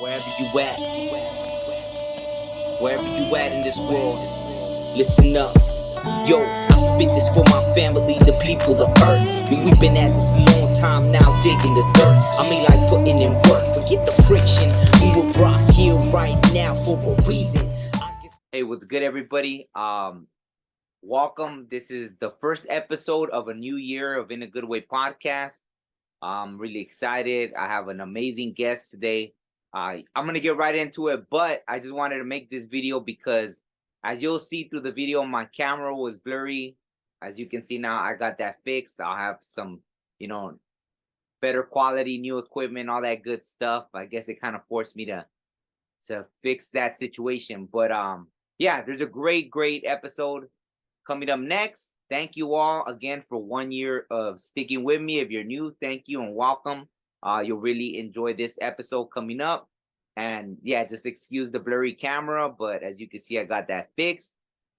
Wherever you at, wherever you at in this world, listen up. Yo, I spit this for my family, the people, the earth. And we've been at this a long time now, digging the dirt. I mean, like putting in work. Forget the friction. We were brought here right now for a reason. Hey, what's good, everybody? Welcome. This is the first episode of a new year of In a Good Way podcast. I'm really excited. I have an amazing guest today. I'm going to get right into it, but I just wanted to make this video because as you'll see through the video, my camera was blurry. As you can see now, I got that fixed. I'll have some, better quality, new equipment, all that good stuff. I guess it kind of forced me to fix that situation. But yeah, there's a great episode coming up next. Thank you all again for 1 year of sticking with me. If you're new, thank you and welcome. You'll really enjoy this episode coming up. And yeah, just excuse the blurry camera, but as you can see, I got that fixed.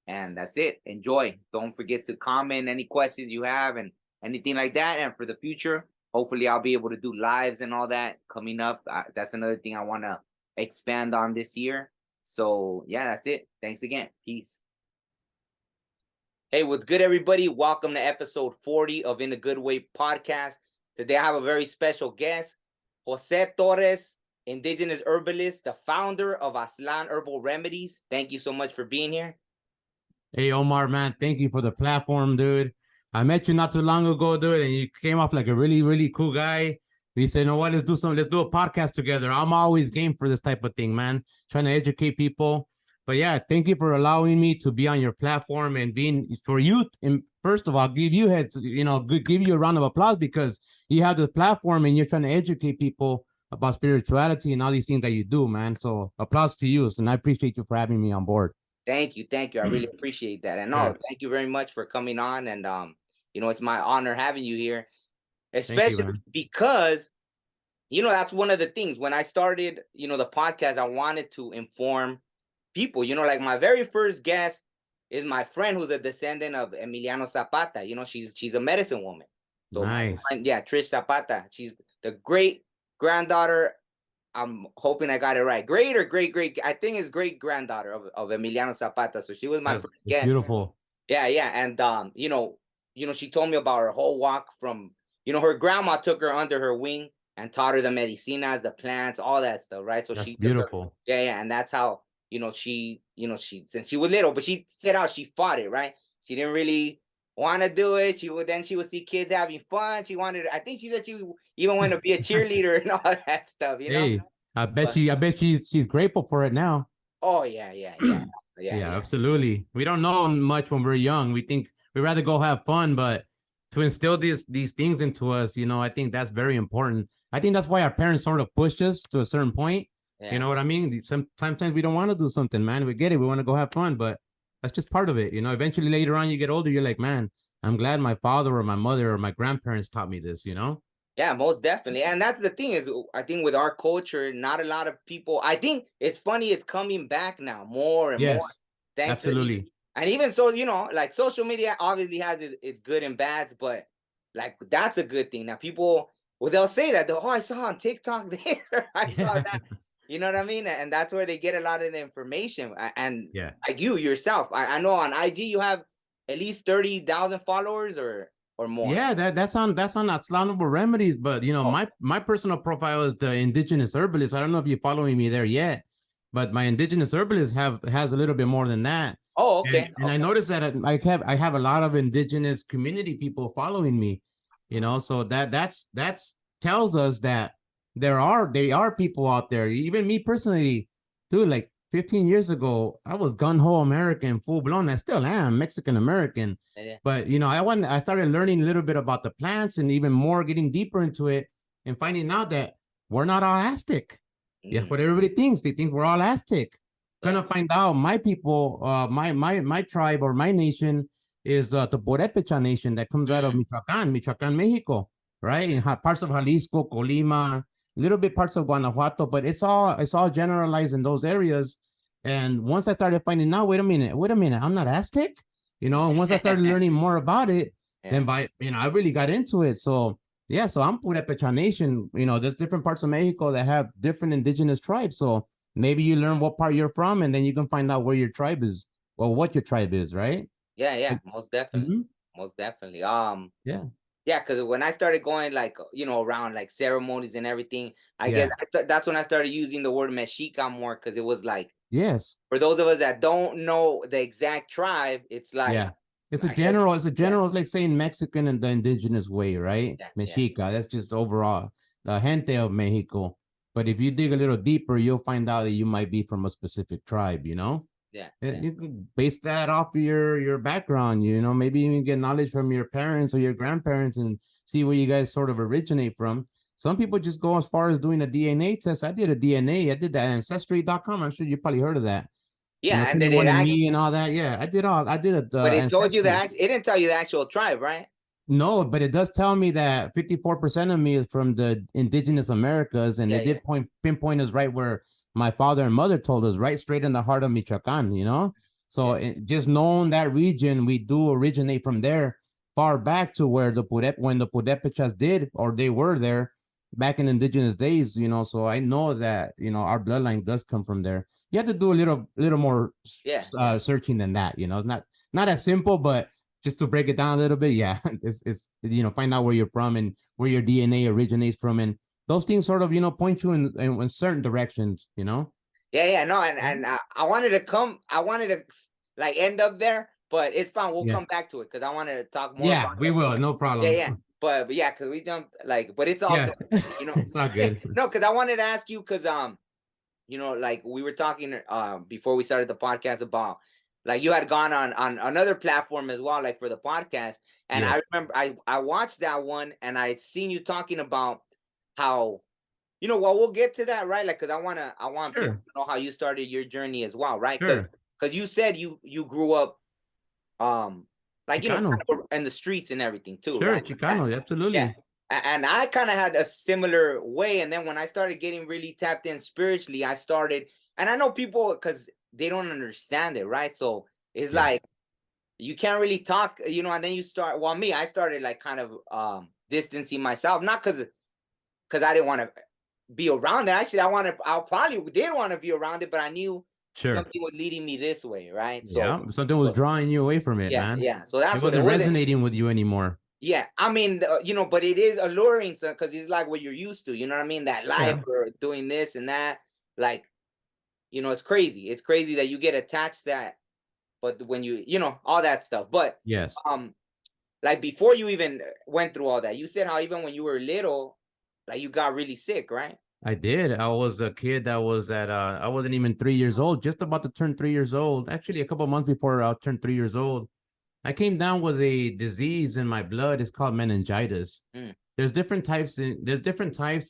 And that's it. Enjoy. Don't forget to comment any questions you have and anything like that. And for the future, hopefully I'll be able to do lives and all that coming up. That's another thing I want to expand on this year. So yeah, that's it. Thanks again. Peace. Hey, what's good, everybody? Welcome to episode 40 of In a Good Way podcast. Today, I have a very special guest, Jose Torres, Indigenous Herbalist, the founder of Aztlan Herbal Remedies. Thank you so much for being here. Hey, Omar, man, thank you for the platform, dude. I met you not too long ago, dude, and you came off like a really cool guy. We said, you know what, let's do a podcast together. I'm always game for this type of thing, man, trying to educate people. But yeah, thank you for allowing me to be on your platform and being for you. And first of all, give you a round of applause because you have the platform and you're trying to educate people about spirituality and all these things that you do, man. So applause to you. And I appreciate you for having me on board. Thank you. I really appreciate that. And thank you very much for coming on. And it's my honor having you here, especially because that's one of the things when I started, the podcast, I wanted to inform people, like my very first guest is my friend who's a descendant of Emiliano Zapata. She's a medicine woman. So nice. Friend, Trish Zapata. She's the great granddaughter. I'm hoping I got it right. Great or great. I think it's great granddaughter of Emiliano Zapata. So she was my first guest. Beautiful. Yeah. And she told me about her whole walk from, her grandma took her under her wing and taught her the medicinas, the plants, all that stuff, right? So that's beautiful. And that's how she since she was little, but she said how she fought it, right? She didn't really want to do it. She would see kids having fun. I think she said she even wanted to be a cheerleader and all that stuff, Hey, I bet she's grateful for it now. Oh yeah, absolutely. We don't know much when we're young. We think we'd rather go have fun, but to instill these things into us, I think that's very important. I think that's why our parents sort of push us to a certain point. Yeah. You know what I mean? Sometimes we don't want to do something, man. We get it. We want to go have fun, but that's just part of it. Eventually later on, you get older, you're like, man, I'm glad my father or my mother or my grandparents taught me this, Yeah, most definitely. And that's the thing is, I think with our culture, not a lot of people, I think it's funny. It's coming back now more and more. Thanks absolutely. To, and even so, like social media obviously has its good and bads, but like, that's a good thing. Now people, they'll say that, I saw on TikTok there, I saw that. You know what I mean? And that's where they get a lot of the information. And like you yourself, I know on IG you have at least 30,000 followers or more. Yeah, that's on Aztlan Herbal Remedies. But my personal profile is the Indigenous Herbalist. I don't know if you're following me there yet, but my Indigenous Herbalist has a little bit more than that. Oh, okay. And I noticed that I have a lot of Indigenous community people following me. So that's tells us that there are people out there. Even me personally, dude, like 15 years ago, I was gun-ho American, full-blown. I still am Mexican American. Yeah. But I started learning a little bit about the plants and even more getting deeper into it and finding out that we're not all Aztec. Yeah, what everybody thinks. They think we're all Aztec. Gonna find out my people, my tribe or my nation is the Purépecha nation that comes out of Michoacán, Mexico, right? In parts of Jalisco, Colima, little bit parts of Guanajuato, but it's all generalized in those areas. And once I started finding out, wait a minute, I'm not Aztec, and once I started learning more about it, then I really got into it. So Yeah, so I'm Purepecha Nation. You know, there's different parts of Mexico that have different indigenous tribes. So maybe you learn what part you're from, and then you can find out where your tribe is, or what your tribe is, right? Yeah, yeah, most definitely. Mm-hmm. Most definitely. Yeah. Yeah, because when I started going like, around like ceremonies and everything, I guess Yeah. that's when I started using the word Mexica more, because it was like, Yes. for those of us that don't know the exact tribe, it's like, Yeah. It's a I guess, general, yeah, it's like saying Mexican in the indigenous way, right? yeah, yeah, Mexica, that's just overall the gente of Mexico. But if you dig a little deeper, you'll find out that you might be from a specific tribe, you know? yeah, yeah, You can base that off of your background, you know, maybe even get knowledge from your parents or your grandparents and see where you guys sort of originate from. Some people just go as far as doing a DNA test. I did a DNA. I did that ancestry.com. I'm sure you probably heard of that. You know, yeah. And then it 21 actually, Me and all that. Yeah, I did but the it told you ancestry. that it didn't tell you the actual tribe, right? No, but it does tell me that 54% of me is from the indigenous Americas, and Yeah, it yeah, did pinpoint us right where my father and mother told us, right straight in the heart of Michoacan, you know? So yeah, just knowing that region, we do originate from there far back to where when the Purepechas did, or they were there back in indigenous days, you know. So I know that, you know, our bloodline does come from there. You have to do a little more yeah, yeah. searching than that, you know. It's not as simple, but just to break it down a little bit, yeah, it's you know, find out where you're from and where your DNA originates from, and those things sort of, you know, point you in certain directions, you know. Yeah, yeah, no, and Mhm. I wanted to like end up there, but it's fine. We'll Yeah, come back to it because I wanted to talk more yeah, about we that too. will, no Yeah, problem. yeah, but yeah, because we jumped like, but it's all Yeah, good, you know. it's all good. No, because I wanted to ask you because like we were talking before we started the podcast about like you had gone on another platform as well, like for the podcast, and I Yes, remember I watched that one and I had seen you talking about how well, we'll get to that, right? Like, because I want people sure, to know how you started your journey as well, right? Because sure. you said you grew up, um, like Chicano, kind of in the streets and everything too, sure, right? Chicano, Yeah, absolutely. and I kind of had a similar way, and then when I started getting really tapped in spiritually, I started, and I know people because they don't understand it, right? So it's Yeah, like you can't really talk, and then you start. Well, me, I started like kind of distancing myself, not because I didn't want to be around it. Actually, I probably did want to be around it, but I knew sure. something was leading me this way, right? Yeah, something was So drawing you away from it, yeah, man. yeah. So It that's what it wasn't wasn't. resonating with you anymore. Yeah, I mean, but it is alluring because it's like what you're used to. You know what I mean? That life Yeah. or doing this and that, like, it's crazy. It's crazy that you get attached to that, but when all that stuff. But Yes. um, like before you even went through all that, you said how even when you were little, like you got really sick, right? I did. I was a kid that was I wasn't even 3 years old, just about to turn 3 years old. Actually, a couple months before I turned 3 years old. I came down with a disease in my blood. It's called meningitis. Mm, There's different types,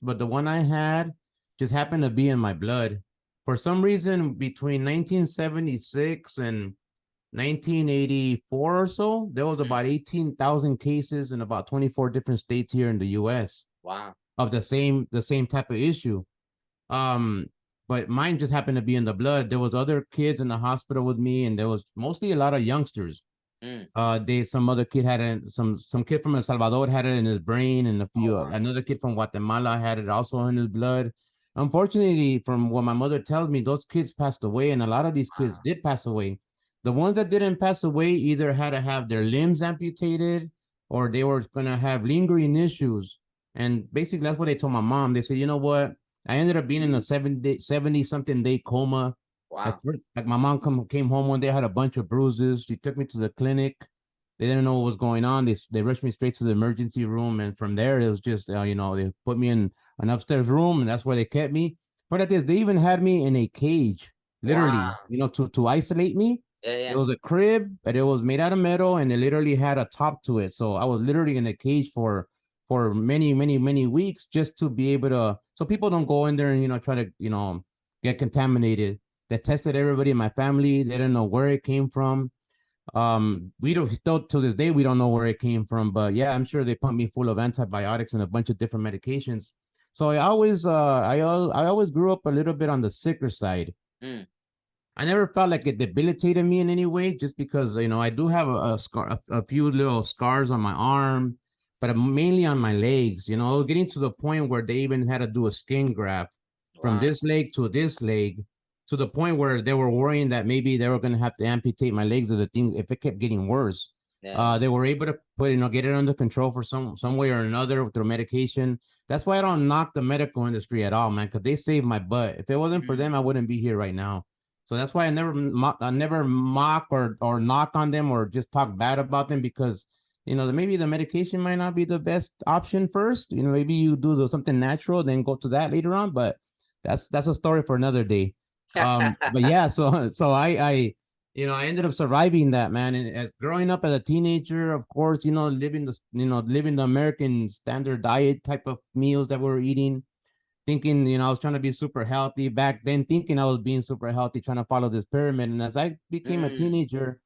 but the one I had just happened to be in my blood. For some reason, between 1976 and 1984 or so, there was mm. about 18,000 cases in about 24 different states here in the US Wow. of the same type of issue. Um, but mine just happened to be in the blood. There was other kids in the hospital with me, and there was mostly a lot of youngsters. Mm. Some other kid had it, some kid from El Salvador had it in his brain, and Oh wow. another kid from Guatemala had it also in his blood. Unfortunately, from what my mother tells me, those kids passed away, and a lot of these kids Wow. did pass away. The ones that didn't pass away either had to have their limbs amputated, or they were gonna have lingering issues. And basically, that's what they told my mom. They said, you know what? I ended up being in a 70 something day coma. At Wow. first, like my mom came home one day, had a bunch of bruises. She took me to the clinic. They didn't know what was going on. They rushed me straight to the emergency room, and from there it was just they put me in an upstairs room, and that's where they kept me. But at this, they even had me in a cage, literally, Wow. to isolate me. Yeah, It yeah. was a crib, but it was made out of metal, and it literally had a top to it. So I was literally in a cage for many, many, many weeks just to be able to, so people don't go in there and try to get contaminated. They tested everybody in my family. They didn't know where it came from. We don't still to this day we don't know where it came from, but yeah, I'm sure they pumped me full of antibiotics and a bunch of different medications. So I always grew up a little bit on the sicker side. Mm. I never felt like it debilitated me in any way, just because I do have a scar, a few little scars on my arm, but mainly on my legs, you know, getting to the point where they even had to do a skin graft from Wow. this leg to this leg, to the point where they were worrying that maybe they were going to have to amputate my legs or the things if it kept getting worse. Yeah. They were able to put, you know, get it under control for some way or another through medication. That's why I don't knock the medical industry at all, man, because they saved my butt. If it wasn't for Mm. them, I wouldn't be here right now. So that's why I never mock or knock on them or just talk bad about them, because you know maybe the medication might not be the best option first. You know, maybe you do something natural, then go to that later on. But that's a story for another day. But yeah, so I you know, I ended up surviving that, man. And as growing up as a teenager, of course, you know, living the American standard diet type of meals that we were eating, thinking, you know, I was trying to be super healthy back then, thinking I was being super healthy, trying to follow this pyramid. And as I became a Mm. teenager,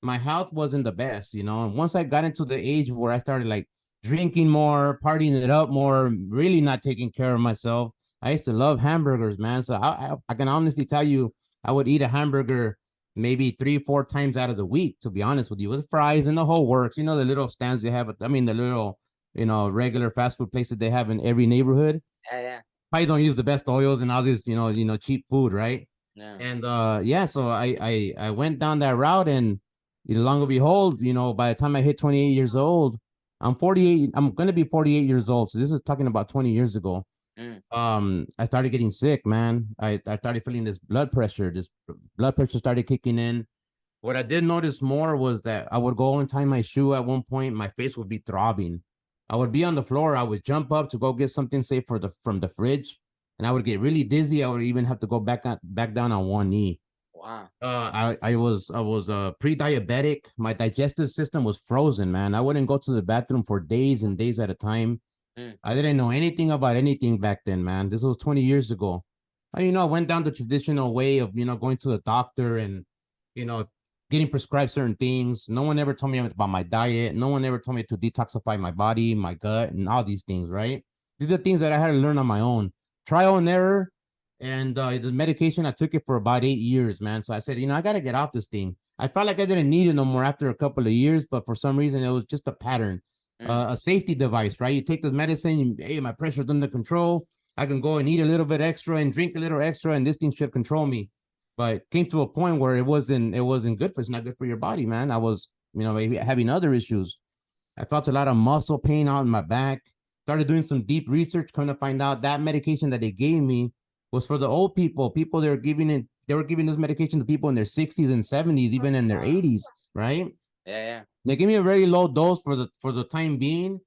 my health wasn't the best, you know. And once I got into the age where I started like drinking more, partying it up more, really not taking care of myself, I used to love hamburgers, man. So I can honestly tell you, I would eat a hamburger maybe 3, 4 times out of the week, to be honest with you, with fries and the whole works. You know, the little stands they have, I mean, the little, you know, regular fast food places they have in every neighborhood. Yeah, yeah, Probably don't use the best oils and all this, cheap food, right? yeah. And yeah, so I went down that route, and long and behold, you know, by the time I hit 28 years old, I'm 48. I'm gonna be 48 years old. So this is talking about 20 years ago. Mm. I started getting sick, man. I started feeling this blood pressure. This blood pressure started kicking in. What I did notice more was that I would go and tie my shoe at one point, my face would be throbbing. I would be on the floor, I would jump up to go get something, say, from the fridge, and I would get really dizzy. I would even have to go back down on one knee. Wow. I was pre-diabetic. My digestive system was frozen, man. I wouldn't go to the bathroom for days and days at a time. Mm. I didn't know anything about anything back then, man. This was 20 years ago. I went down the traditional way of, going to the doctor and, you know, getting prescribed certain things. No one ever told me about my diet. No one ever told me to detoxify my body, my gut, and all these things, right? These are things that I had to learn on my own. Trial and error. And the medication, I took it for about 8 years, man. So I said, I got to get off this thing. I felt like I didn't need it no more after a couple of years, but for some reason, it was just a pattern, Mm. a safety device, right? You take the medicine, hey, my pressure's under control. I can go and eat a little bit extra and drink a little extra, and this thing should control me. But it came to a point where it wasn't good for it's not good for your body, man. I was, maybe having other issues. I felt a lot of muscle pain out in my back. Started doing some deep research, come to find out that medication that they gave me was for the old people. People they were giving this medication to people in their 60s and 70s, even in their Wow. 80s, right? Yeah, yeah. They gave me a very low dose for the time being.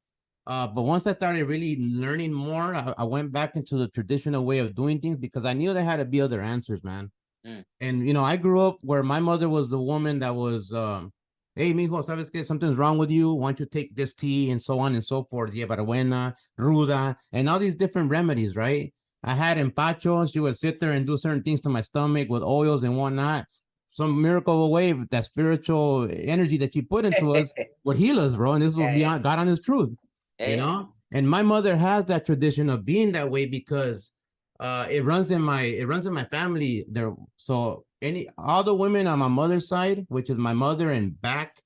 But once I started really learning more, I went back into the traditional way of doing things because I knew there had to be other answers, man. Mm. And I grew up where my mother was the woman that was, hey, mijo, sabes que something's wrong with you. Why don't you take this tea and so on and so forth? Buena, ruda, and all these different remedies, right? I had empacho. She would sit there and do certain things to my stomach with oils and whatnot. Some miracle away, that spiritual energy that she put into us would heal us, bro. And this was Yeah, yeah. beyond God on His truth, Yeah, you yeah. know. And my mother has that tradition of being that way because it runs in my family there. So all the women on my mother's side, which is my mother and back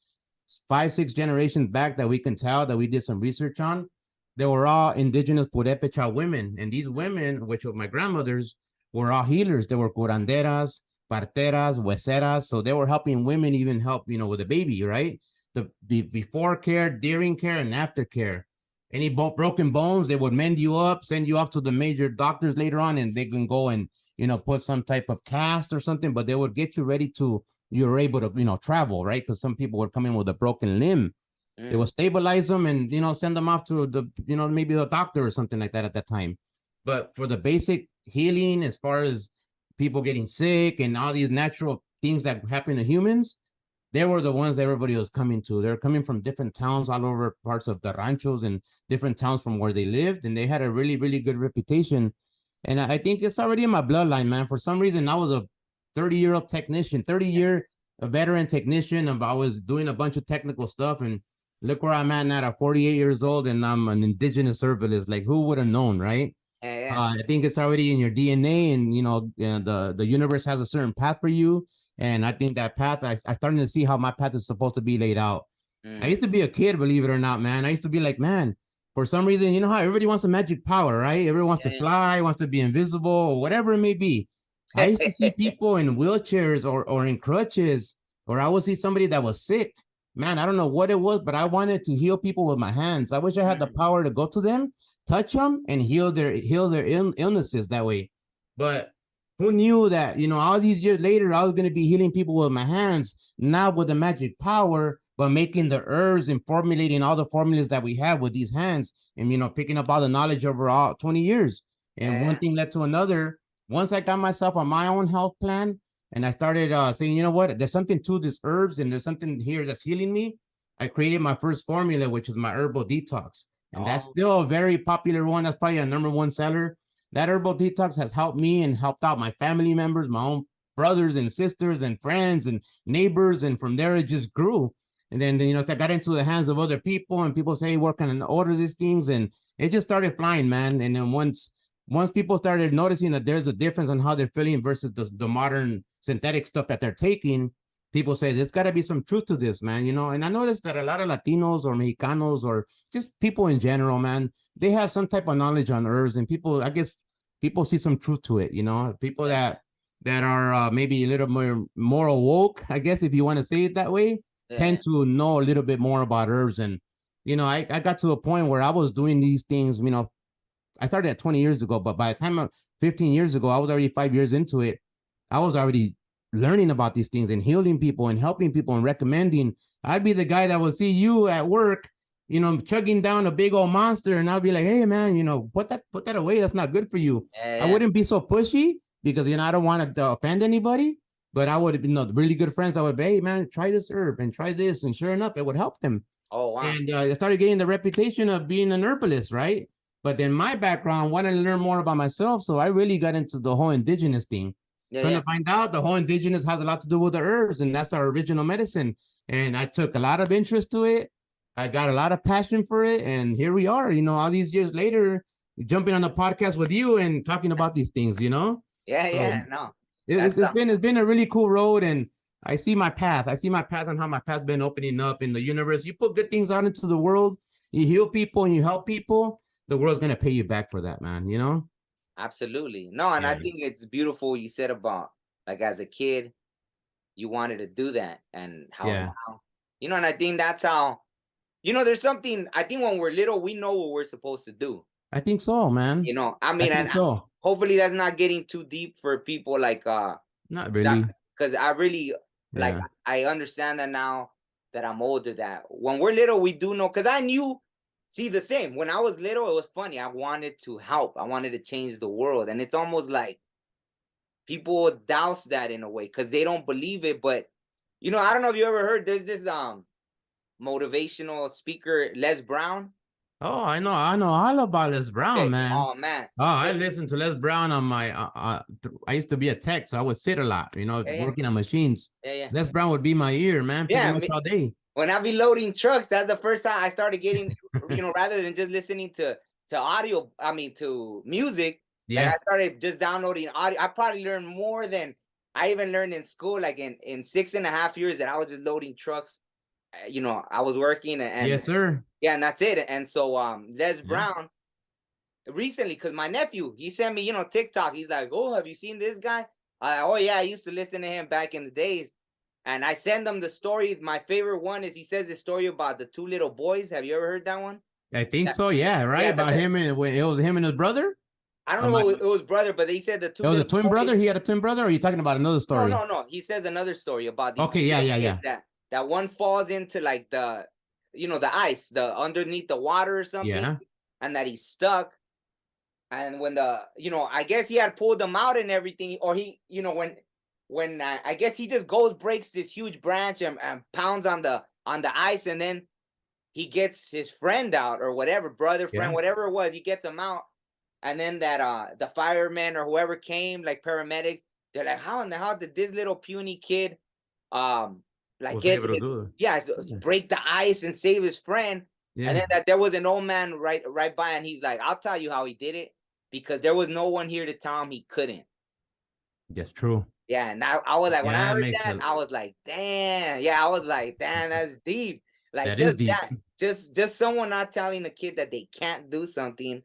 5, 6 generations back that we can tell that we did some research on, they were all indigenous Purepecha women. And these women, which were my grandmothers, were all healers. They were curanderas, parteras, hueseras. So they were helping women even help, with the baby, right? The before care, during care, and after care. Any broken bones, they would mend you up, send you off to the major doctors later on, and they can go and put some type of cast or something. But they would get you ready to you're able to travel, right? Because some people would come in with a broken limb. They Mm. will stabilize them and send them off to the maybe the doctor or something like that at that time. But for the basic healing, as far as people getting sick and all these natural things that happen to humans, they were the ones that everybody was coming to. They're coming from different towns all over parts of the ranchos and different towns from where they lived, and they had a really, really good reputation. And I think it's already in my bloodline, man. For some reason, I was a 30-year-old technician, 30-year a veteran technician. I was doing a bunch of technical stuff, and look where I'm at now at 48 years old, and I'm an indigenous herbalist. Like, who would have known, right? Yeah, yeah. I think it's already in your DNA, and the universe has a certain path for you. And I think that path, I starting to see how my path is supposed to be laid out. I used to be a kid, believe it or not, man. I used to be like, man, for some reason, you know how everybody wants a magic power, right? Everyone wants to Yeah, fly, wants to be invisible, or whatever it may be. I used to see yeah. people in wheelchairs or in crutches, or I would see somebody that was sick. Man, I don't know what it was, but I wanted to heal people with my hands. I wish I had the Mm, power to go to them, touch them, and heal their illnesses that way. But who knew that, all these years later, I was going to be healing people with my hands, not with the magic power, but making the herbs and formulating all the formulas that we have with these hands and, picking up all the knowledge over all 20 years. And one yeah. thing led to another. Once I got myself on my own health plan and I started saying, you know what, there's something to this herbs and there's something here that's healing me. I created my first formula, which is my herbal detox. And that's Oh, still a very popular one. That's probably a number one seller. That herbal detox has helped me and helped out my family members, my own brothers and sisters and friends and neighbors. And from there, it just grew. And then, I got into the hands of other people and people say, where can I order these things? And it just started flying, man. And then once people started noticing that there's a difference on how they're feeling versus the modern synthetic stuff that they're taking, people say there's got to be some truth to this, man. And I noticed that a lot of Latinos or Mexicanos or just people in general, man, they have some type of knowledge on herbs, and I guess people see some truth to it. People yeah, that are maybe a little more awoke, I guess, if you want to say it that way, yeah. tend to know a little bit more about herbs. And I got to a point where I was doing these things. I started at 20 years ago, but by the time of 15 years ago, I was already 5 years into it. I was already learning about these things and healing people and helping people and recommending. I'd be the guy that would see you at work, chugging down a big old monster, and I'll be like, hey man, put that away. That's not good for you. Yeah, I yeah. wouldn't be so pushy because I don't want to offend anybody. But I would, really good friends. I would be, hey man, try this herb and try this, and sure enough, it would help them. Oh, wow. And I started getting the reputation of being an herbalist, right? But then my background wanted to learn more about myself, so I really got into the whole indigenous thing. Yeah, Come yeah. to find out, the whole indigenous has a lot to do with the herbs, and that's our original medicine. And I took a lot of interest to it. I got a lot of passion for it, and here we are. All these years later, jumping on the podcast with you and talking about these things. Yeah, So yeah. No, it's, that's it's been a really cool road, and I see my path. I see my path and how my path's been opening up in the universe. You put good things out into the world, you heal people and you help people, the world's gonna pay you back for that, man. absolutely. No, and I Yeah, think it's beautiful you said about like as a kid, you wanted to do that and how yeah. now, and I think that's how, there's something I think when we're little, we know what we're supposed to do. I think so, man. I I mean, and think so. hopefully that's not getting too deep for people like Not really. because I really like Yeah. I understand that now that I'm older that when we're little we do know because I knew see the same when I was little it was funny I wanted to help I wanted to change the world and it's almost like people douse that in a way because they don't believe it but I don't know if you ever heard there's this motivational speaker Les Brown. Oh, I know all about Les Brown, Okay, man. oh man. Oh, I So, listened to Les Brown on my I used to be a tech, so I was fit a lot, yeah, yeah, working on machines. yeah, yeah. Les Brown would be my ear, man, pretty Yeah, much all day. when I be loading trucks, that's the first time I started getting, rather than just listening to audio, I mean to music, like I Yeah. started just downloading audio. I probably learned more than I even learned in school, like in 6.5 years that I was just loading trucks. I was working and Yes, sir. yeah, and that's it. And so Les Yeah. Brown recently, because my nephew, he sent me, TikTok. He's like, oh, have you seen this guy? Oh yeah, I used to listen to him back in the days. And I send them the story. My favorite one is he says the story about the two little boys. Have you ever heard that one? I think That, so. Yeah, right. yeah, About him and when it was him and his brother. I don't Oh, know. It was brother, but he said the two it was a little twin boys. brother. He had a twin brother. Or are you talking about another No, story? no, no. He says another story about these Okay. two Yeah. little Yeah. Yeah. kids that one falls into like the ice, the underneath the water or something, Yeah. and that he's stuck. And when I guess he had pulled them out and everything, or he, when I guess he just breaks this huge branch and pounds on the ice, and then he gets his friend out or whatever, brother, friend, Yeah. whatever it was, he gets him out. And then that the firemen or whoever came, like paramedics, they're like, how in the hell did this little puny kid like Was get able to his do it. yeah, Yeah. break the ice and save his friend? And Yeah. then that there was an old man right by, and he's like, I'll tell you how he did it, because there was no one here to tell him he couldn't. That's true. Yeah, and I was like, when I Yeah, it heard makes that, sense. I was like, damn. Yeah, I was like, damn, that's deep. Like That is deep. just someone not telling a kid that they can't do something.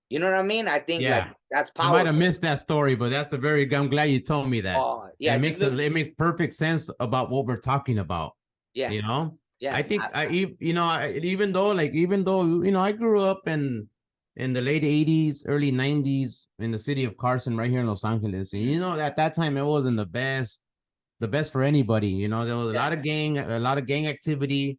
You know what I mean? I think like Yeah. that's I might have powerful. missed that story, but that's a very, I'm glad you told me that. Oh And yeah, just look. it makes perfect sense about what we're talking about. Yeah, You know, yeah, I think even though I grew up in the late 80s, early 90s in the city of Carson, right here in Los Angeles. And at that time it wasn't the best for anybody. There was yeah, a lot of gang activity.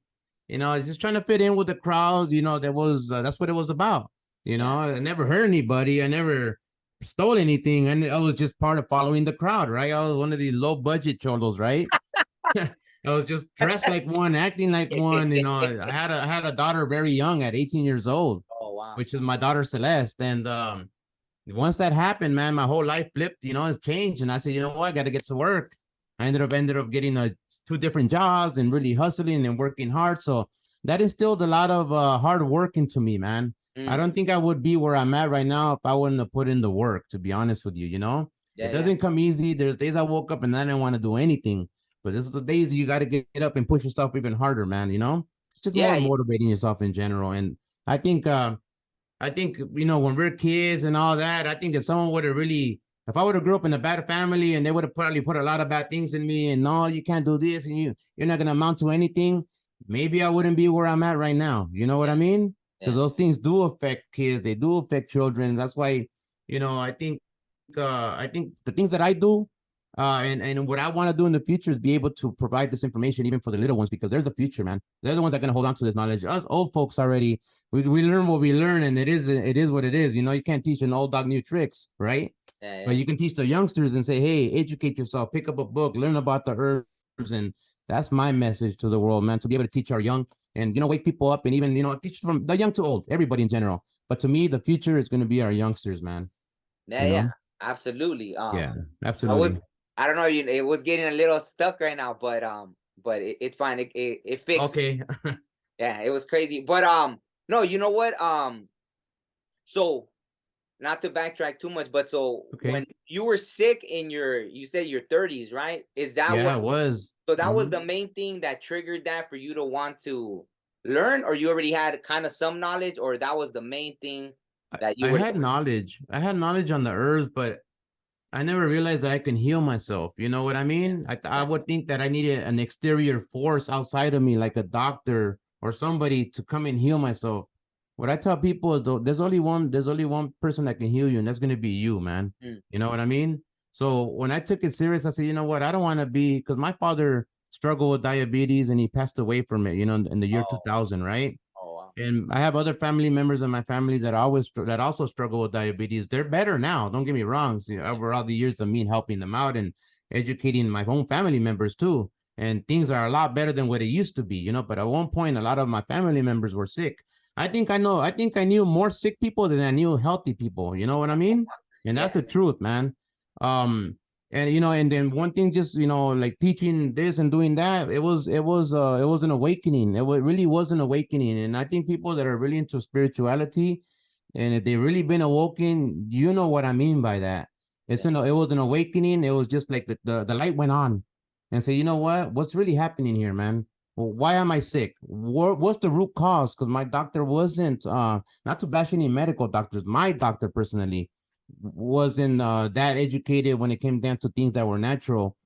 Just trying to fit in with the crowd. There was that's what it was about. yeah. I never hurt anybody. I never stole anything, and I was just part of following the crowd, right? I was one of these low budget cholos, right? I was just dressed like one, acting like one. I had a daughter very young at 18 years old, Oh wow. which is my daughter Celeste. And once that happened, man, my whole life flipped. It's changed. And I said, you know what, I got to get to work. I ended up getting two different jobs and really hustling and working hard. So that instilled a lot of hard work into me, man. I Mm. don't think I would be where I'm at right now if I wouldn't have put in the work, to be honest with you. It Yeah, yeah, doesn't come easy. There's days I woke up and I didn't want to do anything. But this is the days you got to get up and push yourself even harder, man. It's just more yeah, motivating yourself in general. And I think, when we're kids and all that, I think if I would have grew up in a bad family and they would have probably put a lot of bad things in me and no, you can't do this and you're not going to amount to anything, maybe I wouldn't be where I'm at right now. You know what yeah, I mean? Because yeah, those things do affect kids. They do affect children. That's why, I think the things that I do, and what I want to do in the future is be able to provide this information even for the little ones, because there's a future, man. They're the ones that are gonna hold on to this knowledge. Us old folks already, we learn what we learn, and it is what it is. You can't teach an old dog new tricks, right? yeah, But yeah. you can teach the youngsters and say, hey, educate yourself, pick up a book, learn about the herbs, and that's my message to the world, man. To be able to teach our young and wake people up, and even teach from the young to old, everybody in general. But to me, the future is going to be our youngsters, man. Yeah, You yeah, know? absolutely. Yeah, I was, absolutely. I don't know, it was getting a little stuck right now, but it's fine. It fixed. Okay. Yeah, it was crazy. But no, you know what? So not to backtrack too much, but so when Okay. you were sick you said your 30s, right? Is that Yeah, what? it was. So that was Mhm. the main thing that triggered that for you to want to learn, or you already had kind of some knowledge, or that was the main thing I, that you I were had learning? knowledge. I had knowledge on the herbs, but I never realized that I can heal myself. You know what I mean? I Yeah, would think that I needed an exterior force outside of me, like a doctor or somebody to come and heal myself. What I tell people is though, there's only one person that can heal you, and that's gonna be you, man. mm, You know what I mean? So when I took it serious, I said, you know what? I don't want to be, because my father struggled with diabetes and he passed away from it, in the year oh wow, 2000, right? oh wow, And I have other family members in my family that also struggle with diabetes. They're better now. Don't get me wrong. See, yeah, over all the years of me helping them out and educating my own family members too, and things are a lot better than what it used to be. But at one point, a lot of my family members were sick. I think I knew more sick people than I knew healthy people. You know what I mean? And yeah, that's the truth, man. Um, and and then one thing, just like teaching this and doing that, it was an awakening. Really was an awakening. And I think people that are really into spirituality, and if they really been awoken, you know what I mean by that. yeah, It was an awakening. It was just like the light went on and say, you know what's really happening here, man? Well, why am I sick? What's the root cause? Because my doctor wasn't, not to bash any medical doctors, my doctor personally wasn't that educated when it came down to things that were natural.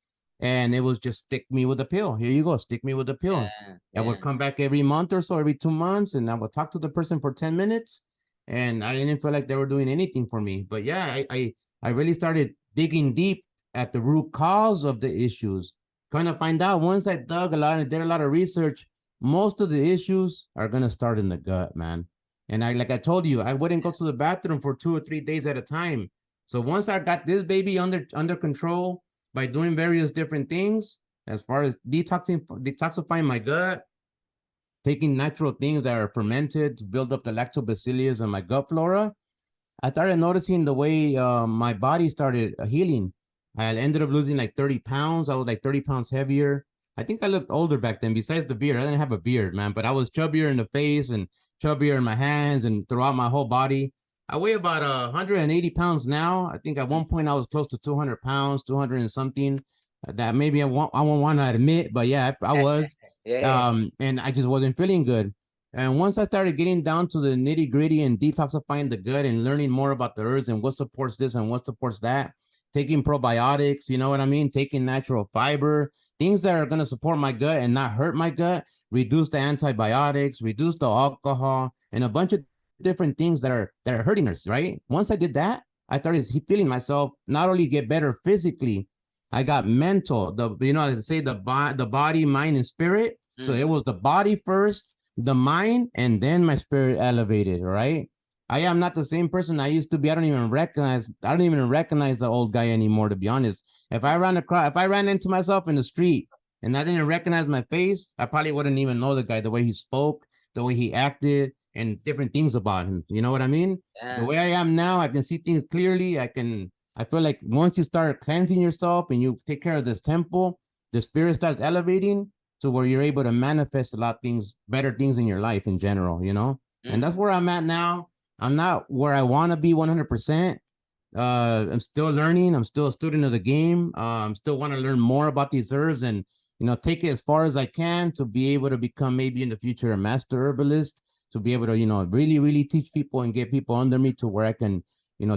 And it was just stick me with a pill. Here you go, stick me with a pill. yeah, I yeah, would come back every month or so, every 2 months, and I would talk to the person for 10 minutes. And I didn't feel like they were doing anything for me. But yeah, I really started digging deep at the root cause of the issues. Kind of find out, once I dug a lot and did a lot of research, most of the issues are gonna start in the gut, man. And like I told you, I wouldn't go to the bathroom for 2 or 3 days at a time. So once I got this baby under control by doing various different things, as far as detoxifying my gut, taking natural things that are fermented to build up the lactobacillus and my gut flora, I started noticing the way my body started healing. I ended up losing like 30 pounds. I was like 30 pounds heavier. I think I looked older back then. Besides the beard, I didn't have a beard, man, but I was chubbier in the face and chubbier in my hands and throughout my whole body. I weigh about 180 pounds now. I think at mm, one point I was close to 200 pounds, 200 and something. that maybe I won't want to admit, but yeah, I was, Yeah. and I just wasn't feeling good. And once I started getting down to the nitty gritty and detoxifying the gut and learning more about the herbs and what supports this and what supports that, taking probiotics, you know what I mean? Taking natural fiber, things that are going to support my gut and not hurt my gut, reduce the antibiotics, reduce the alcohol, and a bunch of different things that are hurting us, right? Once I did that, I started feeling myself not only get better physically, I got mental, they say the body, mind, and spirit. So it Mm-hmm. was the body first, the mind, and then my spirit elevated, right? I am not the same person I used to be. I don't even recognize the old guy anymore, to be honest. If I ran into myself in the street and I didn't recognize my face, I probably wouldn't even know the guy, the way he spoke, the way he acted, and different things about him. You know what I mean? The Yeah. way I am now, I can see things clearly. I feel like once you start cleansing yourself and you take care of this temple, the spirit starts elevating to where you're able to manifest a lot of things, better things in your life in general, you know? And that's Mm-hmm. where I'm at now. I'm not where I want to be 100%. I'm still learning. I'm still a student of the game. I'm still want to learn more about these herbs and, take it as far as I can to be able to become maybe in the future a master herbalist, to be able to, really, really teach people and get people under me to where I can,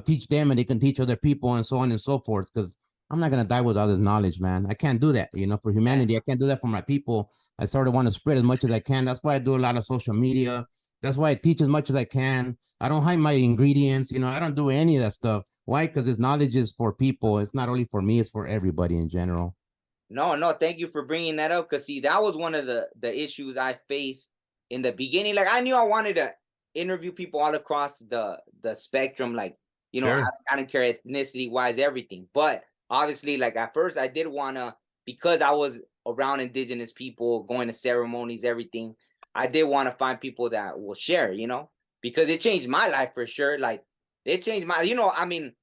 teach them and they can teach other people and so on and so forth. Because I'm not gonna die with all this knowledge, man. I can't do that. For Yeah. humanity, I can't do that for my people. I sort of want to spread as much as I can. That's why I do a lot of social media. That's why I teach as much as I can. I don't hide my ingredients. I don't do any of that stuff. Why? Because this knowledge is for people. It's not only for me. It's for everybody in general. No, no, thank you for bringing that up. Cause see, that was one of the issues I faced in the beginning. Like I knew I wanted to interview people all across the spectrum. Like Sure. I don't care ethnicity wise, everything. But obviously, like at first, I did wanna because I was around indigenous people, going to ceremonies, everything. I did want to find people that will share. Because it changed my life for sure. Like it changed my. I mean,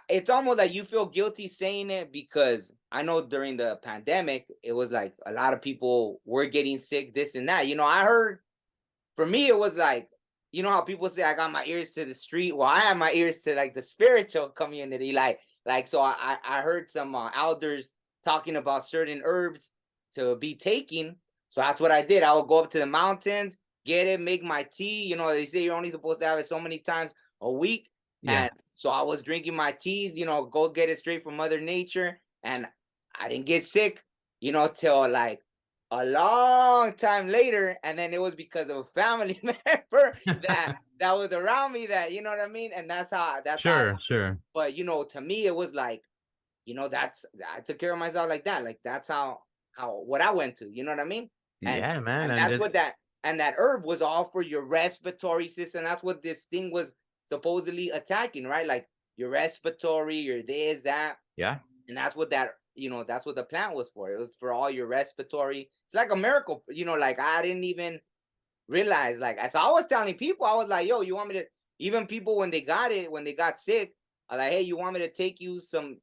it's almost like you feel guilty saying it because I know during the pandemic, it was like a lot of people were getting sick, this and that. I heard for me, it was like, how people say I got my ears to the street. Well, I have my ears to like the spiritual community. So I heard some elders talking about certain herbs to be taking. So that's what I did. I would go up to the mountains, get it, make my tea. They say you're only supposed to have it so many times a week. Yeah. And so I was drinking my teas, go get it straight from Mother Nature. And I didn't get sick, till like a long time later. And then it was because of a family member that was around me that, you know what I mean? And that's how, Sure. Sure. but to me, it was like, I took care of myself like that. Like that's how what I went to, you know what I mean? And Yeah, man. and And that's this, what that herb was all for your respiratory system. That's what this thing was supposedly attacking, right? Like your respiratory, your this, that. yeah. And that's what that's what the plant was for. It was for all your respiratory. It's like a miracle, like I didn't even realize, like, so I was telling people, I was like, yo, you want me to, even people when they got it, when they got sick, I was like, hey, you want me to take you some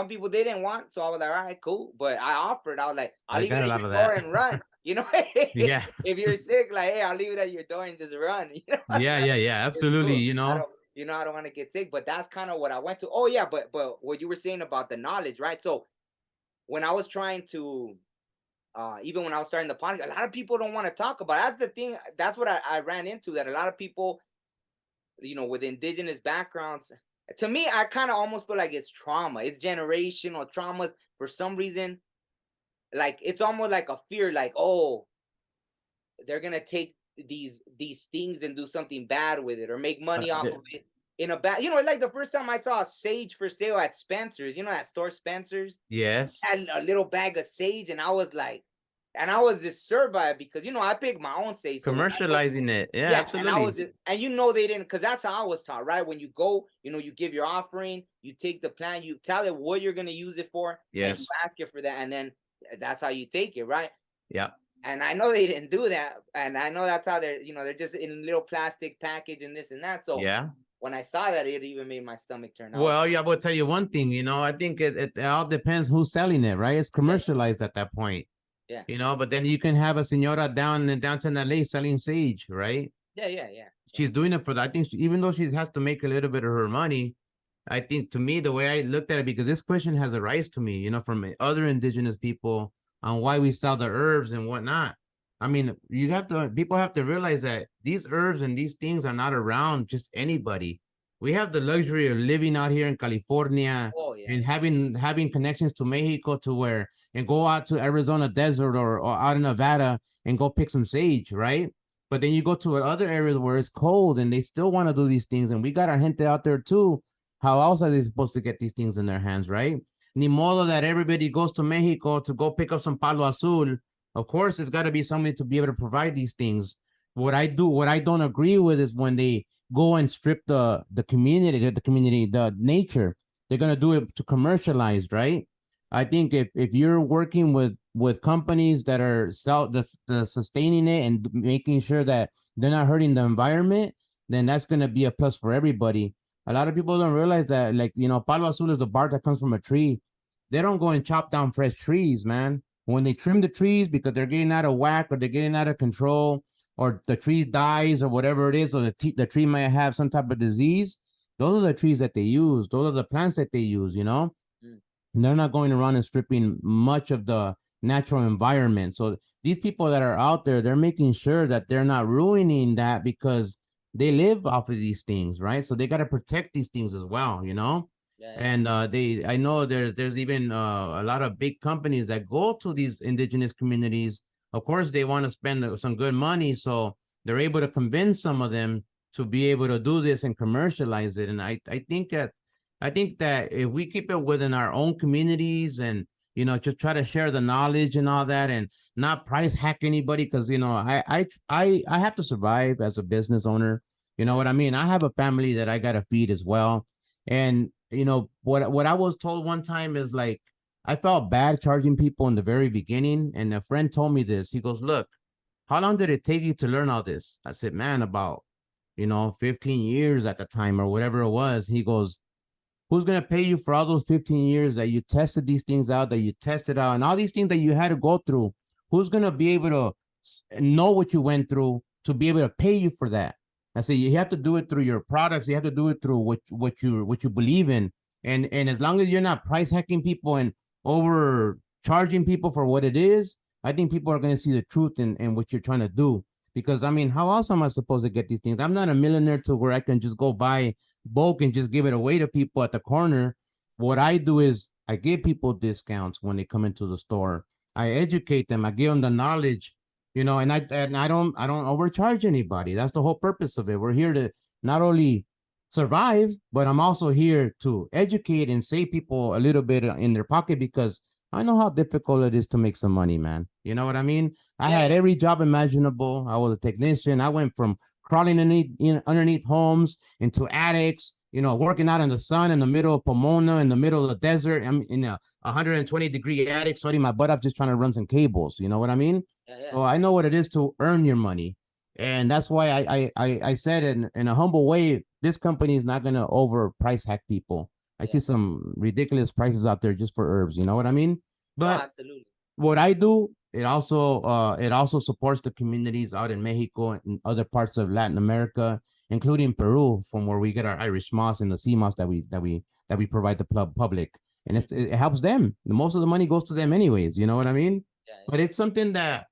people they didn't want. So I was like, all right, cool. But I offered, I was like, I'll I leave it got a at lot your of door that. and run. Yeah. If you're sick, like, hey, I'll leave it at your door and just run. Yeah. Yeah. Yeah. It's Absolutely. cool. I don't want to get sick, but that's kind of what I went to. Oh yeah, but what you were saying about the knowledge, right? So when I was trying to even when I was starting the podcast, a lot of people don't want to talk about it. That's the thing. That's what I ran into, that a lot of people, with indigenous backgrounds, to me, I kind of almost feel like it's trauma. It's generational traumas for some reason. Like it's almost like a fear, like, oh, they're gonna take these things and do something bad with it or make money off of it in a bad. Like the first time I saw a sage for sale at Spencer's, that store Spencer's, yes. had a little bag of sage, and I was like, and I was disturbed by it because I pick my own sage. So when I go, Commercializing it. Yeah. yeah, and I was Absolutely. just, and they didn't, because that's how I was taught, right? When you go, you give your offering, you take the plant, you tell it what you're gonna use it for, and you Yes. ask it for that, and then that's how you take it, right? Yeah. And I know they didn't do that, and I know that's how they're just in a little plastic package and this and that. So Yeah. when I saw that, it even made my stomach turn. I was Well, yeah, I will tell you one thing, I think it all depends who's selling it, right? It's yeah, commercialized at that point, yeah, but then you can have a senora down in downtown LA selling sage, right? yeah, yeah, yeah, yeah, She's doing it for that. I think even though she has to make a little bit of her money, I think to me, the way I looked at it, because this question has arisen to me, from other indigenous people on why we sell the herbs and whatnot. I mean, people have to realize that these herbs and these things are not around just anybody. We have the luxury of living out here in California Oh yeah, and having connections to Mexico to where and go out to Arizona desert or out in Nevada and go pick some sage, right? But then you go to other areas where it's cold and they still want to do these things, and we got our gente out there too. How else are they supposed to get these things in their hands, right? Ni modo that everybody goes to Mexico to go pick up some palo azul. Of course, it's got to be somebody to be able to provide these things. What I don't agree with is when they go and strip the nature. They're gonna do it to commercialize, right? I think if you're working with companies that are the sustaining it and making sure that they're not hurting the environment, then that's gonna be a plus for everybody. A lot of people don't realize that, like, palo azul is the bark that comes from a tree. They don't go and chop down fresh trees, man. When they trim the trees because they're getting out of whack or they're getting out of control, or the tree dies or whatever it is, or the tree might have some type of disease, those are the trees that they use. Those are the plants that they use. mm, And they're not going around and stripping much of the natural environment. So these people that are out there, they're making sure that they're not ruining that because they live off of these things, right? So they got to protect these things as well. yeah, yeah. And I know there's even a lot of big companies that go to these indigenous communities. Of course, they want to spend some good money, so they're able to convince some of them to be able to do this and commercialize it. And I think that if we keep it within our own communities and just try to share the knowledge and all that, and not price hack anybody, because I have to survive as a business owner. You know Yeah. what I mean? I have a family that I gotta feed as well. And what I was told one time is, like, I felt bad charging people in the very beginning, and a friend told me this. He goes, "Look, how long did it take you to learn all this?" I said, "Man, about 15 years at the time or whatever it was." He goes, "Who's gonna pay you for all those 15 years that you tested these things out, that you tested out, and all these things that you had to go through? Who's gonna be able to know what you went through to be able to pay you for that?" I say you have to do it through your products. You have to do it through what you believe in, and as long as you're not price hacking people and overcharging people for what it is, I think people are gonna see the truth in what you're trying to do. Because I mean, how else am I supposed to get these things? I'm not a millionaire to where I can just go buy bulk and just give it away to people at the corner. What I do is I give people discounts when they come into the store. I educate them. I give them the knowledge, and I don't overcharge anybody. That's the whole purpose of it. We're here to not only survive, but I'm also here to educate and save people a little bit in their pocket, because I know how difficult it is to make some money, man. You know what I mean? I Yeah, had yeah. every job imaginable. I was a technician. I went from crawling underneath homes into attics, working out in the sun in the middle of Pomona, in the middle of the desert. I'm in a 120-degree attic, sweating my butt up, just trying to run some cables. You know what I mean? Yeah, yeah. So I know what it is to earn your money. And that's why I said in a humble way, this company is not going to over price hack people. I see Yeah. some ridiculous prices out there just for herbs. You know what I mean? No, But absolutely. what I do, it also supports the communities out in Mexico and other parts of Latin America, including Peru, from where we get our Irish moss and the sea moss that we provide the public, and it helps them. Most of the money goes to them anyways. You know what I mean? Yeah, But it's something that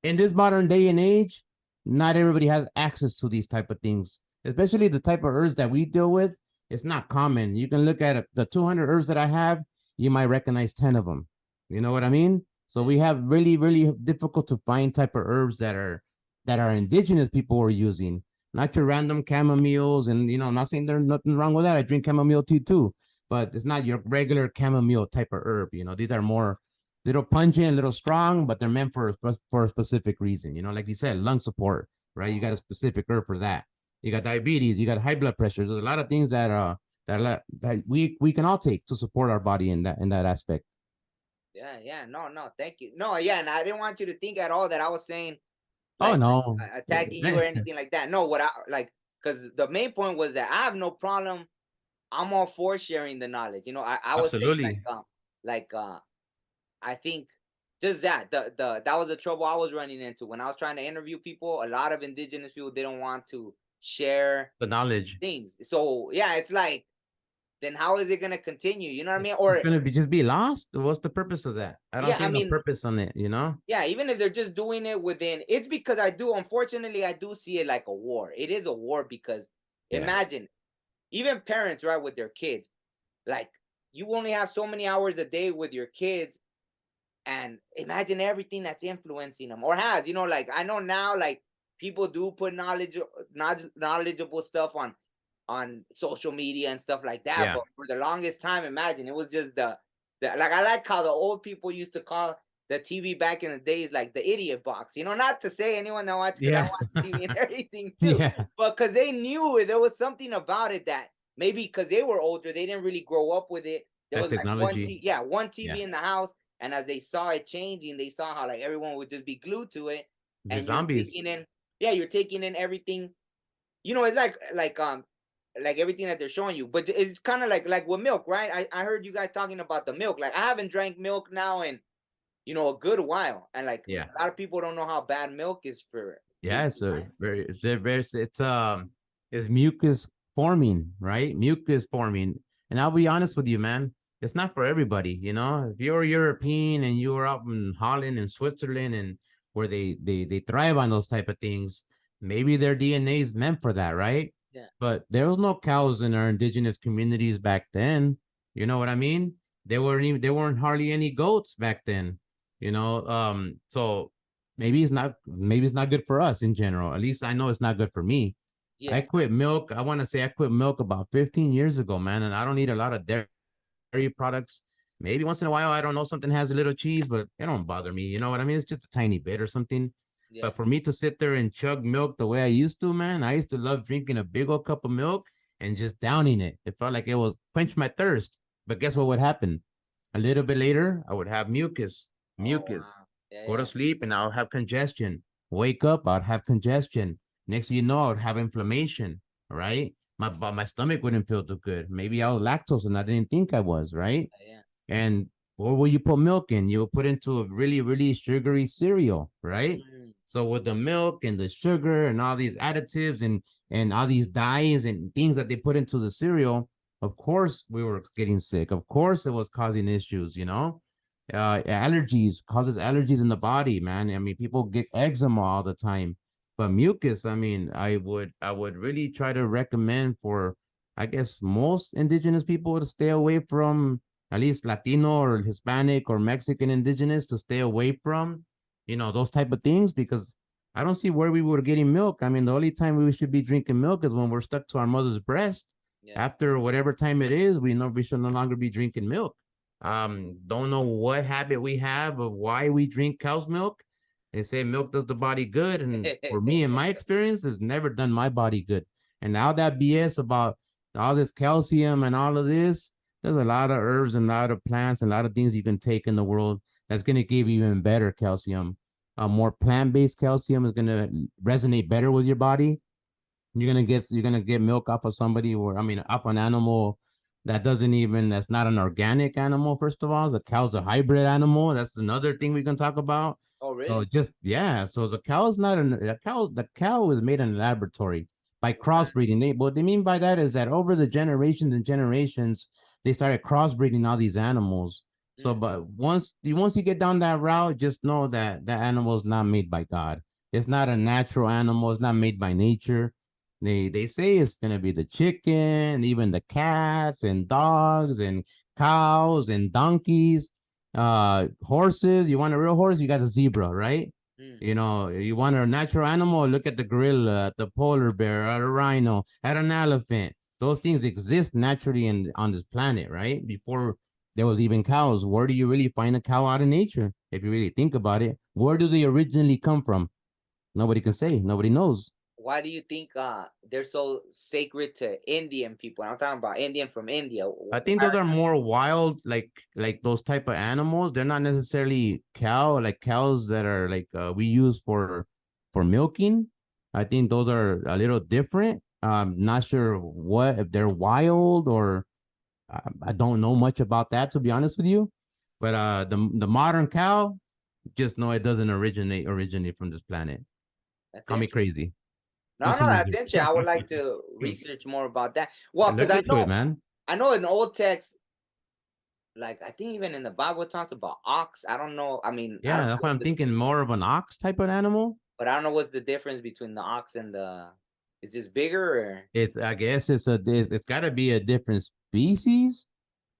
in this modern day and age, not everybody has access to these type of things, especially the type of herbs that we deal with. It's not common. You can look at it, the 200 herbs that I have, you might recognize 10 of them. You know what I mean? So yeah, we have really, really difficult to find type of herbs that are indigenous people are using, not your random chamomiles. And I'm not saying there's nothing wrong with that. I drink chamomile tea too, but it's not your regular chamomile type of herb. These are more little pungent, a little strong, but they're meant for a specific reason. Like you said, lung support, right? You got a specific herb for that. You got diabetes, you got high blood pressure. There's a lot of things that we can all take to support our body in that aspect. yeah, yeah. No, no, thank you. No, yeah, and I didn't want you to think at all that I was saying Oh like no. attacking you or anything like that. No, what I like, because the main point was that I have no problem. I'm all for sharing the knowledge. I was saying Absolutely. like I think just that was the trouble I was running into when I was trying to interview people. A lot of indigenous people didn't want to share The knowledge. things. So yeah, it's like then how is it gonna continue? You know what I mean? It's Or gonna be just be lost. What's the purpose of that? I don't yeah, see I no mean, purpose on it, you know? yeah, even if they're just doing it within, it's because I do, unfortunately, I do see it like a war. It is a war because Yeah. imagine, even parents, right, with their kids, like you only have so many hours a day with your kids, and imagine everything that's influencing them or has, you know, like I know now, like people do put knowledgeable stuff on social media and stuff like that, Yeah. but for the longest time, imagine it was just the like, I like how the old people used to call the TV back in the days like the idiot box, you know, not to say anyone that watched, because I Yeah. watch TV and everything too, Yeah. but because they knew it, there was something about it that maybe because they were older, they didn't really grow up with it. There That was like one technology. TV, yeah, one Yeah. TV in the house, and as they saw it changing, they saw how like everyone would just be glued to it, The and you're zombies. taking in, yeah, you're taking in everything. You know, it's like everything that they're showing you. But it's kind of like with milk, right? I heard you guys talking about the milk. Like I haven't drank milk now in, you know, a good while, and like Yeah. a lot of people don't know how bad milk is for Yeah, people, it's a right? very, it's mucus forming, right? Mucus forming. And I'll be honest with you, man, it's not for everybody, you know. If you're European and you're up in Holland and Switzerland and where they thrive on those type of things, maybe their DNA is meant for that, right? Yeah, But there was no cows in our indigenous communities back then. You know what I mean? There weren't hardly any goats back then, you know. So maybe it's not good for us in general. At least I know it's not good for me. I yeah, quit milk. I want to say I quit milk about 15 years ago, man, and I don't eat a lot of dairy products. Maybe once in a while, I don't know, something has a little cheese, but it don't bother me. You know what I mean? It's just a tiny bit or something. yeah. But for me to sit there and chug milk the way I used to, man, I used to love drinking a big old cup of milk and just downing it. It felt like it was quench my thirst. But guess what would happen? A little bit later, I would have mucus, Oh mucus. wow. Yeah, Go to yeah, sleep and I'll have congestion. Wake up, I'd have congestion. Next thing you know, I'd have inflammation, right? My stomach wouldn't feel too good. Maybe I was lactose and I didn't think I was, right? yeah. And what will you put milk in? You'll put into a really, really sugary cereal, right? Mm, So with the milk and the sugar and all these additives and all these dyes and things that they put into the cereal, of course we were getting sick. Of course it was causing issues, you know. Allergies causes allergies in the body, man. I mean, people get eczema all the time. But mucus, I mean, I would really try to recommend for, I guess, most indigenous people to stay away from, at least Latino or Hispanic or Mexican indigenous, to stay away from, you know, those type of things, because I don't see where we were getting milk. I mean, the only time we should be drinking milk is when we're stuck to our mother's breast. yeah. After whatever time it is, we know we should no longer be drinking milk. Don't know what habit we have of why we drink cow's milk. They say milk does the body good, and for me, in my experience, it's never done my body good. And now that BS about all this calcium and all of this, there's a lot of herbs and a lot of plants and a lot of things you can take in the world that's going to give you even better calcium. More plant-based calcium is going to resonate better with your body. You're gonna get milk off of somebody, or I mean off an animal that's not an organic animal. First of all, the cow's a hybrid animal. That's another thing we can talk about. Oh So really? just yeah, so the cow is made in a laboratory by crossbreeding. What they mean by that is that over the generations and generations, they started crossbreeding all these animals. So, Mm, but once you get down that route, just know that that animal is not made by God. It's not a natural animal. It's not made by nature. They say it's gonna be the chicken, even the cats and dogs and cows and donkeys, horses. You want a real horse? You got a zebra, right? mm. You know, you want a natural animal? Look at the gorilla, at the polar bear, at a rhino, at an elephant. Those things exist naturally on this planet, right? Before there was even cows. Where do you really find a cow out in nature? If you really think about it, where do they originally come from? Nobody can say. Nobody knows. Why do you think they're so sacred to Indian people? I'm talking about Indian from India. I think those are more wild, like those type of animals. They're not necessarily like cows that are like we use for milking. I think those are a little different. Not sure what if they're wild or I don't know much about that, to be honest with you. But the modern cow, just know it doesn't originate from this planet. That's Call me interesting. crazy. No, Do no, some that's research. interesting. I would like to research more about that. Well, because Look I into it, know, man. I know in old text, like I think even in the Bible it talks about ox. I don't know. I mean, I Yeah, don't that's why know I'm thinking more of an ox type of animal. but I don't know what's the difference between the ox and the. Is this bigger or? It's I guess it's got to be a different species.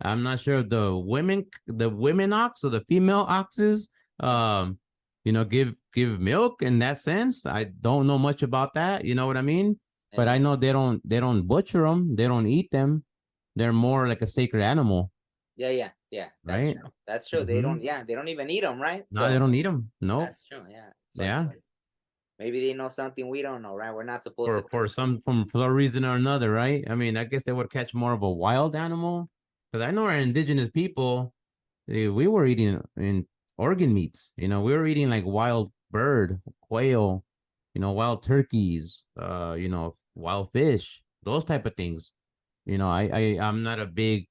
I'm not sure if the women ox or the female oxes give milk in that sense. I don't know much about that, you know what I mean? But Yeah, I know they don't butcher them, they don't eat them. They're more like a sacred animal, yeah. That's right? true. That's true. They Mm-hmm. don't. Yeah, they don't even eat them, right? No, they So don't eat them. Nope. that's true. Yeah. So Yeah. anyways, maybe they know something we don't know, right? We're not supposed to For consume. some for a reason or another, right? I mean, I guess they would catch more of a wild animal. Because I know our indigenous people, we were eating in organ meats. We were eating like wild bird, quail, wild turkeys, wild fish, those type of things. I'm not a big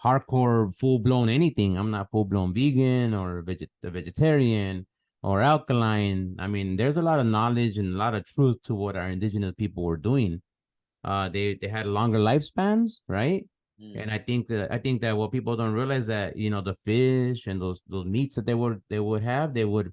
hardcore full blown anything. I'm not full blown vegan or a vegetarian or alkaline. I mean, there's a lot of knowledge and a lot of truth to what our indigenous people were doing. They had longer lifespans, right? Mm, And I think that what people don't realize that the fish and those meats that they would have, they would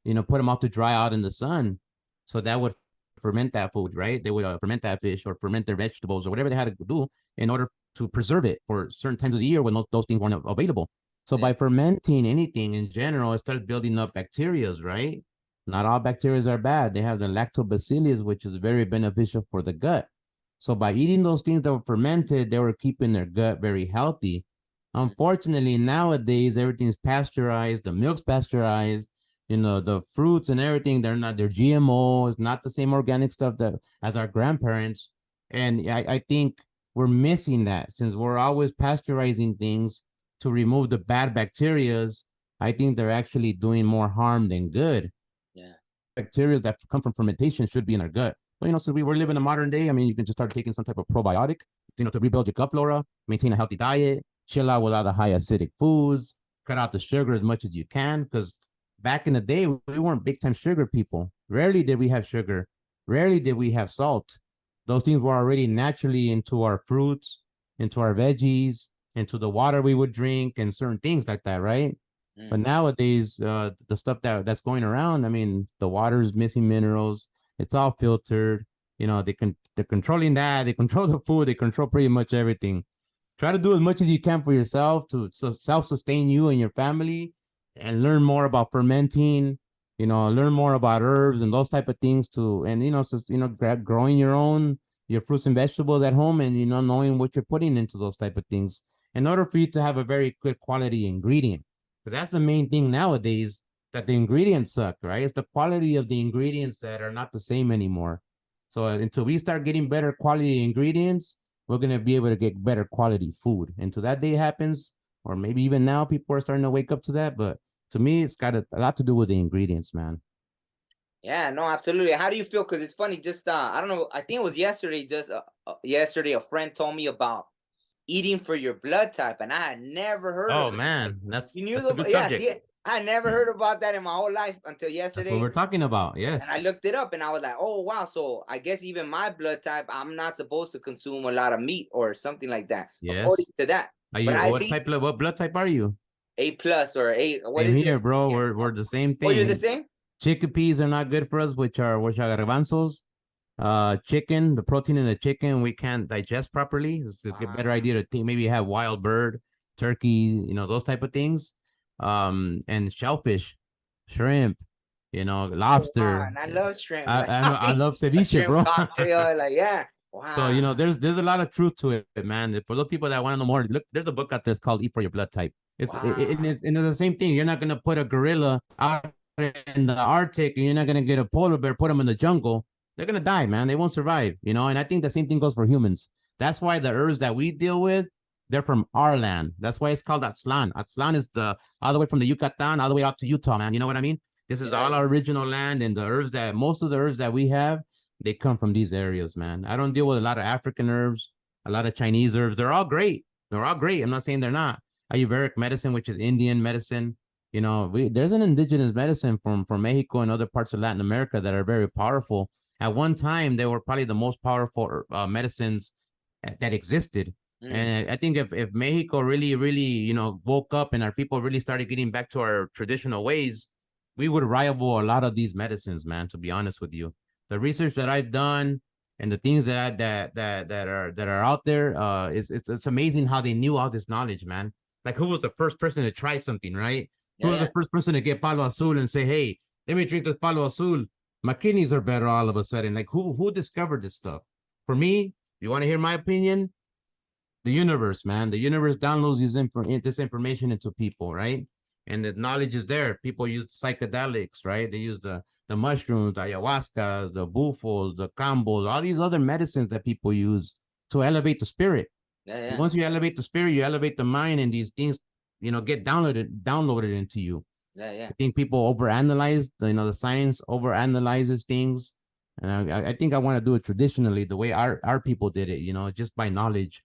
put them out to dry out in the sun, so that would ferment that food, right? They would ferment that fish or ferment their vegetables or whatever they had to do in order to preserve it for certain times of the year when those things weren't available. So yeah. by fermenting anything in general, it starts building up bacterias, right? Not all bacteria are bad. They have the lactobacillus, which is very beneficial for the gut. So by eating those things that were fermented, they were keeping their gut very healthy. Mm, Unfortunately, nowadays everything's pasteurized, the milk's pasteurized, the fruits and everything, they're GMO, it's not the same organic stuff that as our grandparents. And I think we're missing that since we're always pasteurizing things to remove the bad bacterias. I think they're actually doing more harm than good. yeah. Bacteria that come from fermentation should be in our gut. But so we were living in a modern day. I mean, you can just start taking some type of probiotic, to rebuild your gut flora, maintain a healthy diet, chill out without the high acidic foods, cut out the sugar as much as you can. Because back in the day, we weren't big time sugar people. Rarely did we have sugar. Rarely did we have salt. Those things were already naturally into our fruits, into our veggies, into the water we would drink, and certain things like that, right? But Mm, nowadays, the stuff that's going around, I mean, the water is missing minerals. It's all filtered. They're controlling that. They control the food. They control pretty much everything. Try to do as much as you can for yourself to self-sustain you and your family, and learn more about fermenting. Learn more about herbs and those type of things and growing your fruits and vegetables at home, and knowing what you're putting into those type of things in order for you to have a very good quality ingredient. But that's the main thing nowadays, that the ingredients suck, right? It's the quality of the ingredients that are not the same anymore. So until we start getting better quality ingredients, we're gonna be able to get better quality food. Until that day happens, or maybe even now, people are starting to wake up to that. But to me, it's got a lot to do with the ingredients, man. yeah, no, absolutely. How do you feel? Because it's funny. Just I don't know. I think it was yesterday. Just yesterday, a friend told me about eating for your blood type, and I had never heard of Oh it. Like, man, that's you knew that's a the good yeah, subject. see, I had never heard about that in my whole life until That's what yesterday. we're talking about. And I Yes, looked it up, and I was like, oh wow. So I guess even my blood type, I'm not supposed to consume a lot of meat or something like that, according yes. to that. Are But you I see what blood type are you? A plus or A. What Same is it? here, bro. Yeah. We're the same Oh, you're the thing. same. Chickpeas are not good for us, which are garbanzos. Chicken, the protein in the chicken we can't digest properly. It's a better Ah, idea to think maybe have wild bird, turkey, those type of things. And shellfish, shrimp, oh wow, lobster. and I love shrimp. I Like I, I love a ceviche, shrimp bro. cocktail. Like yeah, So wow. there's a lot of truth to it, man. For those people that want to know more, look, there's a book out there. It's called "Eat for Your Blood Type." Wow. It's the same thing. You're not gonna put a gorilla out in the Arctic, and you're not gonna get a polar bear, put them in the jungle. They're gonna die, man. They won't survive. And I think the same thing goes for humans. That's why the herbs that we deal with, they're from our land. That's why it's called Aztlan. Aztlan is the all the way from the Yucatan all the way out to Utah, man. You know what I mean? This is Yeah, all our original land, and most of the herbs that we have, they come from these areas, man. I don't deal with a lot of African herbs, a lot of Chinese herbs. They're all great. They're all great. I'm not saying they're not. Ayurvedic medicine, which is Indian medicine. There's an indigenous medicine from Mexico and other parts of Latin America that are very powerful. At one time, they were probably the most powerful medicines that existed. And I think if Mexico really, you know, woke up and our people really started getting back to our traditional ways, we would rival a lot of these medicines, man, to be honest with you. The research that I've done and the things that are out there, it's amazing how they knew all this knowledge, man. Like who was the first person to try something, right? Who was the first person to get Palo Azul and say, hey, let me drink this Palo Azul. My kidneys are better all of a sudden. Like who discovered this stuff? For me, you want to hear my opinion? The universe, man. The universe downloads this information into people, right? And the knowledge is there. People use psychedelics, right? They use the mushrooms, the ayahuascas, the bufos, the combos, all these other medicines that people use to elevate the spirit. Once you elevate the spirit, you elevate the mind, and these things, you know, get downloaded into you. I think people overanalyze, you know, the science overanalyzes things. And I think I want to do it traditionally, the way our people did it, you know, just by knowledge,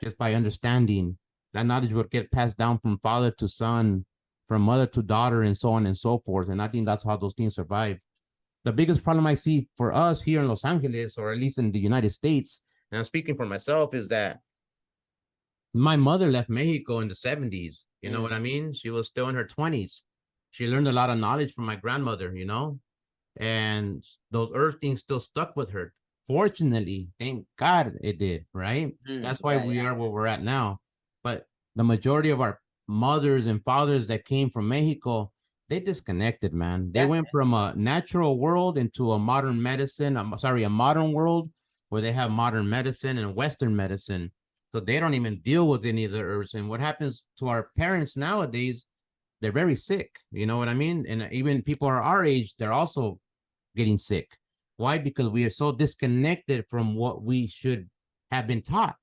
just by understanding. That knowledge would get passed down from father to son, from mother to daughter, and so on and so forth. And I think that's how those things survive. The biggest problem I see for us here in Los Angeles, or at least in the United States, and I'm speaking for myself, is that my mother left Mexico in the 70s. You know what I mean? She was still in her 20s. She learned a lot of knowledge from my grandmother, you know, and those earth things still stuck with her. Fortunately, thank God it did, right? That's why we are where we're at now. But the majority of our mothers and fathers that came from Mexico, they disconnected, man. They went from a natural world into a modern medicine. I'm sorry, a modern world where they have modern medicine and Western medicine. So they don't even deal with any of the herbs. And what happens to our parents nowadays, they're very sick. You know what I mean? And even people are our age, they're also getting sick. Why? Because we are so disconnected from what we should have been taught.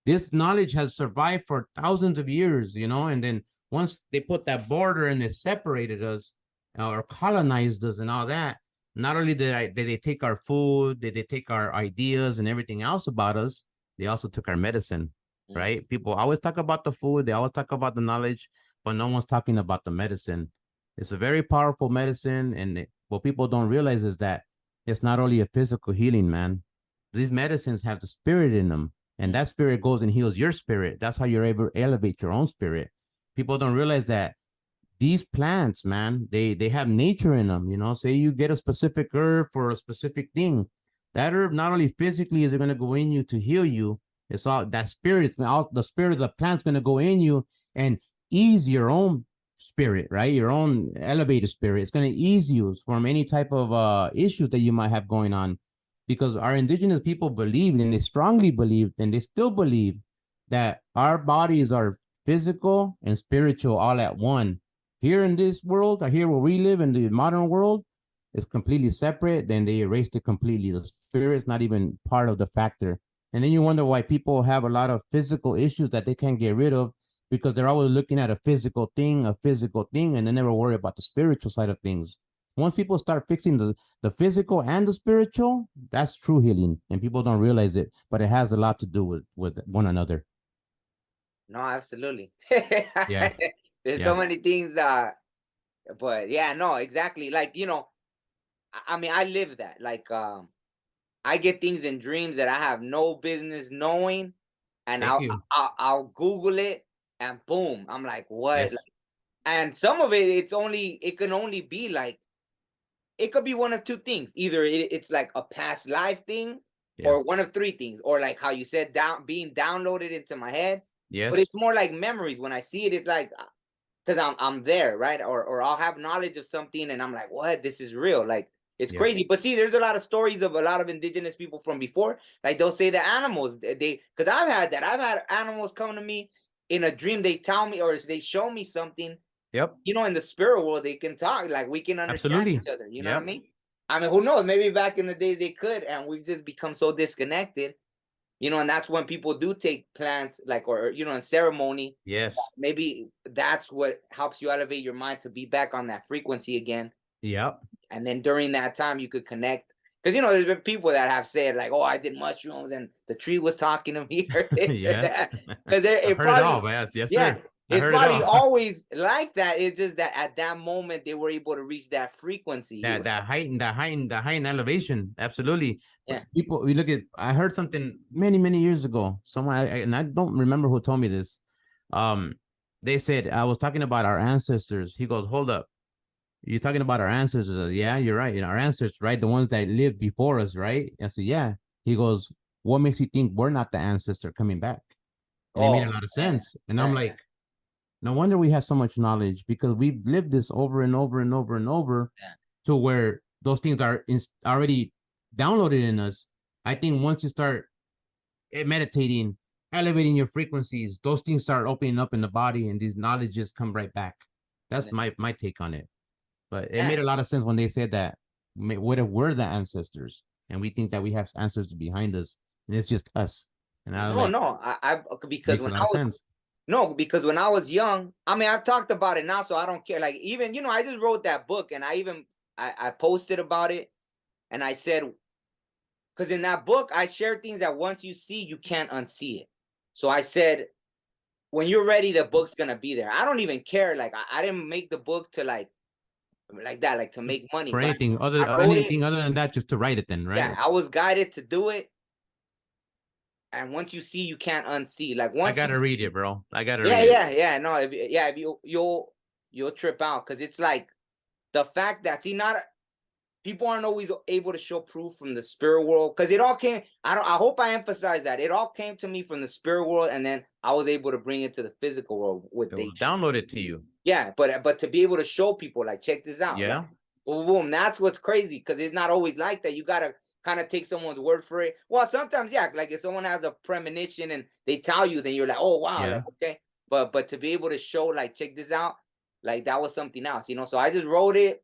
This knowledge has survived for thousands of years, you know, and then once they put that border and they separated us or colonized us and all that, not only did they take our food, did they take our ideas and everything else about us, they also took our medicine, right? People always talk about the food, they always talk about the knowledge, but no one's talking about the medicine. It's a very powerful medicine, and what people don't realize is that it's not only a physical healing, man. These medicines have the spirit in them, and that spirit goes and heals your spirit. That's how you're able to elevate your own spirit. People don't realize that these plants, man, they have nature in them. You know, say you get a specific herb for a specific thing. That herb not only physically is it going to go in you to heal you, it's all that spirit. It's all the spirit of the plant's going to go in you and ease your own spirit, right? Your own elevated spirit. It's going to ease you from any type of issue that you might have going on, because our indigenous people believed, and they strongly believed, and they still believe that our bodies are physical and spiritual all at one. Here in this world, or here where we live in the modern world, it's completely separate. Then they erased it completely. The spirit's not even part of the factor. And then you wonder why people have a lot of physical issues that they can't get rid of, because they're always looking at a physical thing, and they never worry about the spiritual side of things. Once people start fixing the physical and the spiritual, that's true healing. And people don't realize it, but it has a lot to do with one another. No, absolutely. Yeah. There's so many things that, but yeah, no, exactly. Like, you know, I mean, I live that. Like, I get things in dreams that I have no business knowing, and I'll Google it, and boom, I'm like, what? Yes. Like, and some of it, it can only be like, it could be one of two things. Either it's like a past life thing, or one of three things, or like how you said, being downloaded into my head. Yes. But it's more like memories. When I see it, it's like, because I'm there, right? Or I'll have knowledge of something, and I'm like, what? This is real. Like, it's crazy. But see, there's a lot of stories of a lot of indigenous people from before. Like, they'll say the animals, because I've had that. I've had animals come to me in a dream. They tell me, or they show me something. Yep. You know, in the spirit world, they can talk. Like, we can understand each other. You know what I mean? I mean, who knows? Maybe back in the days they could, and we've just become so disconnected. You know, and that's when people do take plants, like, or, you know, in ceremony. Yes. Maybe that's what helps you elevate your mind to be back on that frequency again. Yep. And then during that time, you could connect. Because, you know, there's been people that have said, like, oh, I did mushrooms and the tree was talking to me. Or this or that. Because it probably, yes, yeah, sir. it's probably always like that. It's just that at that moment they were able to reach that frequency. That heightened elevation. Absolutely. Yeah. People, we look at. I heard something many years ago. Someone, and I don't remember who told me this. They said I was talking about our ancestors. He goes, "Hold up, you're talking about our ancestors?" Yeah, you're right. Our ancestors, right? The ones that lived before us, right? I said, yeah. He goes, "What makes you think we're not the ancestor coming back?" And it made a lot of sense. And I'm like, no wonder we have so much knowledge, because we've lived this over and over and over and over, to where those things are already downloaded in us. I think once you start meditating, elevating your frequencies, those things start opening up in the body, and these knowledges come right back. That's my take on it. But it made a lot of sense when they said that, what if we're the ancestors and we think that we have ancestors behind us, and it's just us? And I was because when I was because when I was young, I mean, I've talked about it now, so I don't care. Like, even, I just wrote that book, and I posted about it, and I said, because in that book I shared things that once you see, you can't unsee it. So I said, when you're ready, the book's gonna be there. I don't even care. Like, I didn't make the book to like that, like to make money. For anything other than that, just to write it then, right? Yeah, I was guided to do it. And once you see, you can't unsee. Like, once I gotta read it, bro. I gotta read it. Yeah. No, if you'll trip out, because it's like the fact that people aren't always able to show proof from the spirit world, because it all came. I hope I emphasize that it all came to me from the spirit world, and then I was able to bring it to the physical world with download it to you. Yeah, but to be able to show people, like, check this out. Yeah. Like, boom, boom. That's what's crazy, because it's not always like that. You gotta kind of take someone's word for it. Well, sometimes, yeah, like if someone has a premonition and they tell you, then you're like, oh wow, like, okay. But to be able to show, like, check this out, like, that was something else, So I just wrote it,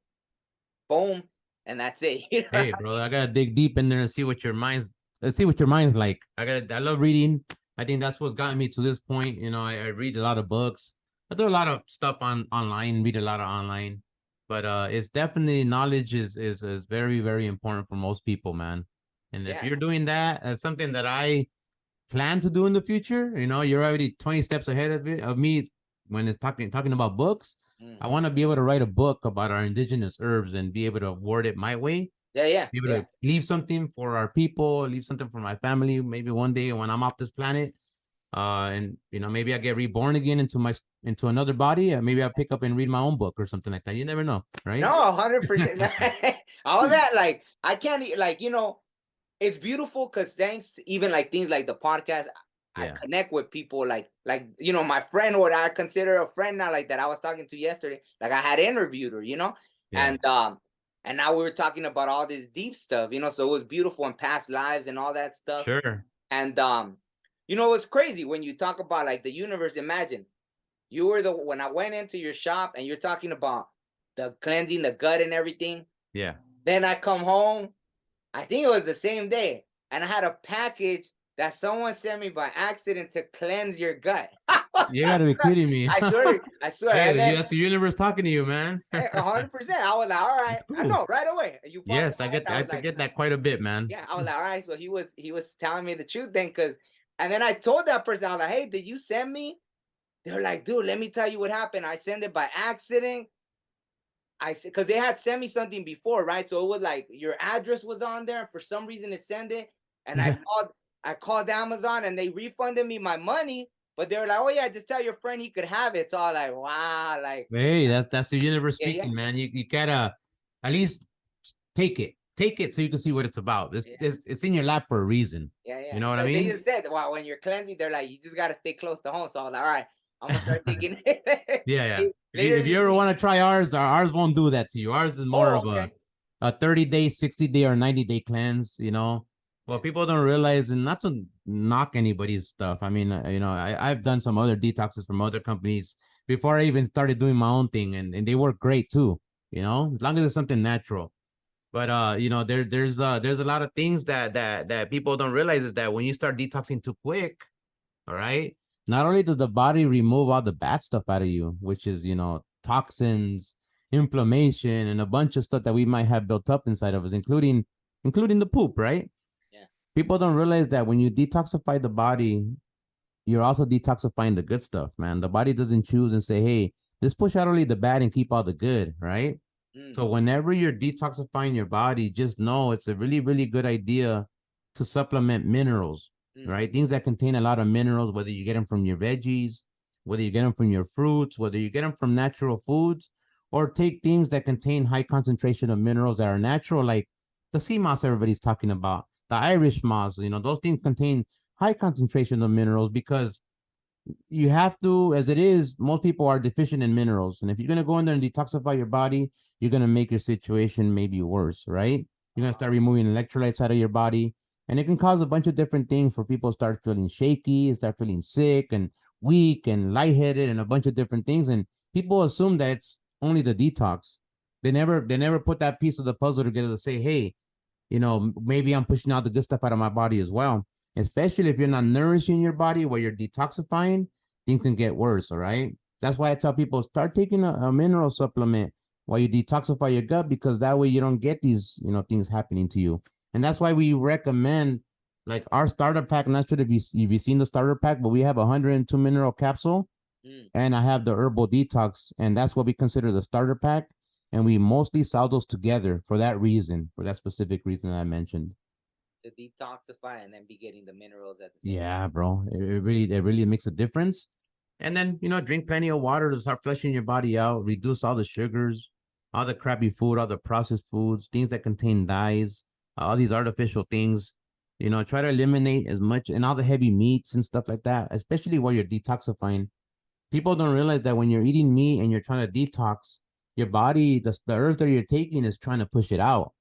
boom, and that's it. Hey, bro, I gotta dig deep in there and see what your mind's. Let's see what your mind's like. I love reading. I think that's what's gotten me to this point. I read a lot of books. I do a lot of stuff online. Read a lot of online. But it's definitely, knowledge is very, very important for most people, man. And if you're doing that, as something that I plan to do in the future, you're already 20 steps ahead of me when it's talking about books. I want to be able to write a book about our indigenous herbs and be able to word it my way. Be able to leave something for our people, leave something for my family. Maybe one day when I'm off this planet, and maybe I get reborn again into another body. Maybe I'll pick up and read my own book or something like that. You never know, right? No, 100%. All that, like, I can't, like, it's beautiful, because thanks to even like things like the podcast, I connect with people like my friend, what I consider a friend now, like that I was talking to yesterday. Like, I had interviewed her, and now we were talking about all this deep stuff, so it was beautiful, and past lives and all that stuff. Sure. And it's crazy when you talk about, like, the universe. Imagine you were when I went into your shop and you're talking about the cleansing the gut and everything. Yeah. Then I come home, I think it was the same day, and I had a package that someone sent me by accident to cleanse your gut. You gotta be kidding me. I swear. Hey, that's the universe talking to you, man. 100%. I was like, all right. Cool. I know, right away. Yes, I get that quite a bit, man. Yeah, I was like, all right. So he was telling me the truth then, and then I told that person, I was like, hey, did you send me? They were like, dude, let me tell you what happened. I sent it by accident. Because they had sent me something before, right? So it was like your address was on there, and for some reason it sent it. And I called Amazon, and they refunded me my money, but they were like, oh yeah, just tell your friend he could have it. So I was like, wow, like, hey, that's the universe speaking, man. You gotta at least take it so you can see what it's about. It's in your lap for a reason. Yeah. You know what I mean? They just said, well, when you're cleansing, they're like, you just gotta stay close to home. So I was like, all right, I'm gonna start taking it. Yeah. If you ever want to try ours won't do that to you. Ours is more of a 30-day, 60-day, or 90-day cleanse. Well, people don't realize, and not to knock anybody's stuff. I mean, I've done some other detoxes from other companies before I even started doing my own thing, and they work great too. As long as it's something natural. But there's a lot of things that people don't realize, is that when you start detoxing too quick, all right, not only does the body remove all the bad stuff out of you, which is toxins, inflammation, and a bunch of stuff that we might have built up inside of us, including the poop, right? People don't realize that when you detoxify the body, you're also detoxifying the good stuff, man. The body doesn't choose and say, hey, let's push out only the bad and keep all the good, right? So whenever you're detoxifying your body, just know it's a really, really good idea to supplement minerals, right? Things that contain a lot of minerals, whether you get them from your veggies, whether you get them from your fruits, whether you get them from natural foods, or take things that contain high concentration of minerals that are natural, like the sea moss everybody's talking about, the Irish moss, those things contain high concentration of minerals because you have to, as it is, most people are deficient in minerals. And if you're going to go in there and detoxify your body, you're going to make your situation maybe worse, right? You're going to start removing electrolytes out of your body. And it can cause a bunch of different things for people to start feeling shaky, start feeling sick and weak and lightheaded and a bunch of different things. And people assume that it's only the detox. They never put that piece of the puzzle together to say, hey, maybe I'm pushing out the good stuff out of my body as well. Especially if you're not nourishing your body while you're detoxifying, things can get worse. All right. That's why I tell people start taking a mineral supplement while you detoxify your gut, because that way you don't get these, things happening to you. And that's why we recommend like our starter pack. I'm not sure if you've seen the starter pack, but we have a 102 mineral capsule and I have the herbal detox, and that's what we consider the starter pack. And we mostly sell those together for that reason, for that specific reason that I mentioned. To detoxify and then be getting the minerals at the same Yeah, bro. It really makes a difference. And then, drink plenty of water to start flushing your body out, reduce all the sugars, all the crappy food, all the processed foods, things that contain dyes, all these artificial things. Try to eliminate as much and all the heavy meats and stuff like that, especially while you're detoxifying. People don't realize that when you're eating meat and you're trying to detox, your body, the earth that you're taking is trying to push it out.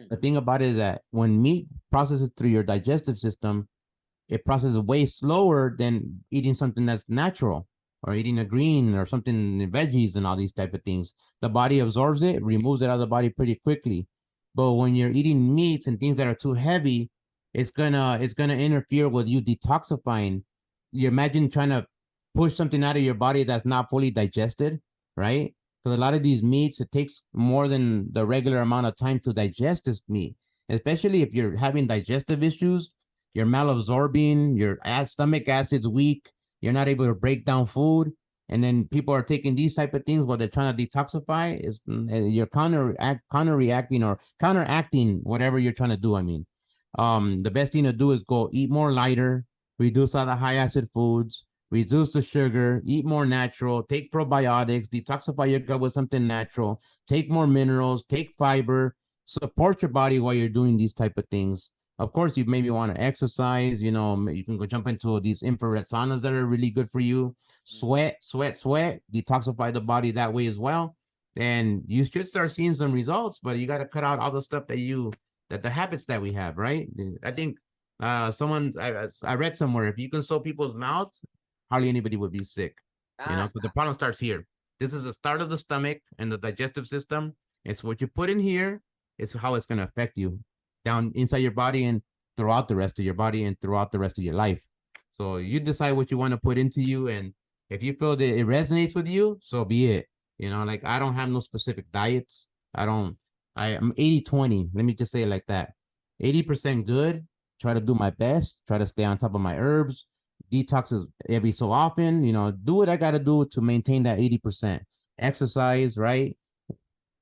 The thing about it is that when meat processes through your digestive system, it processes way slower than eating something that's natural or eating a green or something, veggies and all these type of things. The body absorbs it, removes it out of the body pretty quickly. But when you're eating meats and things that are too heavy, it's gonna interfere with you detoxifying. You imagine trying to push something out of your body that's not fully digested, right? Because a lot of these meats, it takes more than the regular amount of time to digest this meat, especially if you're having digestive issues, you're malabsorbing, your stomach acid's weak, you're not able to break down food. And then people are taking these type of things while they're trying to detoxify. You're counteracting or counteracting whatever you're trying to do. I mean, the best thing to do is go eat more lighter, reduce all the high acid foods, reduce the sugar, eat more natural, take probiotics, detoxify your gut with something natural, take more minerals, take fiber, support your body while you're doing these type of things. Of course, you maybe want to exercise, you can go jump into these infrared saunas that are really good for you. Sweat, detoxify the body that way as well. And you should start seeing some results, but you got to cut out all the stuff that the habits that we have, right? I think I read somewhere, if you can sew people's mouths, hardly anybody would be sick, because the problem starts here. This is the start of the stomach and the digestive system. It's what you put in here. It's how it's going to affect you down inside your body and throughout the rest of your body and throughout the rest of your life. So you decide what you want to put into you. And if you feel that it resonates with you, so be it. Like I don't have no specific diets. I'm 80-20. Let me just say it like that. 80% good. Try to do my best. Try to stay on top of my herbs. Detoxes every so often. Do what I got to do to maintain that 80%. Exercise, right?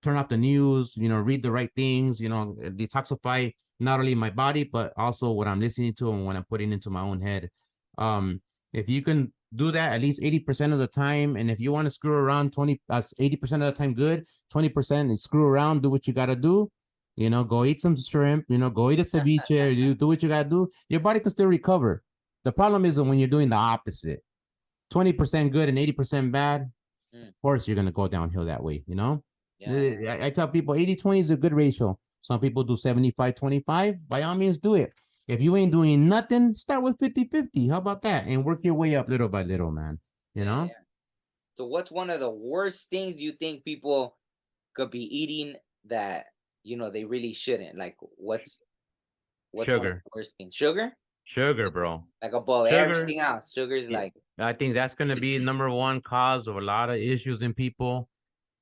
Turn off the news, read the right things, detoxify not only my body, but also what I'm listening to and what I'm putting into my own head. If you can do that at least 80% of the time, and if you want to screw around 80% of the time good, 20% and screw around, do what you got to do, go eat some shrimp, go eat a ceviche, you do what you got to do, your body can still recover. The problem is when you're doing the opposite, 20% good and 80% bad, of course you're going to go downhill that way, Yeah. I tell people 80-20 is a good ratio. Some people do 75-25. By all means, do it. If you ain't doing nothing, start with 50-50. How about that? And work your way up little by little, man. Yeah. So what's one of the worst things you think people could be eating that, they really shouldn't? Like what's sugar. One of the worst things? Sugar, bro. Like above everything else. Sugar's like. I think that's going to be number one cause of a lot of issues in people.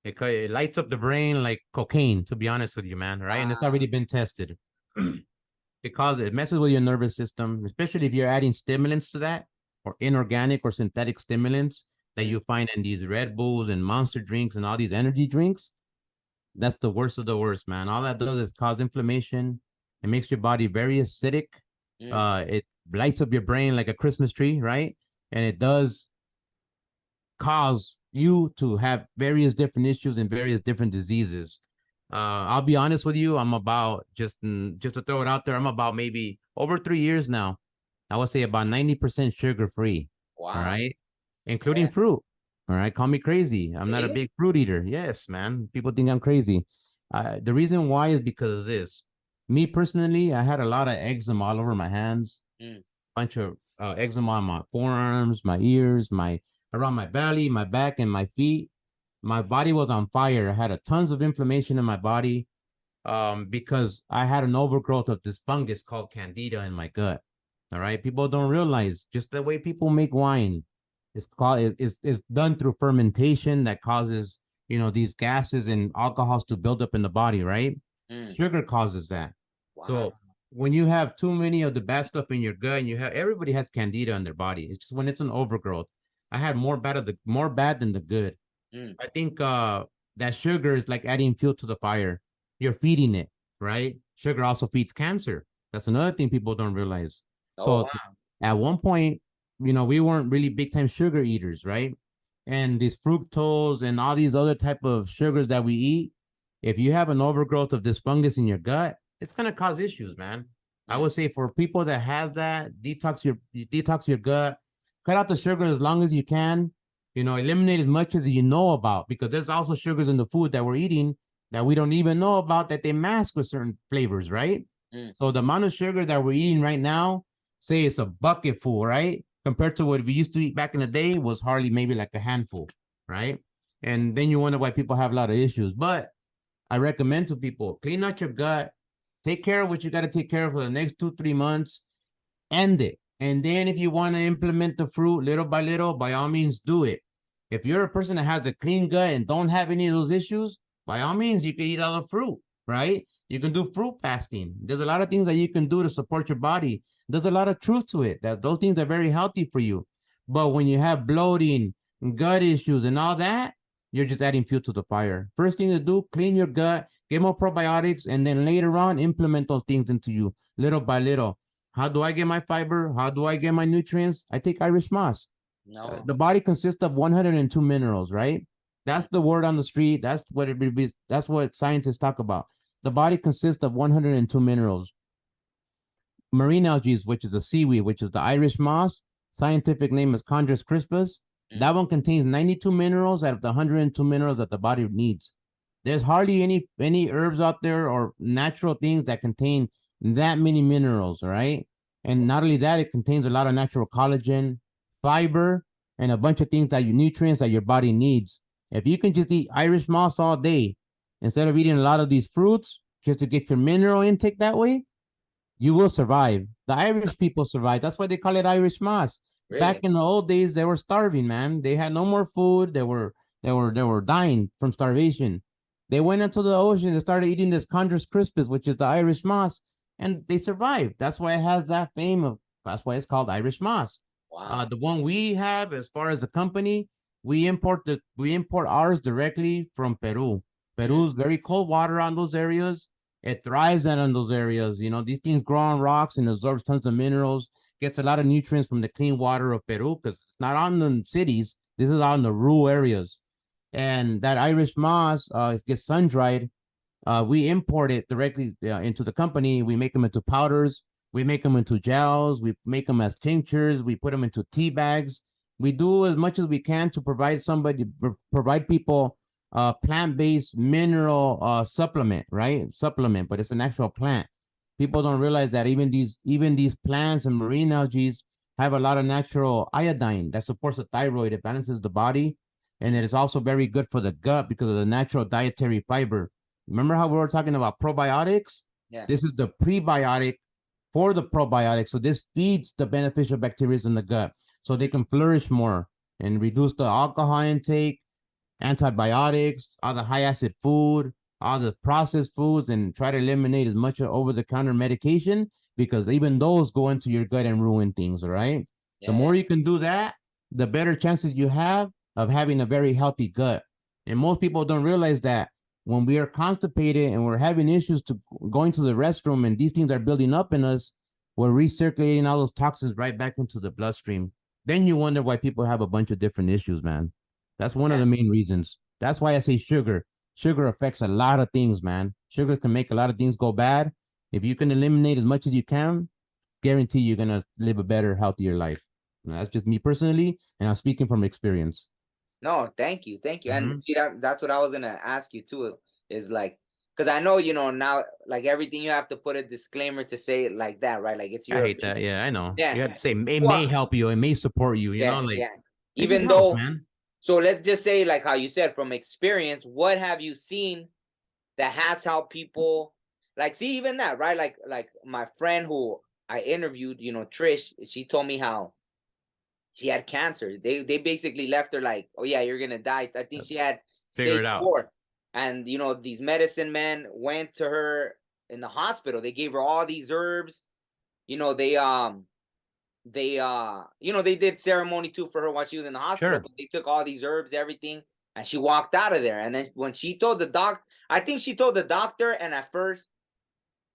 It lights up the brain like cocaine, to be honest with you, man, right? And it's already been tested. It messes with your nervous system, especially if you're adding stimulants to that. or inorganic or synthetic stimulants that you find in these Red Bulls and Monster drinks and all these energy drinks, that's the worst of the worst, man. All that does is cause inflammation. It makes your body very acidic. It lights up your brain like a Christmas tree, right? And it does cause you to have various different issues and various different diseases. I'll be honest with you. I'm about just to throw it out there. I'm about maybe over 3 years now. I would say about 90% sugar free. Wow. All right, including fruit. All right, call me crazy. I'm not a Really? big fruit eater. Yes, man. People think I'm crazy. The reason why is because of this. Me personally, I had a lot of eczema all over my hands, bunch of eczema on my forearms, my ears, around my belly, my back, and my feet. My body was on fire. I had tons of inflammation in my body because I had an overgrowth of this fungus called Candida in my gut. All right, people don't realize just the way people make wine. It's done through fermentation that causes these gases and alcohols to build up in the body, right? Sugar causes that. Wow. So when you have too many of the bad stuff in your gut, and everybody has Candida in their body. It's just when it's an overgrowth. I had more bad than the good. I think that sugar is like adding fuel to the fire. You're feeding it, right? Sugar also feeds cancer. That's another thing people don't realize. So at one point, we weren't really big time sugar eaters, right? And these fructose and all these other type of sugars that we eat, if you have an overgrowth of this fungus in your gut, it's gonna cause issues, man. I would say for people that have that, detox your gut, cut out the sugar as long as you can. Eliminate as much as you know about, because there's also sugars in the food that we're eating that we don't even know about, that they mask with certain flavors, right? So the amount of sugar that we're eating right now, say it's a bucket full, right? Compared to what we used to eat back in the day, was hardly maybe like a handful, right? And then you wonder why people have a lot of issues. But I recommend to people, clean out your gut, take care of what you got to take care of for the next 2-3 months, end it. And then if you want to implement the fruit little by little, by all means, do it. If you're a person that has a clean gut and don't have any of those issues, by all means, you can eat all the fruit, right? You can do fruit fasting. There's a lot of things that you can do to support your body. There's a lot of truth to it, that those things are very healthy for you. But when you have bloating, gut issues, and all that, you're just adding fuel to the fire. First thing to do, clean your gut, get more probiotics, and then later on, implement those things into you little by little. How do I get my fiber? How do I get my nutrients? I take Irish moss. The body consists of 102 minerals, right? That's the word on the street. That's what scientists talk about. The body consists of 102 minerals. Marine algae, which is a seaweed, which is the Irish moss, scientific name is Chondrus crispus. That one contains 92 minerals out of the 102 minerals that the body needs. There's hardly any herbs out there or natural things that contain that many minerals, right? And not only that, it contains a lot of natural collagen, fiber, and a bunch of things nutrients that your body needs. If you can just eat Irish moss all day, instead of eating a lot of these fruits, just to get your mineral intake that way, you will survive. The Irish people survive. That's why they call it Irish moss. Really? Back in the old days, they were starving, man. They had no more food. They were dying from starvation. They went into the ocean and started eating this Chondrus crispus, which is the Irish moss, and they survived. That's why it has that fame that's why it's called Irish moss. Wow. The one we have, as far as the company, we import ours directly from Peru. Peru's very cold water on those areas. It thrives on those areas. These things grow on rocks and absorbs tons of minerals, gets a lot of nutrients from the clean water of Peru, because it's not on the cities. This is out in the rural areas. And that Irish moss it gets sun-dried. We import it directly into the company. We make them into powders. We make them into gels. We make them as tinctures. We put them into tea bags. We do as much as we can to provide people plant-based mineral supplement, right? Supplement, but it's an actual plant. People don't realize that even these plants and marine algae have a lot of natural iodine that supports the thyroid. It balances the body, and it is also very good for the gut because of the natural dietary fiber. Remember how we were talking about probiotics? Yeah. This is the prebiotic for the probiotics. So this feeds the beneficial bacteria in the gut so they can flourish more and reduce the alcohol intake, antibiotics, all the high acid food, all the processed foods, and try to eliminate as much over-the-counter medication, because even those go into your gut and ruin things, all right? The more you can do that, the better chances you have of having a very healthy gut. And most people don't realize that when we are constipated and we're having issues to going to the restroom and these things are building up in us, we're recirculating all those toxins right back into the bloodstream. Then you wonder why people have a bunch of different issues, man. That's one of the main reasons. That's why I say sugar. Sugar affects a lot of things, man. Sugar can make a lot of things go bad. If you can eliminate as much as you can, guarantee you're going to live a better, healthier life. And that's just me personally, and I'm speaking from experience. No, thank you. And see, that's what I was gonna ask you too, is like, because I know, now, like, everything you have to put a disclaimer to say it like that, right? Like, it's your I hate that. Yeah, I know. Yeah. You have to say it may help you, it may support you, you know, like even though, man. So let's just say, like how you said, from experience, what have you seen that has helped people? Like, see, even that, right? Like my friend who I interviewed, Trish, she told me how she had cancer. They basically left her like, oh yeah, you're gonna die. I think she had stage 4. And these medicine men went to her in the hospital. They gave her all these herbs. They did ceremony too for her while she was in the hospital. But they took all these herbs, everything, and she walked out of there. And then when she told the doc, I think she told the doctor, and at first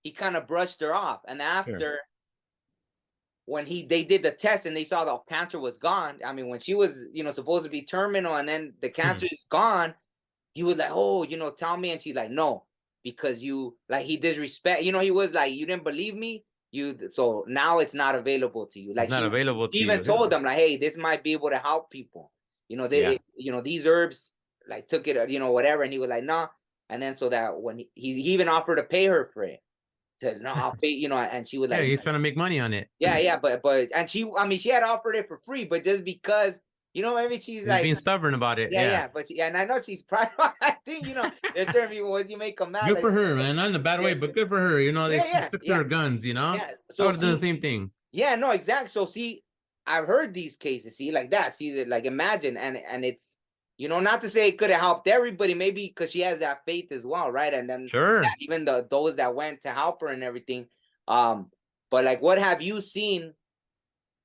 he kind of brushed her off. And after when they did the test and they saw the cancer was gone, I mean, when she was, supposed to be terminal and then the cancer is gone, he was like, oh, tell me. And she's like, no, because he disrespect, he was like, you didn't believe me. So now it's not available to you. Like, she even told them like, hey, this might be able to help people. These herbs like took it, whatever. And he was like, nah. And then so that when he even offered to pay her for it. I'll pay, and she was like, he's trying to make money on it. But and she had offered it for free, but just because, maybe she's like being stubborn about it. But and I know she's probably, I think, they're telling me, was you make them mad? Good for her, man. Not in a bad way, but good for her. They stick to her guns, Yeah. So I would have done the same thing. Yeah, no, exactly. So see, I've heard these cases, like that. See, like, imagine, and it's, not to say it could have helped everybody, maybe because she has that faith as well, right? And then even those that went to help her and everything. But like, what have you seen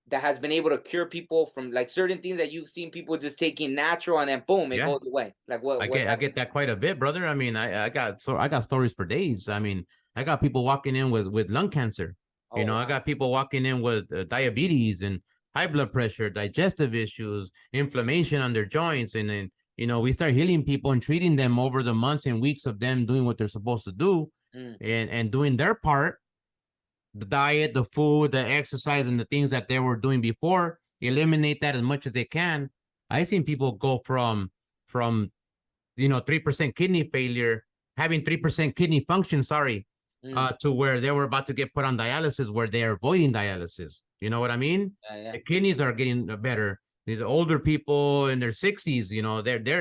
that has been able to cure people from like certain things that you've seen people just taking natural and then boom, it goes away? Like what? I get that quite a bit, brother. I mean, I got stories for days. I mean, I got people walking in with lung cancer. I got people walking in with diabetes and high blood pressure, digestive issues, inflammation on their joints. And then, we start healing people and treating them over the months and weeks of them doing what they're supposed to do and doing their part, the diet, the food, the exercise, and the things that they were doing before, eliminate that as much as they can. I've seen people go from 3% kidney failure, having 3% kidney function, to where they were about to get put on dialysis, where they're avoiding dialysis. You know what I mean? The kidneys are getting better. These older people in their 60s,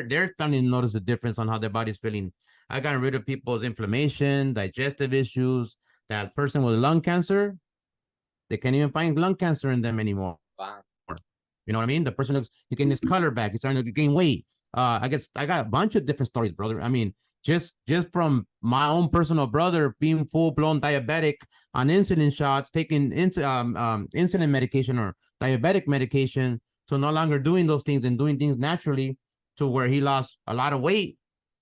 they're starting to notice a difference on how their body's feeling. I got rid of people's inflammation, digestive issues. That person with lung cancer, they can't even find lung cancer in them anymore. Wow. You know what I mean? The person looks, you getting his color back. He's starting to gain weight. I got a bunch of different stories, brother. I mean, just from my own personal brother being full-blown diabetic on insulin shots, taking insulin medication or diabetic medication, to no longer doing those things and doing things naturally, to where he lost a lot of weight.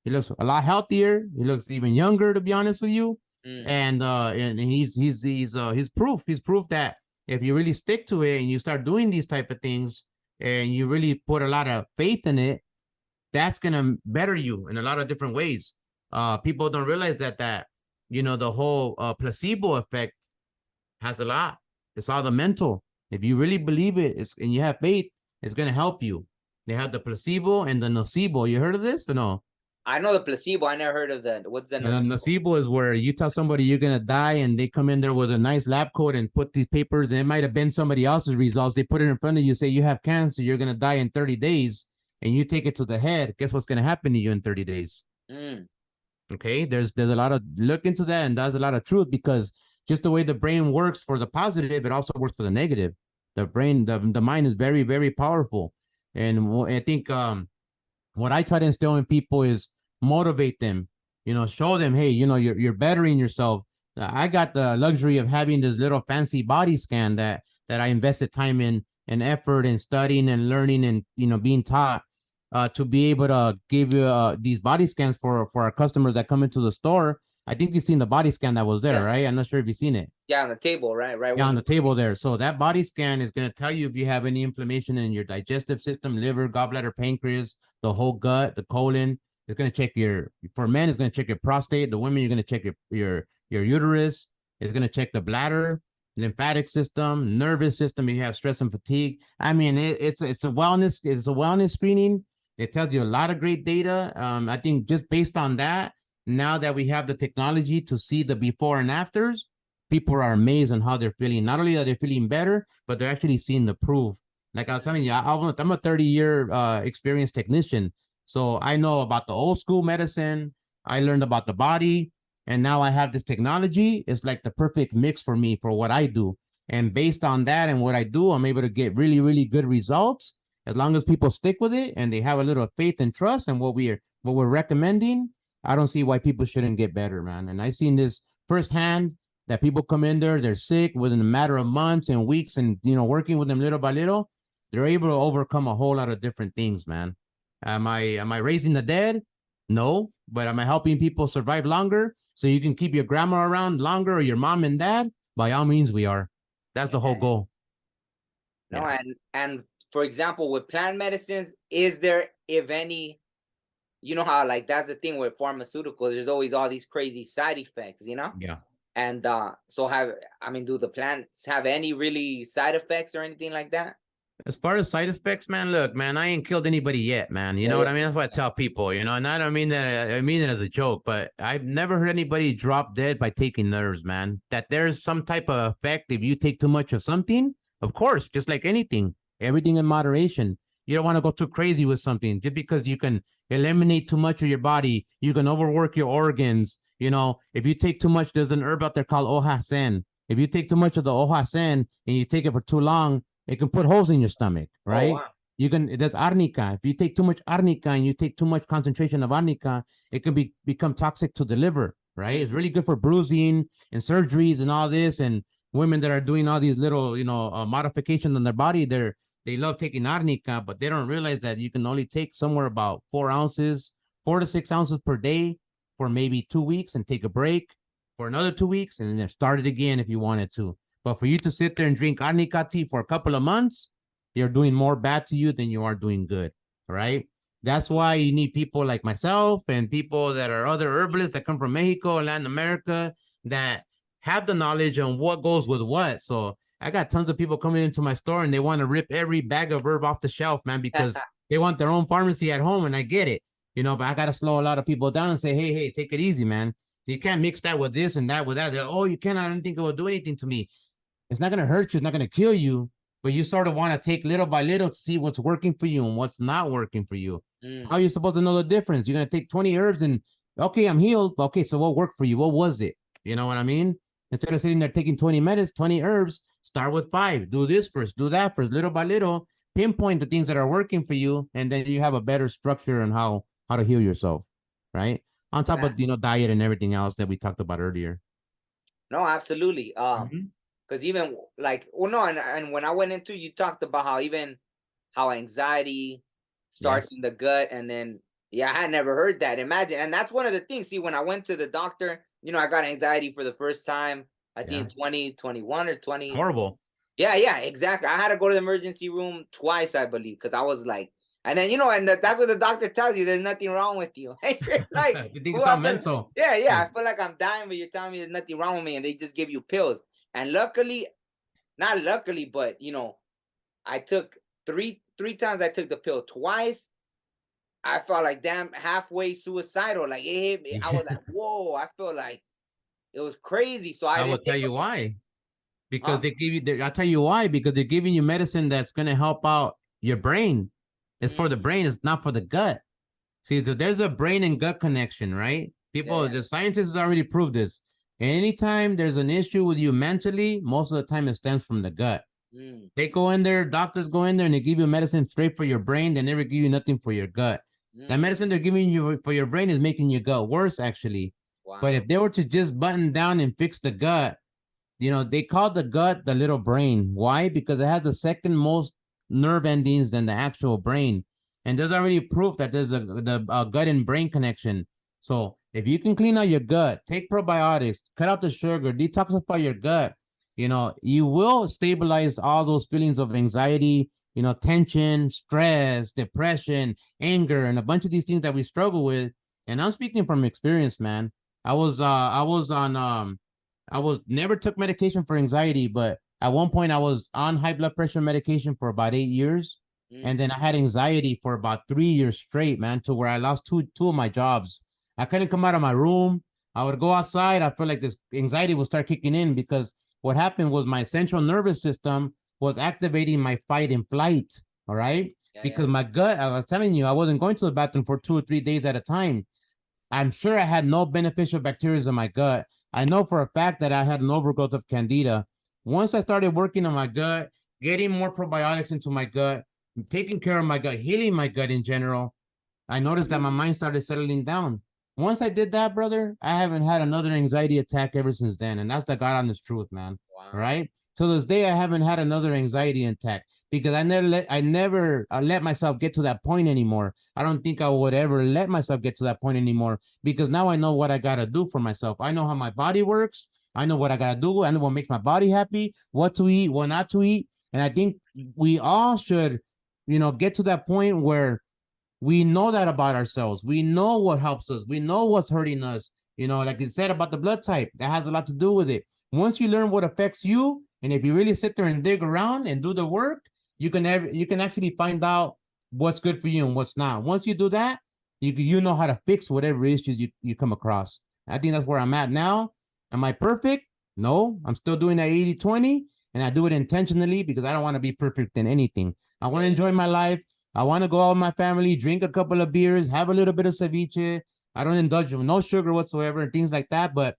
He looks a lot healthier. He looks even younger, to be honest with you. And he's proof. He's proof that if you really stick to it and you start doing these type of things and you really put a lot of faith in it, that's gonna better you in a lot of different ways. People don't realize that the whole placebo effect has a lot. It's all the mental. If you really believe it, and you have faith, it's gonna help you. They have the placebo and the nocebo. You heard of this or no? I know the placebo. I never heard of that. What's the nocebo? Nocebo is where you tell somebody you're gonna die, and they come in there with a nice lab coat and put these papers, and it might have been somebody else's results. They put it in front of you, say you have cancer, you're gonna die in 30 days, and you take it to the head. Guess what's gonna happen to you in 30 days? Okay, there's a lot of look into that, and there's a lot of truth, because just the way the brain works for the positive, it also works for the negative. The brain, the mind is very, very powerful, and I think what I try to instill in people is motivate them, show them, hey, you're bettering yourself. I got the luxury of having this little fancy body scan that I invested time in and effort and studying and learning and, being taught to be able to give you these body scans for our customers that come into the store. I think you've seen the body scan that was there, right? I'm not sure if you've seen it. Yeah, on the table, right? Right. Yeah, on the table there. So that body scan is going to tell you if you have any inflammation in your digestive system, liver, gallbladder, pancreas, the whole gut, the colon. It's going to check for men, it's going to check your prostate. The women, you're going to check your uterus. It's going to check the bladder, lymphatic system, nervous system. If you have stress and fatigue. I mean, it's a wellness screening. It tells you a lot of great data. I think just based on that, now that we have the technology to see the before and afters, people are amazed on how they're feeling. Not only are they feeling better, but they're actually seeing the proof. Like I was telling you, I'm a 30-year experienced technician. So I know about the old school medicine. I learned about the body. And now I have this technology. It's like the perfect mix for me for what I do. And based on that and what I do, I'm able to get really, really good results. As long as people stick with it and they have a little faith and trust in what we're recommending, I don't see why people shouldn't get better, man. And I've seen this firsthand, that people come in there, they're sick within a matter of months and weeks, and working with them little by little, they're able to overcome a whole lot of different things, man. Am I raising the dead? No, but am I helping people survive longer so you can keep your grandma around longer or your mom and dad? By all means, we are. That's the whole goal. No, and for example, with plant medicines, is there, if any, how like that's the thing with pharmaceuticals, there's always all these crazy side effects, Yeah. And so do the plants have any really side effects or anything like that? As far as side effects, man, look, man, I ain't killed anybody yet, man. You know what I mean? That's what I tell people, and I don't mean that, I mean it as a joke, but I've never heard anybody drop dead by taking nerves, man. That there's some type of effect if you take too much of something, of course, just like anything, everything in moderation. You don't want to go too crazy with something. Just because you can eliminate too much of your body, you can overwork your organs. If you take too much, there's an herb out there called hoja sen. If you take too much of the hoja sen and you take it for too long, it can put holes in your stomach, right? Oh, wow. There's arnica. If you take too much arnica and you take too much concentration of arnica, it can become toxic to the liver, right? It's really good for bruising and surgeries and all this. And women that are doing all these little, modifications on their body, they love taking arnica, but they don't realize that you can only take somewhere about 4 to 6 ounces per day for maybe 2 weeks and take a break for another 2 weeks and then start it again if you wanted to. But for you to sit there and drink arnica tea for a couple of months, you're doing more bad to you than you are doing good, right? That's why you need people like myself and people that are other herbalists that come from Mexico and Latin America that have the knowledge on what goes with what. So I got tons of people coming into my store and they want to rip every bag of herb off the shelf, man, because they want their own pharmacy at home, and I get it, but I got to slow a lot of people down and say, hey, take it easy, man. You can't mix that with this and that with that. Oh, you can't. I don't think it will do anything to me. It's not going to hurt you. It's not going to kill you, but you sort of want to take little by little to see what's working for you and what's not working for you. How are you supposed to know the difference? You're going to take 20 herbs and, okay, I'm healed. Okay, so what worked for you? What was it? You know what I mean? Instead of sitting there taking 20 herbs, start with 5. Do this first, do that first, little by little. Pinpoint the things that are working for you, and then you have a better structure on how to heal yourself, right? On top of, diet and everything else that we talked about earlier. No, absolutely. Because even and when I went into, you talked about how anxiety starts in the gut, and then I had never heard that. Imagine, and that's one of the things. See, when I went to the doctor, I got anxiety for the first time, I think in 2021 or 20. Horrible. Yeah, exactly. I had to go to the emergency room twice, I believe, because I was like, and then that's what the doctor tells you. There's nothing wrong with you. You're like, you think it's all mental. Yeah. I feel like I'm dying, but you're telling me there's nothing wrong with me, and they just give you pills. And not luckily, but I took three times. I took the pill twice. I felt like damn halfway suicidal. Like it hit me. I was like, whoa! I feel like it was crazy. So I will tell you why. Because they give you. I'll tell you why. Because they're giving you medicine that's going to help out your brain. It's for the brain. It's not for the gut. See, so there's a brain and gut connection, right? The scientists already proved this. Anytime there's an issue with you mentally, most of the time it stems from the gut. They go in there, doctors go in there, and they give you medicine straight for your brain. They never give you nothing for your gut. That medicine they're giving you for your brain is making your gut worse, actually. Wow. But if they were to just button down and fix the gut, they call the gut the little brain. Why? Because it has the second most nerve endings than the actual brain. And there's already proof that there's a gut and brain connection. So if you can clean out your gut, take probiotics, cut out the sugar, detoxify your gut, you will stabilize all those feelings of anxiety, tension, stress, depression, anger, and a bunch of these things that we struggle with. And I'm speaking from experience, man. I was never took medication for anxiety, but at one point I was on high blood pressure medication for about 8 years. And then I had anxiety for about 3 years straight, man, to where I lost two of my jobs. I couldn't come out of my room. I would go outside. I feel like this anxiety would start kicking in because what happened was my central nervous system was activating my fight and flight. All right. Because my gut, I was telling you, I wasn't going to the bathroom for 2 or 3 days at a time. I'm sure I had no beneficial bacteria in my gut. I know for a fact that I had an overgrowth of candida. Once I started working on my gut, getting more probiotics into my gut, taking care of my gut, healing my gut in general, I noticed that my mind started settling down. Once I did that, brother, I haven't had another anxiety attack ever since then. And that's the God honest truth, man. Wow. Right? To this day, I haven't had another anxiety attack because I never let myself get to that point anymore. I don't think I would ever let myself get to that point anymore because now I know what I got to do for myself. I know how my body works. I know what I got to do. I know what makes my body happy, what to eat, what not to eat. And I think we all should, get to that point where we know that about ourselves. We know what helps us. We know what's hurting us. Like it said about the blood type, that has a lot to do with it. Once you learn what affects you, and if you really sit there and dig around and do the work, you can actually find out what's good for you and what's not. Once you do that, you know how to fix whatever issues you come across. I think that's where I'm at now. Am I perfect? No, I'm still doing that 80-20, and I do it intentionally because I don't want to be perfect in anything. I want to enjoy my life. I want to go out with my family, drink a couple of beers, have a little bit of ceviche. I don't indulge in no sugar whatsoever and things like that. But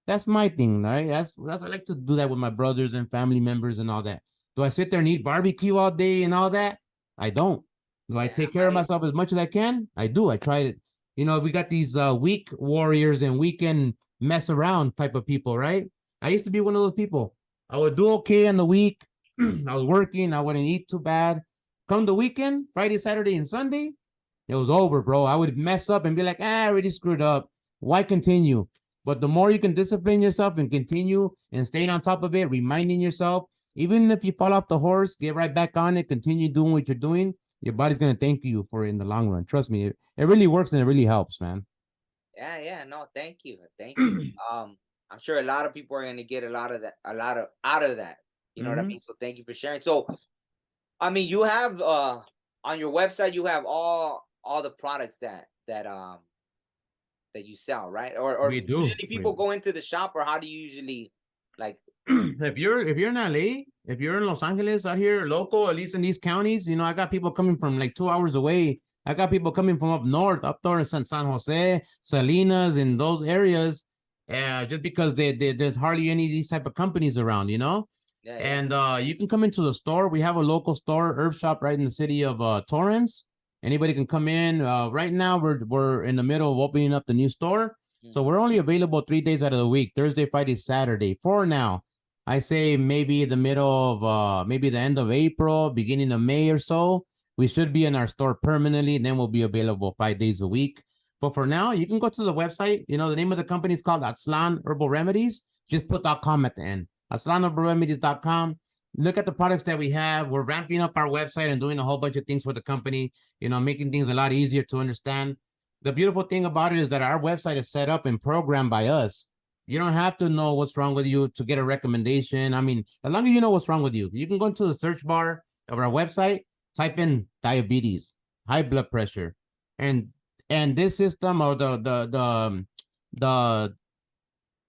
that's my thing, right? That's I like to do that with my brothers and family members and all that. Do I sit there and eat barbecue all day and all that? I don't. Do I take care of myself as much as I can? I do. I try it. We got these week warriors and weekend mess around type of people, right? I used to be one of those people. I would do okay on the week. I was working. I wouldn't eat too bad. Come the weekend, Friday, Saturday, and Sunday, it was over, bro. I would mess up and be like, I already screwed up. Why continue? But the more you can discipline yourself and continue and staying on top of it, reminding yourself, even if you fall off the horse, get right back on it, continue doing what you're doing, your body's going to thank you for it in the long run. Trust me, it really works and it really helps, man. Yeah, no, thank you. I'm sure a lot of people are going to get out of that. You know what I mean? So thank you for sharing. So, I mean, you have on your website, you have all the products that you sell, right? Or we do. Usually people go into the shop, or how do you usually like? If you're in LA, if you're in Los Angeles out here, local, at least in these counties, I got people coming from like 2 hours away. I got people coming from up north, up there in San Jose, Salinas, in those areas, just because there's hardly any of these type of companies around, And you can come into the store. We have a local store, herb shop, right in the city of Torrance. Anybody can come in. Right now, we're in the middle of opening up the new store, so we're only available 3 days out of the week: Thursday, Friday, Saturday. For now, I say maybe the middle of maybe the end of April, beginning of May or so, we should be in our store permanently. And then we'll be available 5 days a week. But for now, you can go to the website. The name of the company is called Aztlan Herbal Remedies. Just put .com at the end. AztlanHerbalRemedies.com. Look at the products that we have. We're ramping up our website and doing a whole bunch of things for the company, making things a lot easier to understand. The beautiful thing about it is that our website is set up and programmed by us. You don't have to know what's wrong with you to get a recommendation. I mean, as long as you know what's wrong with you, you can go into the search bar of our website, type in diabetes, high blood pressure, and this system or the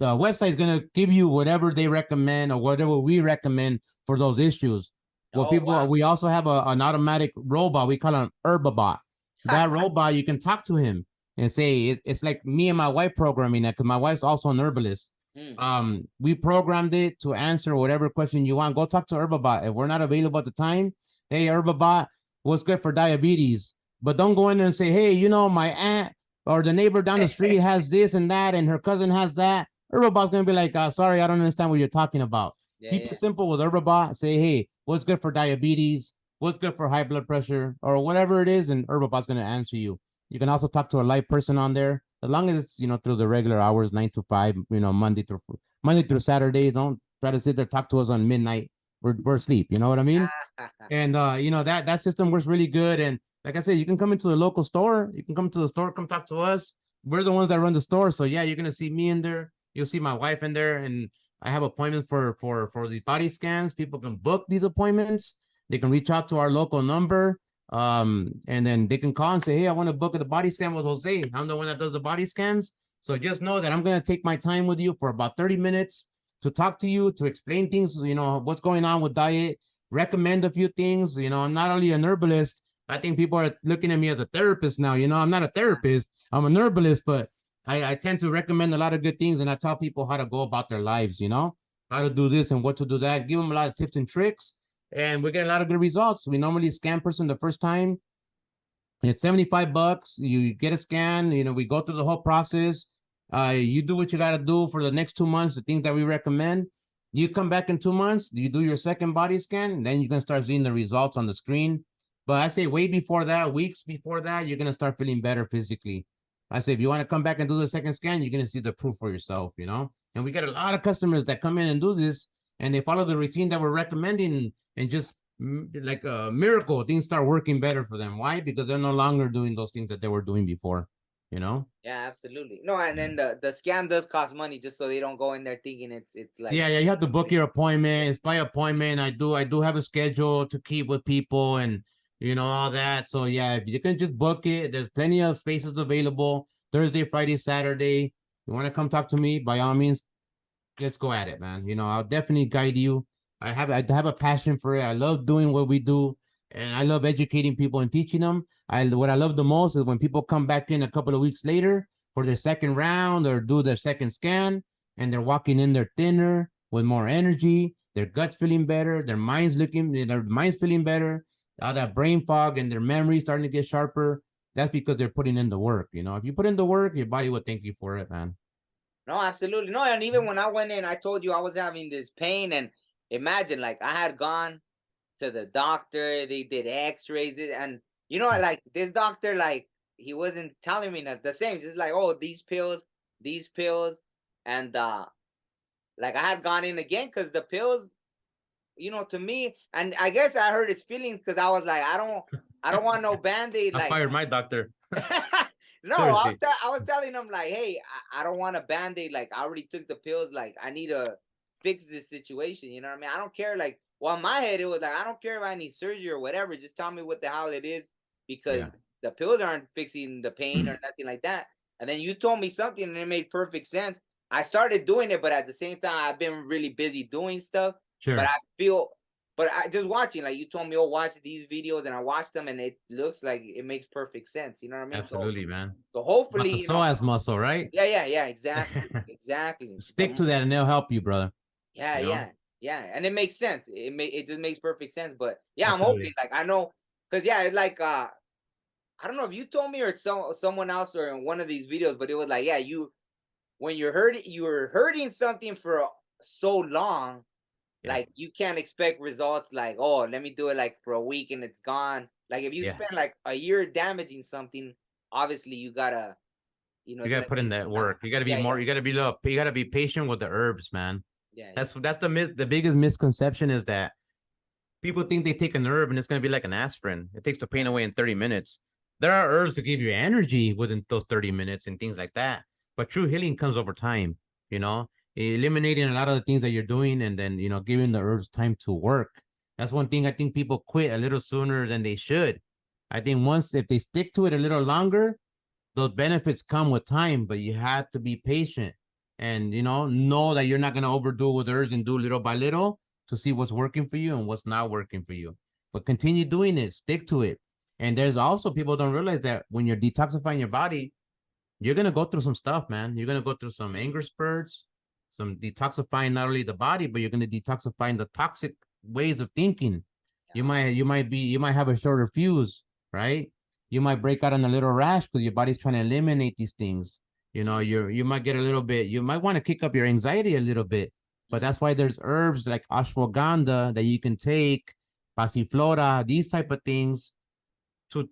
website is going to give you whatever they recommend or whatever we recommend for those issues. We also have an automatic robot. We call him Herbal. That robot, you can talk to him and say, it's like me and my wife programming that, because my wife's also an herbalist. We programmed it to answer whatever question you want. Go talk to Herbal. If we're not available at the time, hey, Herbal, what's good for diabetes? But don't go in there and say, hey, my aunt or the neighbor down the street has this and that, and her cousin has that. Herbal's going to be like, sorry, I don't understand what you're talking about. Keep it simple with Herbal. Say, hey, what's good for diabetes? what's good for high blood pressure or whatever it is, and Herbal going to answer you. You can also talk to a live person on there, as long as it's, you know, through the regular hours, 9 to 5, you know, Monday through Saturday. Don't try to sit there, talk to us on midnight. We're asleep. You know what I mean? And you know, that system works really good. And like I said, you can come into the local store. You can come to the store, come talk to us. We're the ones that run the store. So yeah, you're gonna see me in there. You'll see my wife in there, and I have appointments for these body scans. People can book these appointments. They can reach out to our local number. And then they can call and say, hey, I want to book the body scan with Jose. I'm the one that does the body scans. So just know that I'm gonna take my time with you for about 30 minutes to talk to you, to explain things, you know, what's going on with diet, recommend a few things. You know, I'm not only an herbalist. I think people are looking at me as a therapist now. You know, I'm not a therapist. I'm an herbalist, but I tend to recommend a lot of good things, and I tell people how to go about their lives, you know, how to do this and what to do that, give them a lot of tips and tricks, and we're getting a lot of good results. We normally scan person the first time. It's $75. You get a scan, you know, we go through the whole process. You do what you got to do for the next 2 months, the things that we recommend. You come back in 2 months, you do your second body scan, and then you can start seeing the results on the screen. But I say way before that, weeks before that, you're going to start feeling better physically. I say, if you want to come back and do the second scan, you're going to see the proof for yourself, you know? And we get a lot of customers that come in and do this, and they follow the routine that we're recommending, and just like a miracle, things start working better for them. Why? Because they're no longer doing those things that they were doing before, you know? Yeah, absolutely. No, and then the scan does cost money, just so they don't go in there thinking it's like, yeah, you have to book your appointment. It's by appointment. I do have a schedule to keep with people, and you know, all that. So yeah, if you can just book it, there's plenty of spaces available. Thursday, Friday, Saturday. You want to come talk to me, by all means, let's go at it, man. You know, I'll definitely guide you. I have a passion for it. I love doing what we do, and I love educating people and teaching them. What I love the most is when people come back in a couple of weeks later for their second round or do their second scan, and they're walking in there thinner with more energy, their guts feeling better, their minds feeling better, all that brain fog and their memory starting to get sharper. That's because they're putting in the work. You know, if you put in the work, your body will thank you for it, man. no, absolutely. No, and even when I went in, I told you I was having this pain, and imagine, like, I had gone to the doctor, they did x-rays, and you know, like, this doctor, like, he wasn't telling me the same, just like, oh, these pills, and like, I had gone in again because the pills, you know, to me, and I guess I hurt his feelings because I was like, I don't want no band-aid. I Like, fired my doctor. no, I was telling him, like, hey, I don't want a band-aid. Like, I already took the pills. Like, I need to fix this situation. You know what I mean? I don't care. Like, well, in my head, it was like, I don't care if I need surgery or whatever. Just tell me what the hell it is, because the pills aren't fixing the pain or nothing like that. And then you told me something, and it made perfect sense. I started doing it, but at the same time, I've been really busy doing stuff. Sure. But I just watching, like, you told me, oh, watch these videos, and I watched them, and it looks like it makes perfect sense. You know what I mean? Absolutely, man. So hopefully, Muscle as muscle, right? Yeah, exactly, exactly. Stick to that, and they'll help you, brother. Yeah, and it makes sense. It just makes perfect sense. But yeah, Absolutely. I'm hoping, like, I know, because yeah, it's like I don't know if you told me or it's someone else or in one of these videos, but it was like, yeah, when you're hurting something for so long. Like, you can't expect results like, oh, let me do it like for a week and it's gone. Like, if you spend like a year damaging something, obviously you gotta, you know, you gotta put in that work. You gotta be more. You gotta be patient with the herbs, man. That's the biggest misconception is that people think they take an herb and it's gonna be like an aspirin. It takes the pain away in 30 minutes. There are herbs to give you energy within those 30 minutes and things like that. But true healing comes over time, you know, eliminating a lot of the things that you're doing, and then, you know, giving the herbs time to work. That's one thing I think people quit a little sooner than they should. I think if they stick to it a little longer, those benefits come with time, but you have to be patient and, you know that you're not going to overdo it with herbs and do little by little to see what's working for you and what's not working for you. But continue doing it, stick to it. And there's also, people don't realize that when you're detoxifying your body, you're going to go through some stuff, man. You're going to go through some anger spurts, some detoxifying not only the body, but you're going to detoxify the toxic ways of thinking. You might have a shorter fuse, right? You might break out in a little rash because your body's trying to eliminate these things. You know, you might get a little bit, you might want to kick up your anxiety a little bit, but that's why there's herbs like ashwagandha that you can take passiflora, these type of things to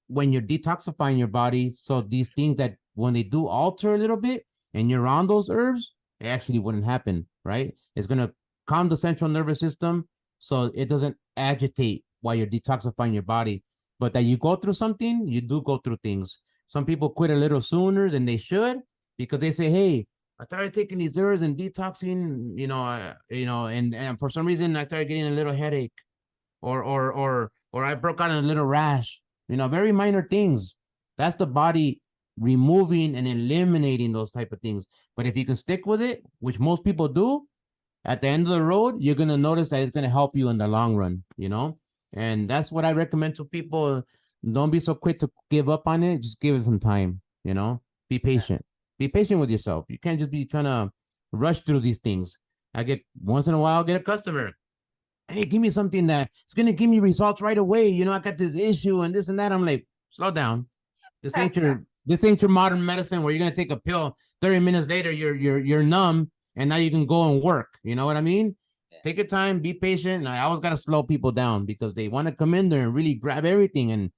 when you're detoxifying your body. So these things that when they do alter a little bit and you're on those herbs, it actually wouldn't happen, right? It's going to calm the central nervous system so it doesn't agitate while you're detoxifying your body. But that you go through something, you do go through things. Some people quit a little sooner than they should because they say, hey, I started taking these herbs and detoxing, and for some reason I started getting a little headache or I broke out in a little rash, very minor things. That's the body removing and eliminating those type of things. But if you can stick with it, which most people do, at the end of the road, you're going to notice that it's going to help you in the long run, and that's what I recommend to people. Don't be so quick to give up on it. Just give it some time, be patient. Be patient with yourself. You can't just be trying to rush through these things. I get once in a while, get a customer. Hey, give me something that's going to give me results right away. I got this issue and this and that. I'm like, slow down. This ain't your modern medicine where you're going to take a pill. 30 minutes later, you're numb and now you can go and work. You know what I mean? Yeah. Take your time, be patient. And I always got to slow people down because they want to come in there and really grab everything and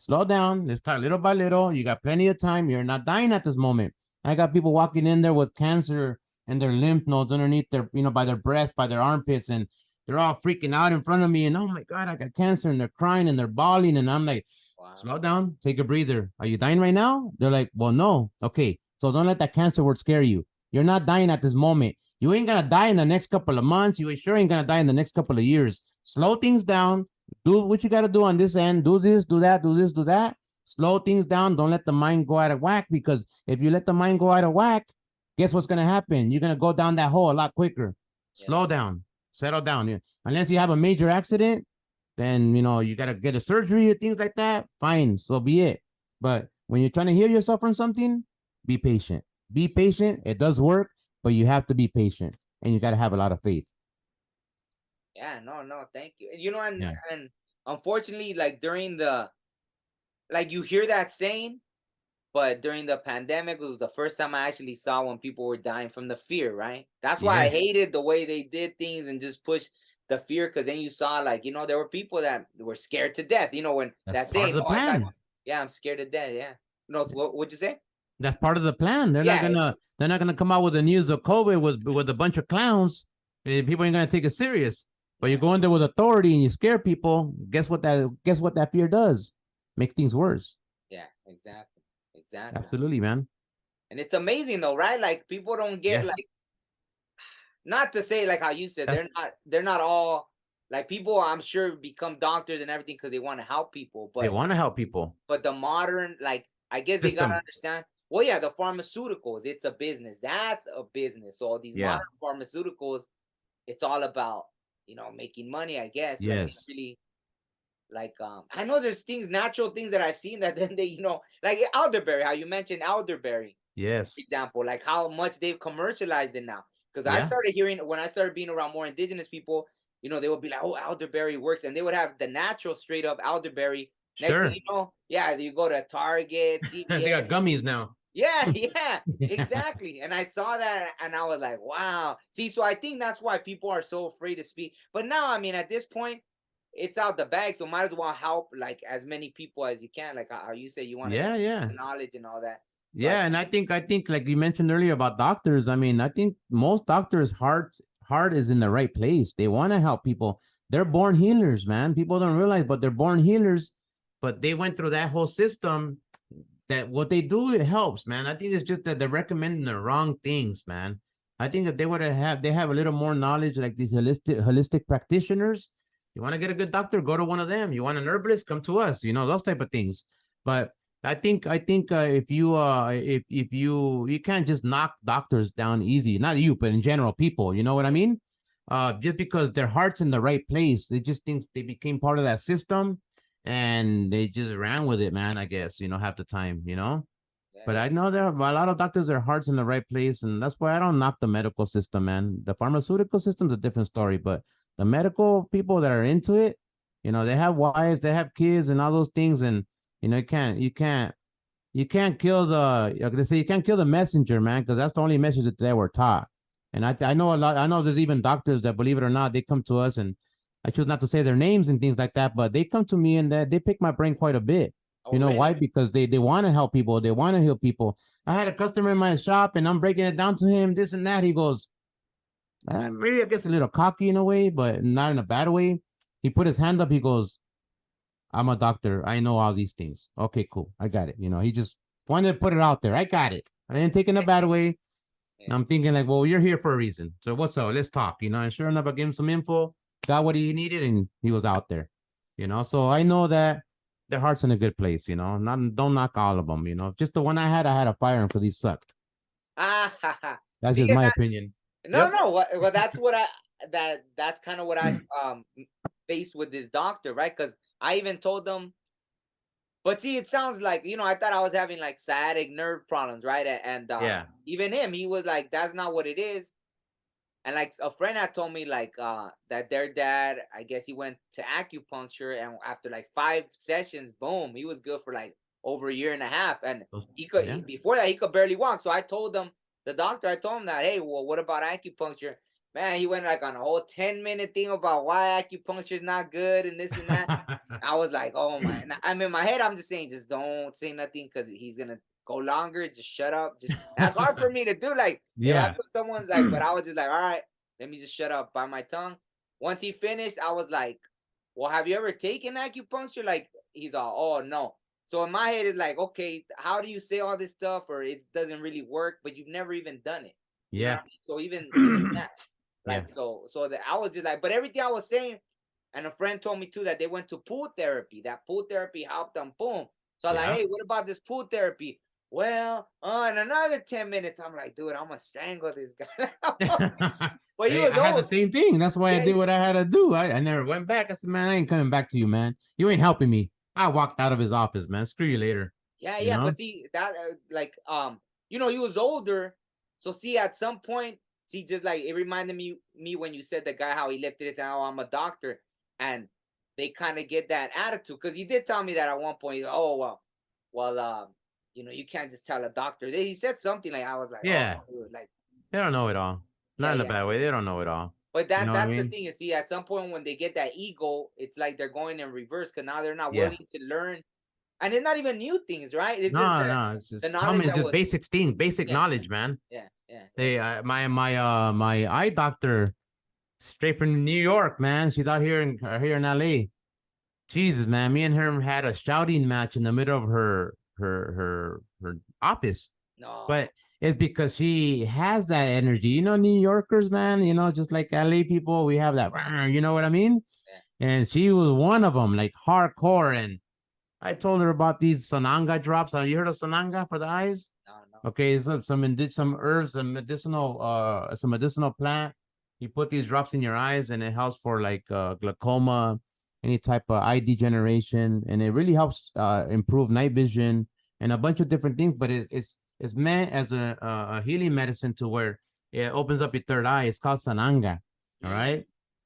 slow down. Let's talk little by little. You got plenty of time. You're not dying at this moment. I got people walking in there with cancer and their lymph nodes underneath their, by their breasts, by their armpits, and they're all freaking out in front of me. And oh my God, I got cancer, and they're crying and they're bawling. And I'm like, wow. Slow down, take a breather. Are you dying right now? They're like, well, no. Okay. So don't let that cancer word scare you. You're not dying at this moment. You ain't going to die in the next couple of months. You sure ain't going to die in the next couple of years. Slow things down. Do what you got to do on this end. Do this, do that, do this, do that. Slow things down. Don't let the mind go out of whack, because if you let the mind go out of whack, guess what's going to happen? You're going to go down that hole a lot quicker. Yeah. Slow down. Settle down. Yeah. Unless you have a major accident, then, you got to get a surgery or things like that. Fine. So be it. But when you're trying to heal yourself from something, be patient. Be patient. It does work, but you have to be patient, and you got to have a lot of faith. Yeah, no, thank you. And unfortunately, like during you hear that saying, but during the pandemic, it was the first time I actually saw when people were dying from the fear, right? That's why I hated the way they did things and just pushed the fear, because then you saw there were people that were scared to death, when that's saying, I'm scared to death. Yeah. What would you say? That's part of the plan. They're not gonna come out with the news of COVID with a bunch of clowns. People ain't gonna take it serious. But you go in there with authority and you scare people. Guess what that fear does? Makes things worse. Yeah, exactly. Absolutely, man. And it's amazing though, right? Like people don't get not to say like how you said, they're not all like people, I'm sure, become doctors and everything because they want to help people. But they want to help people. But the modern, I guess they gotta understand. Well, yeah, the pharmaceuticals, it's a business. That's a business. So all these modern pharmaceuticals, it's all about making money, I guess. Yes. Really, I know there's natural things that I've seen that then they, like elderberry, how you mentioned elderberry. Yes. For example, like how much they've commercialized it now. Because I started hearing, when I started being around more indigenous people, they would be like, oh, elderberry works. And they would have the natural straight up elderberry. Next thing you know, you go to Target, CVS. They got gummies now. Yeah, exactly. And I saw that and I was like, wow. See, so I think that's why people are so afraid to speak. But now, I mean, at this point, it's out the bag. So might as well help like as many people as you can. Like how you say you want to knowledge and all that. Yeah, and I think like you mentioned earlier about doctors. I mean, I think most doctors' heart is in the right place. They want to help people. They're born healers, man. People don't realize, but they're born healers. But they went through that whole system. That what they do, it helps, man. I think it's just that they're recommending the wrong things, man. I think if they have a little more knowledge, like these holistic practitioners. You want to get a good doctor, go to one of them. You want an herbalist, come to us. Those type of things. But I think if you can't just knock doctors down easy, not you, but in general, people. You know what I mean? Just because their heart's in the right place, they just think they became part of that system. And they just ran with it, man, I guess, half the time, Yeah. But I know there are a lot of doctors, their heart's in the right place. And that's why I don't knock the medical system, man. The pharmaceutical system's a different story. But the medical people that are into it, they have wives, they have kids and all those things. And, you can't kill you can't kill the messenger, man, because that's the only message that they were taught. And I know a lot. I know there's even doctors that, believe it or not, they come to us and I choose not to say their names and things like that, but they come to me and they pick my brain quite a bit. Oh, You know really? why? Because they want to help people. They want to heal people. I had a customer in my shop and I'm breaking it down to him, this and that. He goes, maybe I guess a little cocky in a way, but not in a bad way. He put his hand up. He goes, I'm a doctor. I know all these things. Okay, cool. I got it. You know, he just wanted to put it out there. I got it. I didn't take it in a bad way. Yeah. I'm thinking like, well, you're here for a reason. So what's up? Let's talk. You know, and sure enough, I gave him some info, got what he needed, and he was out there. You know, so I know that their heart's in a good place. You know, not don't knock all of them. You know, just the one I had to fire him because he sucked. That's See, just my opinion. no, Yep. no. Well, that's what that's kind of what I faced with this doctor, right? Because I even told them. But see, it sounds like, I thought I was having like sciatic nerve problems, right? And Yeah. even him, he was like, that's not what it is. And like a friend had told me like that their dad, I guess he went to acupuncture, and after like 5 sessions, boom, he was good for like over a year and a half. And he could Yeah. before that he could barely walk. So I told them, the doctor, I told him that, hey, well, what about acupuncture? Man, he went like on a whole 10-minute thing about why acupuncture is not good and this and that. I was like, oh my! I'm in my head. I'm just saying, just don't say nothing because he's gonna go longer. Just shut up. Just that's hard for me to do. Like if I Yeah. put someone's like, but I was just like, all right, let me just shut up, bite my tongue. Once he finished, I was like, well, have you ever taken acupuncture? Like he's all, oh no. So in my head, it's like, okay, how do you say all this stuff, or it doesn't really work, but you've never even done it. You know Yeah. what I mean? So even that, Yeah. like, so that I was just like, but everything I was saying. And a friend told me too that they went to pool therapy. That pool therapy helped them. Boom. So I'm like, hey, what about this pool therapy? Well, in another 10 minutes, I'm like, dude, I'm gonna strangle this guy. But he Hey, was I had the old. same thing. That's why I Yeah, did what I had to do. I never went back. I said, man, I ain't coming back to you, man. You ain't helping me. I walked out of his office, man. Screw you later. yeah, You yeah. know? But see that, like, he was older. So see, at some point, see, just like it reminded me when you said the guy how he lifted it and oh, I'm a doctor, and they kind of get that attitude because he did tell me that at one point. Oh well, you can't just tell a doctor. He said something like I was like, oh, Yeah. dude, like, They don't know it all. yeah, Not in a yeah. bad way. They don't know it all. But You know what I that's the mean? thing. You see, at some point when they get that ego, it's like they're going in reverse because now they're not Yeah. willing to learn, and it's not even new things, right? It's just No. It's the just knowledge common, that just was, basic thing, basic yeah, knowledge, man. yeah, yeah. They my eye doctor straight from New York, man. She's out here in LA. Jesus, man, me and her had a shouting match in the middle of her office. No. But it's because she has that energy. You know, New Yorkers, man, just like LA people, we have that, you know what I mean? Yeah. And she was one of them, like hardcore. And I told her about these Sananga drops. Have you heard of Sananga for the eyes? No, no. Okay, some herbs, some medicinal plant. You put these drops in your eyes, and it helps for like glaucoma, any type of eye degeneration, and it really helps improve night vision and a bunch of different things. But it's meant as a healing medicine to where it opens up your third eye. It's called Sananga. All right.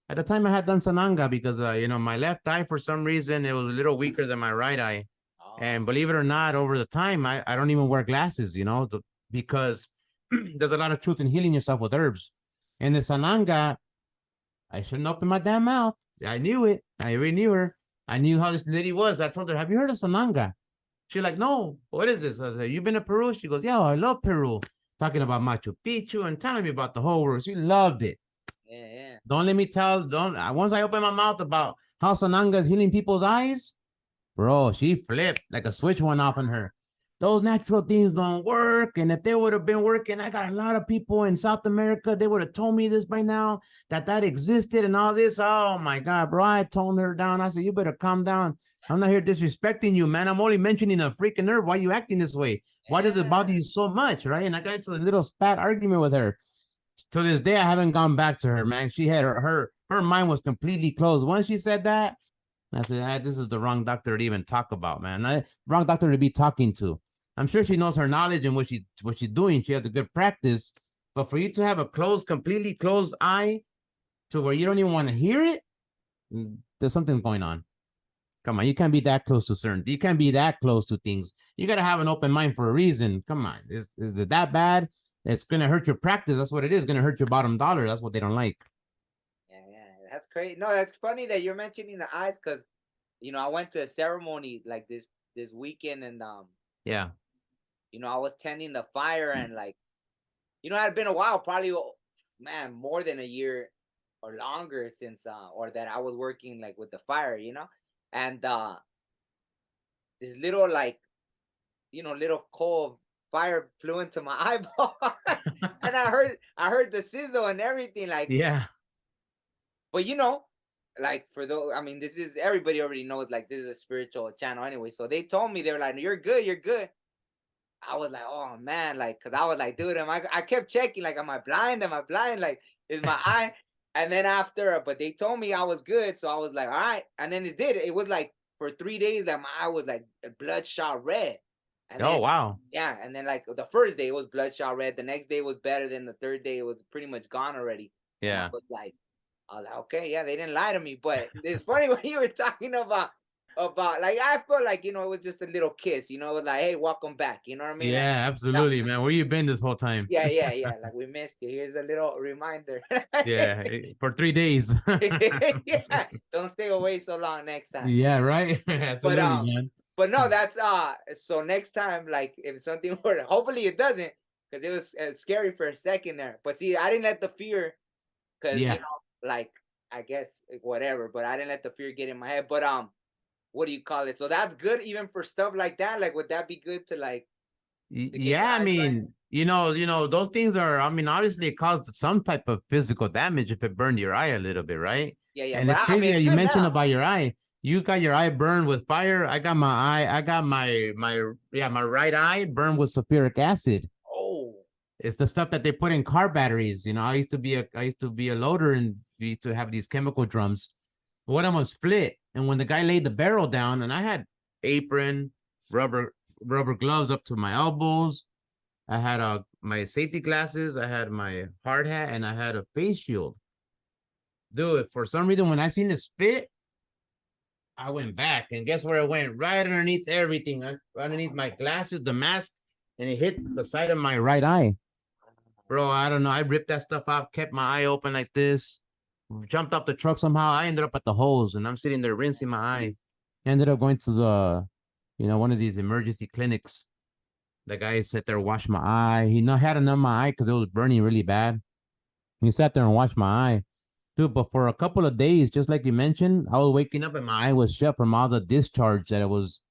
At the time, I had done Sananga because my left eye for some reason it was a little weaker than my right eye. And believe it or not, over the time, I don't even wear glasses, because there's a lot of truth in healing yourself with herbs. And the Sananga, I shouldn't open my damn mouth. I knew it. I already knew her. I knew how this lady was. I told her, have you heard of Sananga? She's like, no, what is this? I said, you been to Peru? She goes, yeah, I love Peru. Talking about Machu Picchu and telling me about the whole world. She loved it. Yeah. Don't let me once I open my mouth about how Sananga is healing people's eyes, bro, she flipped like a switch went off on her. Those natural things don't work. And if they would have been working, I got a lot of people in South America. They would have told me this by now, that existed and all this. Oh my God, bro. I toned her down. I said, you better calm down. I'm not here disrespecting you, man. I'm only mentioning a freaking nerve. Why are you acting this way? Why does it bother you so much? Right. And I got into a little spat argument with her. To this day, I haven't gone back to her, man. She had her mind was completely closed. Once she said that, I said, this is the wrong doctor to even talk about, man. Wrong doctor to be talking to. I'm sure she knows her knowledge and what she's doing. She has a good practice. But for you to have a completely closed eye to where you don't even want to hear it, there's something going on. Come on, you can't be that close to certain. You can't be that close to things. You got to have an open mind for a reason. Come on. Is it that bad? It's going to hurt your practice. That's what it is. It's going to hurt your bottom dollar. That's what they don't like. Yeah. That's great. No, that's funny that you're mentioning the eyes because I went to a ceremony like this weekend and Yeah. I was tending the fire and like, it had been a while, probably man, more than a year or longer since or that I was working like with the fire, and this little like little coal of fire flew into my eyeball and I heard the sizzle and everything like Yeah. but like for those, I mean, this is everybody already knows like this is a spiritual channel anyway, so they told me, they were like, you're good. I was like, oh man, like, cause I was like, dude, I kept checking, like, am I blind? Like, is my eye? And then after, but they told me I was good. So I was like, all right. And then it was like for 3 days, like my eye was like bloodshot red. And Oh, then, wow. yeah. And then like the first day it was bloodshot red. The next day was better than the third day. It was pretty much gone already. And Yeah. I was like, okay, yeah, they didn't lie to me. But it's funny when you were talking about like I felt like it was just a little kiss, it was like, hey, welcome back, you know what I mean? Yeah, absolutely, man. Where you been this whole time? Yeah, like we missed you, here's a little reminder. Yeah, for 3 days. Yeah, don't stay away so long next time. Yeah, right. But Absolutely, man. but no, that's so next time, like if something were, hopefully it doesn't, because it was scary for a second there, but see, I didn't let the fear, because Yeah. like, I guess like, whatever, but I didn't let the fear get in my head. But what do you call it? So that's good even for stuff like that. Like, would that be good to like to get your Yeah, I eyes right? mean, those things are, I mean, obviously it caused some type of physical damage if it burned your eye a little bit, right? Yeah. And But it's I crazy mean, that it's you good mentioned now. about your eye. You got your eye burned with fire. I got my right eye burned with sulfuric acid. Oh, It's the stuff that they put in car batteries. I used to be a loader, and we used to have these chemical drums. One of them split, and when the guy laid the barrel down, and I had apron, rubber gloves up to my elbows. I had my safety glasses, I had my hard hat, and I had a face shield. Dude, for some reason, when I seen the spit, I went back, and guess where it went? Right underneath everything, underneath my glasses, the mask, and it hit the side of my right eye. Bro, I don't know. I ripped that stuff off, kept my eye open like this, jumped off the truck somehow. I ended up at the hose, and I'm sitting there rinsing my eye. Ended up going to one of these emergency clinics. The guy sat there, washed my eye. He had to numb my eye because it was burning really bad. He sat there and washed my eye. Dude, but for a couple of days, just like you mentioned, I was waking up and my eye was shut from all the discharge that it was,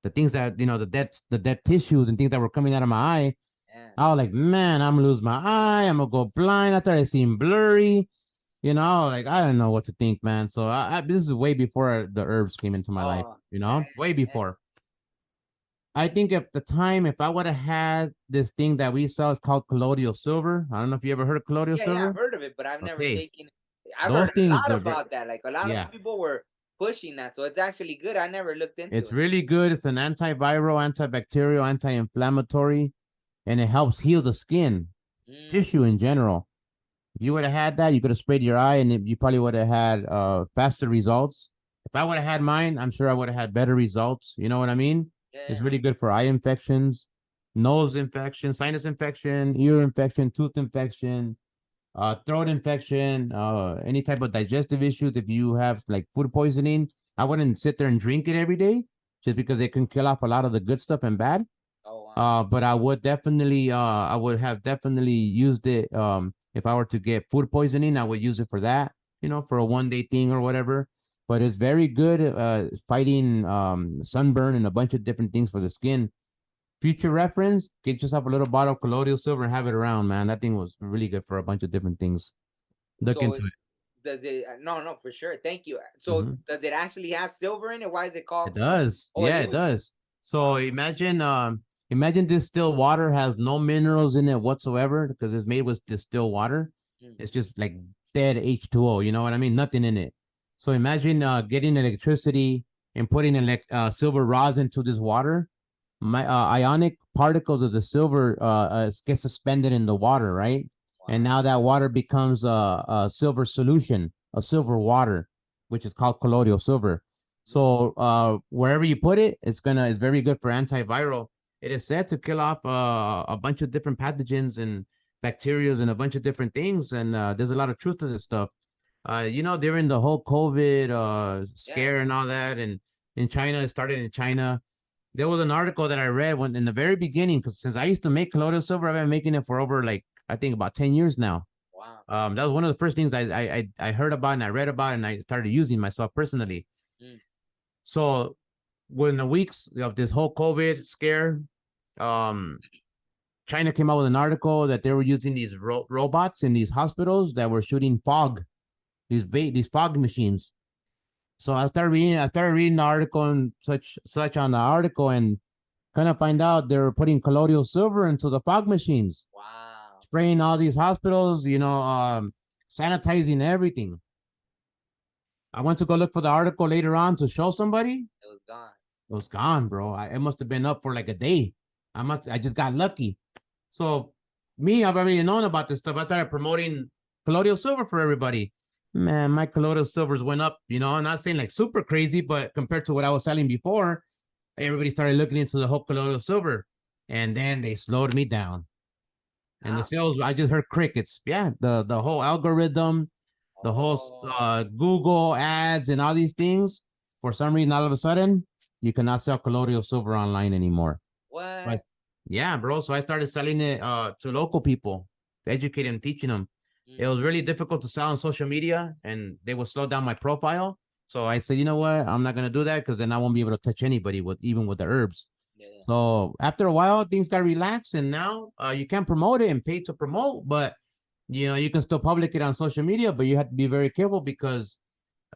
the things that, the dead tissues and things that were coming out of my eye. yeah. I was like, man, I'm gonna lose my eye. I'm gonna go blind. I thought I seen blurry. Like I don't know what to think, man. So this is way before the herbs came into my life. Oh, Way yeah. before. I think at the time, if I would have had this thing that we saw, it's called colloidal silver. I don't know if you ever heard of colloidal Yeah, silver. I've heard of it, but I've never Okay, taken. I've those heard a things lot are, about that. Like a lot of yeah, people were pushing that, so it's actually good. I never looked into it's it. really good. It's an antiviral, antibacterial, anti-inflammatory, and it helps heal the skin, Mm, tissue in general. If you would have had that, you could have sprayed your eye, and you probably would have had faster results. If I would have had mine, I'm sure I would have had better results. You know what I mean? It's yeah. really good for eye infections, nose infection, sinus infection, ear infection, tooth infection, throat infection, any type of digestive issues. If you have like food poisoning, I wouldn't sit there and drink it every day just because it can kill off a lot of the good stuff and bad. Oh wow. But I would have definitely used it. If I were to get food poisoning, I would use it for that, for a 1 day thing or whatever. But it's very good, fighting sunburn and a bunch of different things for the skin. Future reference, get yourself a little bottle of colloidal silver and have it around, man. That thing was really good for a bunch of different things. Look So into it. does it? No, for sure. Thank you. So Mhm. does it actually have silver in it? Why is it called? It does. Oh, it Yeah, it is. does. So Wow. imagine distilled water has no minerals in it whatsoever because it's made with distilled water. Mm. It's just like dead H2O, you know what I mean? Nothing in it. So imagine getting electricity and putting silver rods into this water. My ionic particles of the silver get suspended in the water, right? And Wow. now that water becomes a silver solution, a silver water, which is called colloidal silver. Mm. So wherever you put it, it's very good for antiviral. It is said to kill off a bunch of different pathogens and bacteria and a bunch of different things. And there's a lot of truth to this stuff. You know, during the whole COVID Yeah. scare and all that, and in China, it started in China. There was an article that I read when in the very beginning, because since I used to make colloidal silver, I've been making it for over like I think about 10 years now. Wow. That was one of the first things I heard about and I read about and I started using myself personally. Mm. So when the weeks of this whole COVID scare, um, China came out with an article that they were using these robots in these hospitals that were shooting fog, these fog machines. So I started reading the article and such on the article and kind of find out they were putting colloidal silver into the fog machines, Wow. spraying all these hospitals, you know, sanitizing everything. I went to go look for the article later on to show somebody. It was gone. It was gone, bro. It must have been up for like a day. I just got lucky. So me, I've already known about this stuff. I started promoting colloidal silver for everybody. Man, my colloidal silvers went up, you know, I'm not saying like super crazy, but compared to what I was selling before, everybody started looking into the whole colloidal silver. And then they slowed me down. And the sales, I just heard crickets. Yeah, the whole algorithm, the whole Google ads and all these things. For some reason, all of a sudden, you cannot sell colloidal silver online anymore. What? Yeah, bro. So I started selling it to local people, educating them, teaching them. It was really difficult to sell on social media, and they would slow down my profile. So I said, you know what? I'm not gonna do that because then I won't be able to touch anybody with even with the herbs. Yeah. So after a while, things got relaxed, and now you can promote it and pay to promote, but you know you can still public it on social media, but you have to be very careful because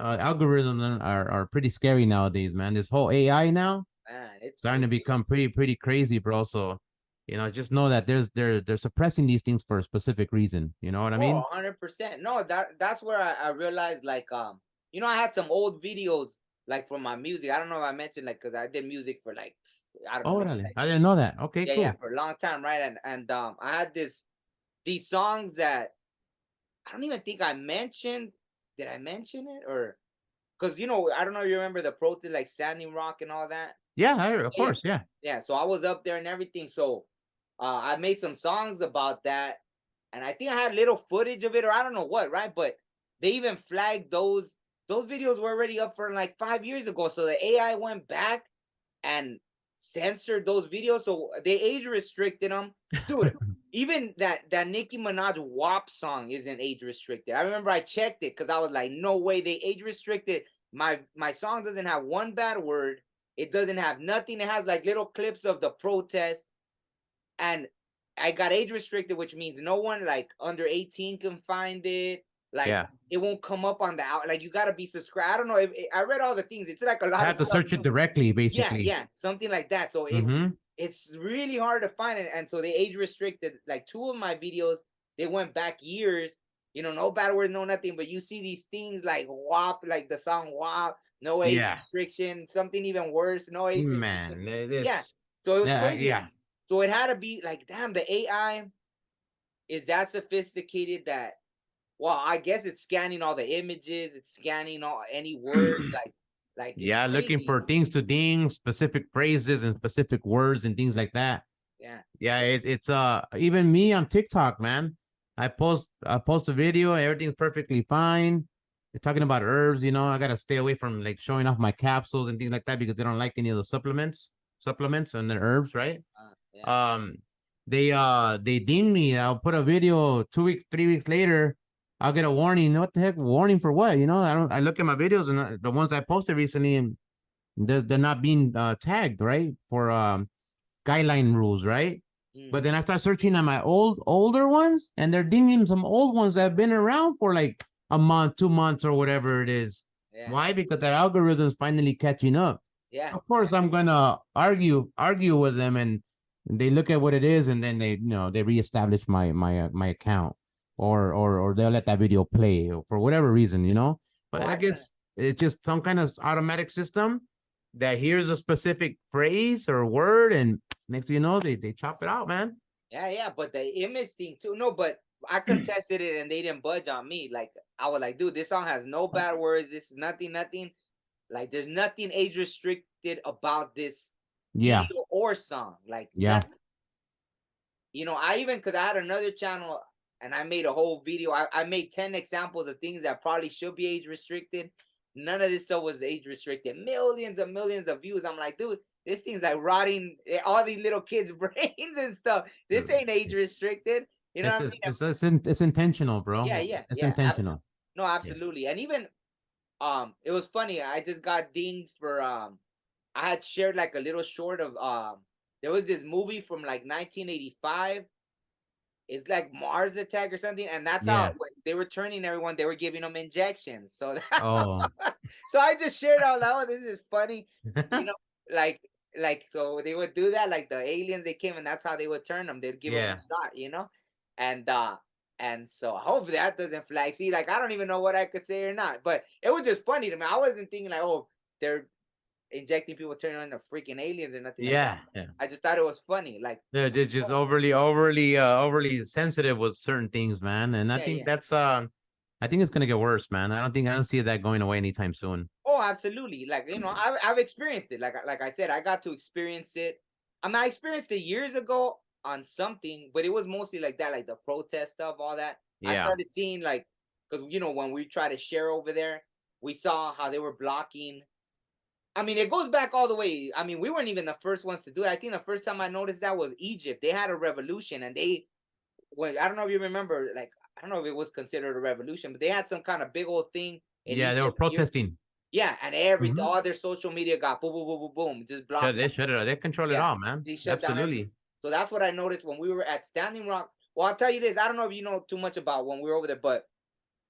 algorithms are pretty scary nowadays, man. This whole AI now Man, starting to become pretty crazy, bro. So you know, just know that they're suppressing these things for a specific reason. You know what I mean? 100%. No, that's where I realized like you know, I had some old videos like from my music. I don't know if I mentioned like because I did music for like I don't know, Oh, maybe really? like I didn't know that. Okay, yeah, cool. for a long time, right? And I had these songs that I don't even think I mentioned. Did I mention it or because you know I don't know if you remember the protest like Standing Rock and all that. Yeah, of Yeah, course, yeah. yeah. So I was up there and everything. So I made some songs about that, and I think I had little footage of it, or I don't know what, right? But they even flagged those. Those videos were already up for like 5 years ago. So the AI went back and censored those videos, so they age restricted them, dude. Even that Nicki Minaj WAP song isn't age restricted. I remember I checked it because I was like, no way, they age restricted. My song doesn't have one bad word. It doesn't have nothing. It has like little clips of the protest, and I got age restricted, which means no one like under 18 can find it. Like Yeah. it won't come up on the out. Like you gotta be subscribed. I don't know if I read all the things. It's like a I lot of have to stuff. search it directly, Yeah, basically. yeah, something like that. So Mm-hmm. it's really hard to find it, and so they age restricted. Like two of my videos, they went back years. You know, no bad words, no nothing. But you see these things like WAP, like the song WAP, no age Yeah. restriction. Something even worse, no age restriction. Man, Yeah, this so it was yeah, crazy. yeah. So it had to be like, damn, the AI is that sophisticated that, well, I guess it's scanning all the images, it's scanning all any word, like it's Yeah, looking crazy. for things to ding, specific phrases and specific words and things like that. Yeah. Yeah, it's even me on TikTok, man. I post a video, everything's perfectly fine. They're talking about herbs, you know. I gotta stay away from like showing off my capsules and things like that because they don't like any of the supplements and the herbs, right? Yeah. Um, they ding me. I'll put a video 2 weeks, 3 weeks later. I'll get a warning. What the heck? Warning for what? You know, I don't. I look at my videos and the ones I posted recently, and they're not being tagged right for guideline rules, right? But then I start searching on my older ones, and they're dinging some old ones that have been around for like a month, 2 months, or whatever it is. Yeah. Why? Because that algorithm is finally catching up. Yeah. Of course, I'm gonna argue with them, and they look at what it is, and then they reestablish my account, or they'll let that video play for whatever reason, you know. But Well, I guess it's just some kind of automatic system that hears a specific phrase or word, and next thing you know, they chop it out, man. yeah, but the image thing too. No, but I contested it and they didn't budge on me. Like I was like, dude, this song has no bad words. This is nothing. Like there's nothing age restricted about this Yeah, video or song. Like yeah. nothing. You know, I even because I had another channel. and I made a whole video. I made 10 examples of things that probably should be age restricted. None of this stuff was age restricted. Millions of views. I'm like, dude, this thing's like rotting all these little kids' brains and stuff. This ain't age restricted. You know what I mean? It's intentional, bro. Yeah, It's yeah. intentional. No, absolutely. And even it was funny. I just got dinged for I had shared like a little short of there was this movie from like 1985. It's like Mars Attack or something, and that's how when they were turning everyone, they were giving them injections. So so I just shared out loud. This is funny, you know, like so they would do that, like the aliens they came, and that's how they would turn them. They'd give them a shot, you know, and so I hope that doesn't flag. See, like I don't even know what I could say or not, but it was just funny to me. I wasn't thinking like, oh, they're injecting people turning on the freaking aliens or nothing. Yeah, like that. I just thought it was funny. Like they're just overly sensitive with certain things, man. And I think that's I think it's gonna get worse, man. I don't see that going away anytime soon. Oh, absolutely. Like, you know, I've experienced it. Like I said, I got to experience it. I mean, I experienced it years ago on something, but it was mostly like that, like the protest stuff, all that. I started seeing like, because you know, when we try to share over there, we saw how they were blocking. I mean, it goes back all the way. I mean, we weren't even the first ones to do it. I think the first time I noticed that was Egypt. They had a revolution, and I don't know if you remember, like, I don't know if it was considered a revolution, but they had some kind of big old thing. They were protesting. Yeah, and all their social media got boom, boom, boom, boom, boom, just blocked. They shut it out. They control it all, man. They shut Absolutely. down. So that's what I noticed when we were at Standing Rock. Well, I'll tell you this. I don't know if you know too much about when we were over there, but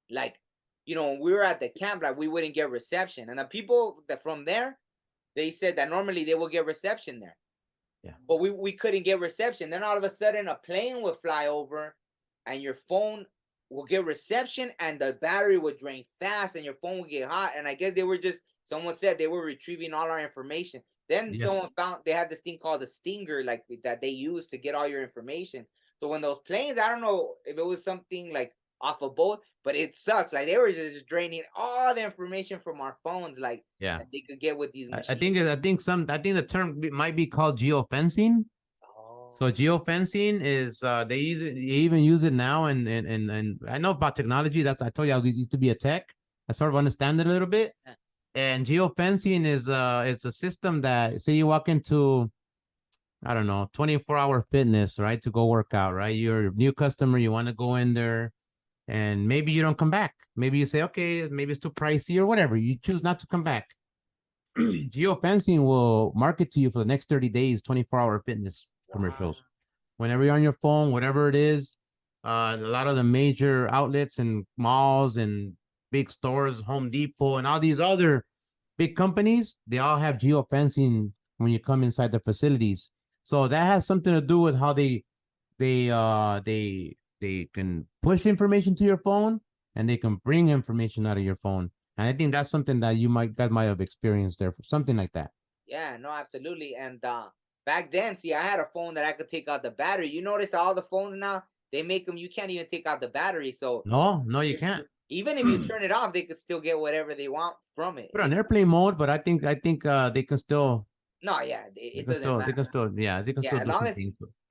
like, you know, when we were at the camp, like we wouldn't get reception, and the people that from there, they said that normally they will get reception there. Yeah. But we couldn't get reception. Then all of a sudden a plane would fly over and your phone will get reception and the battery would drain fast and your phone would get hot. And I guess someone said they were retrieving all our information. Then someone found they had this thing called the stinger, like that they use to get all your information. So when those planes, I don't know if it was something like off a boat, but it sucks. Like they were just draining all the information from our phones, like that they could get with these machines. I think the term might be called Geo Fencing. So Geo Fencing is they even use it now, and I know about technology. I told you I used to be a tech. I sort of understand it a little bit. And Geo Fencing is a system that, say you walk into, I don't know, 24-hour fitness, right, to go work out, right? You're a new customer, you want to go in there, and maybe you don't come back. Maybe you say, okay, maybe it's too pricey or whatever. You choose not to come back. Geo Fencing will market to you for the next 30 days, 24-hour fitness commercials. Whenever you're on your phone, whatever it is, a lot of the major outlets and malls and big stores, Home Depot, and all these other big companies, they all have Geo Fencing when you come inside the facilities. So that has something to do with how they can push information to your phone and they can bring information out of your phone. And I think that's something that you might have experienced there, something like that. Yeah, no, absolutely. And back then, see, I had a phone that I could take out the battery. You notice all the phones now, they make them, you can't even take out the battery. So no, you can't. Even if you turn it off, they could still get whatever they want from it. Put on airplane mode, but I think they can still. No, yeah, it doesn't matter. They can still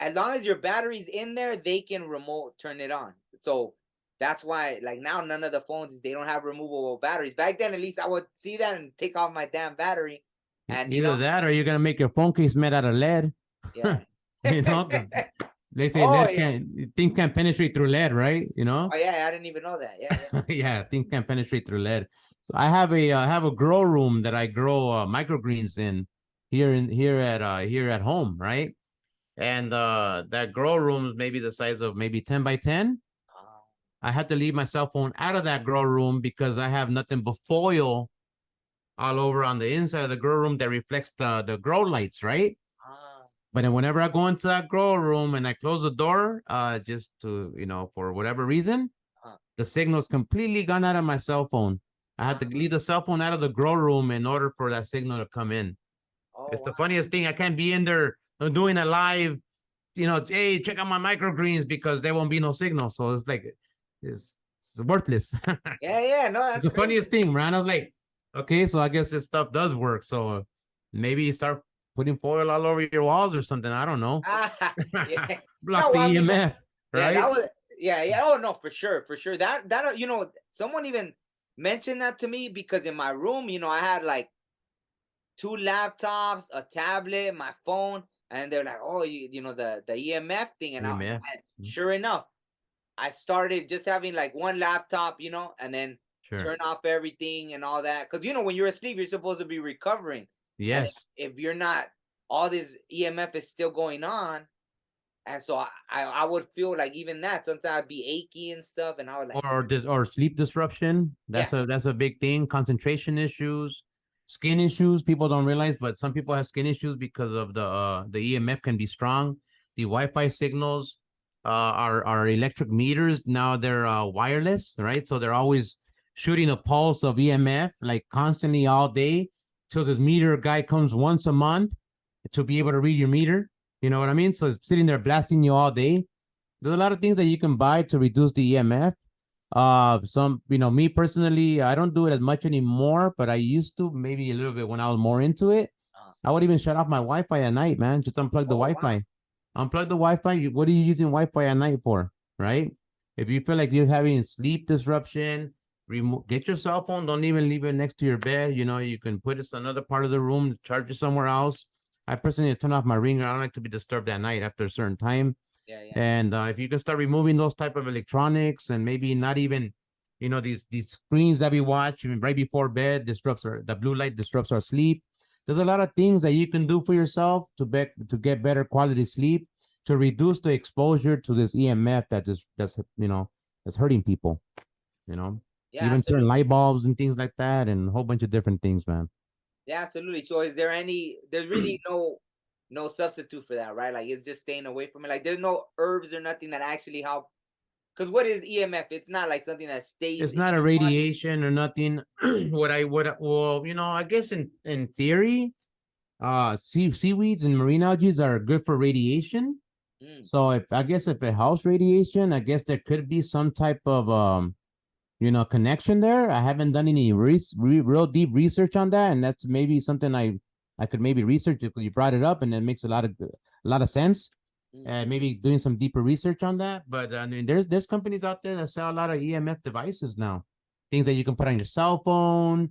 as long as your battery's in there, they can remote turn it on. So that's why, like now, none of the phones, they don't have removable batteries. Back then, at least I would see that and take off my damn battery. And either that, or you're gonna make your phone case made out of lead. Yeah, you know, they say things can't penetrate through lead, right? You know. Oh yeah, I didn't even know that. Yeah. Yeah, things can't penetrate through lead. So I have a grow room that I grow microgreens in here at home, right? And that grow room is maybe the size of maybe 10 by 10. I had to leave my cell phone out of that grow room because I have nothing but foil all over on the inside of the grow room that reflects the grow lights, right? But then whenever I go into that grow room and I close the door, just to, for whatever reason, the signal's completely gone out of my cell phone. I had to leave the cell phone out of the grow room in order for that signal to come in. It's the funniest thing. I can't be in there doing a live, hey, check out my microgreens because there won't be no signal. So it's like, it's worthless. Yeah, no, that's the funniest thing, man. I was like, okay, so I guess this stuff does work. So maybe you start putting foil all over your walls or something. I don't know. Yeah. Block the EMF, right? Yeah. Oh no, for sure. That you know, someone even mentioned that to me because in my room, you know, I had like 2 laptops, a tablet, my phone, and they're like, "Oh, you know the EMF thing," EMF. and sure enough, I started just having like one laptop, you know, and then Sure. turn off everything and all that. Because you know, when you're asleep, you're supposed to be recovering, and Yes. if you're not, all this EMF is still going on, and so I would feel like even that sometimes I'd be achy and stuff, and I was like, Or sleep disruption. yeah, That's a big thing. Concentration issues, skin issues. People don't realize, but some people have skin issues because of the EMF can be strong. The Wi-Fi signals, our electric meters now they're wireless, right? So they're always shooting a pulse of EMF like constantly all day. So this meter guy comes once a month to be able to read your meter. You know what I mean? So it's sitting there blasting you all day. There's a lot of things that you can buy to reduce the EMF. Some, you know, me personally, I don't do it as much anymore, but I used to maybe a little bit when I was more into it. uh, I would even shut off my Wi-Fi at night, man. Just unplug the oh wow, Wi-Fi. Unplug the Wi-Fi. What are you using Wi-Fi at night for? Right? If you feel like you're having sleep disruption, get your cell phone. Don't even leave it next to your bed. You know, you can put it in another part of the room, charge it somewhere else. I personally turn off my ringer. I don't like to be disturbed at night after a certain time. yeah. And if you can start removing those type of electronics and maybe not even, you know, these screens that we watch right before bed disrupts the blue light disrupts our sleep. There's a lot of things that you can do for yourself to get better quality sleep, to reduce the exposure to this EMF that's you know that's hurting people. You know, Yeah, even certain absolutely. light bulbs and things like that, and a whole bunch of different things, man. Yeah, absolutely. So is there there's really no substitute for that, right? Like it's just staying away from it. Like there's no herbs or nothing that actually help. Because what is EMF? It's not like something that stays It's in not a your body. radiation or nothing. What I would well, you know, I guess in theory, seaweeds and marine algae are good for radiation. Mm, So if I guess if it helps radiation, I guess there could be some type of you know, connection there. I haven't done any real deep research on that, and that's maybe something I could maybe research if you brought it up, and it makes a lot of sense. mm. Maybe doing some deeper research on that. But I mean, there's companies out there that sell a lot of EMF devices now, things that you can put on your cell phone.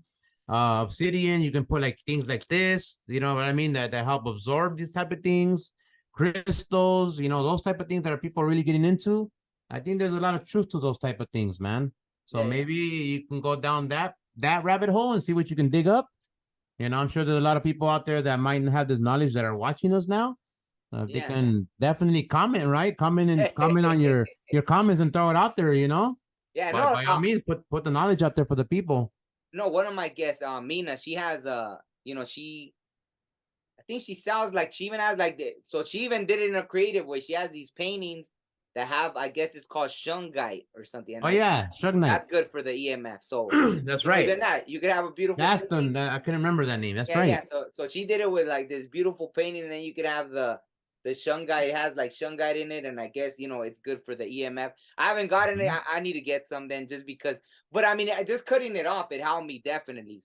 Obsidian, you can put like things like this. You know what I mean? That help absorb these type of things. Crystals, you know, those type of things that are people really getting into. I think there's a lot of truth to those type of things, man. So Yeah. maybe you can go down that rabbit hole and see what you can dig up. You know, I'm sure there's a lot of people out there that might have this knowledge that are watching us now. They Yeah. can definitely comment, right? Comment on your comments and throw it out there, you know. Yeah. But No. by all means, put the knowledge out there for the people. No. One of my guests, Mina, she has you know, I think she sounds like she even has like so she even did it in a creative way. She has these paintings that have, I guess it's called shungite or something, and Oh yeah, Shug Knight. that's good for the EMF. So That's you know, right. even that you could have a beautiful That's painting. I couldn't remember that name. That's Yeah, yeah. right. So she did it with like this beautiful painting, and then you could have the shungite. It has like shungite in it, and I guess you know it's good for the EMF. I haven't gotten it. Mhm. I need to get some then, just because. But I mean, just cutting it off, it helped me definitely.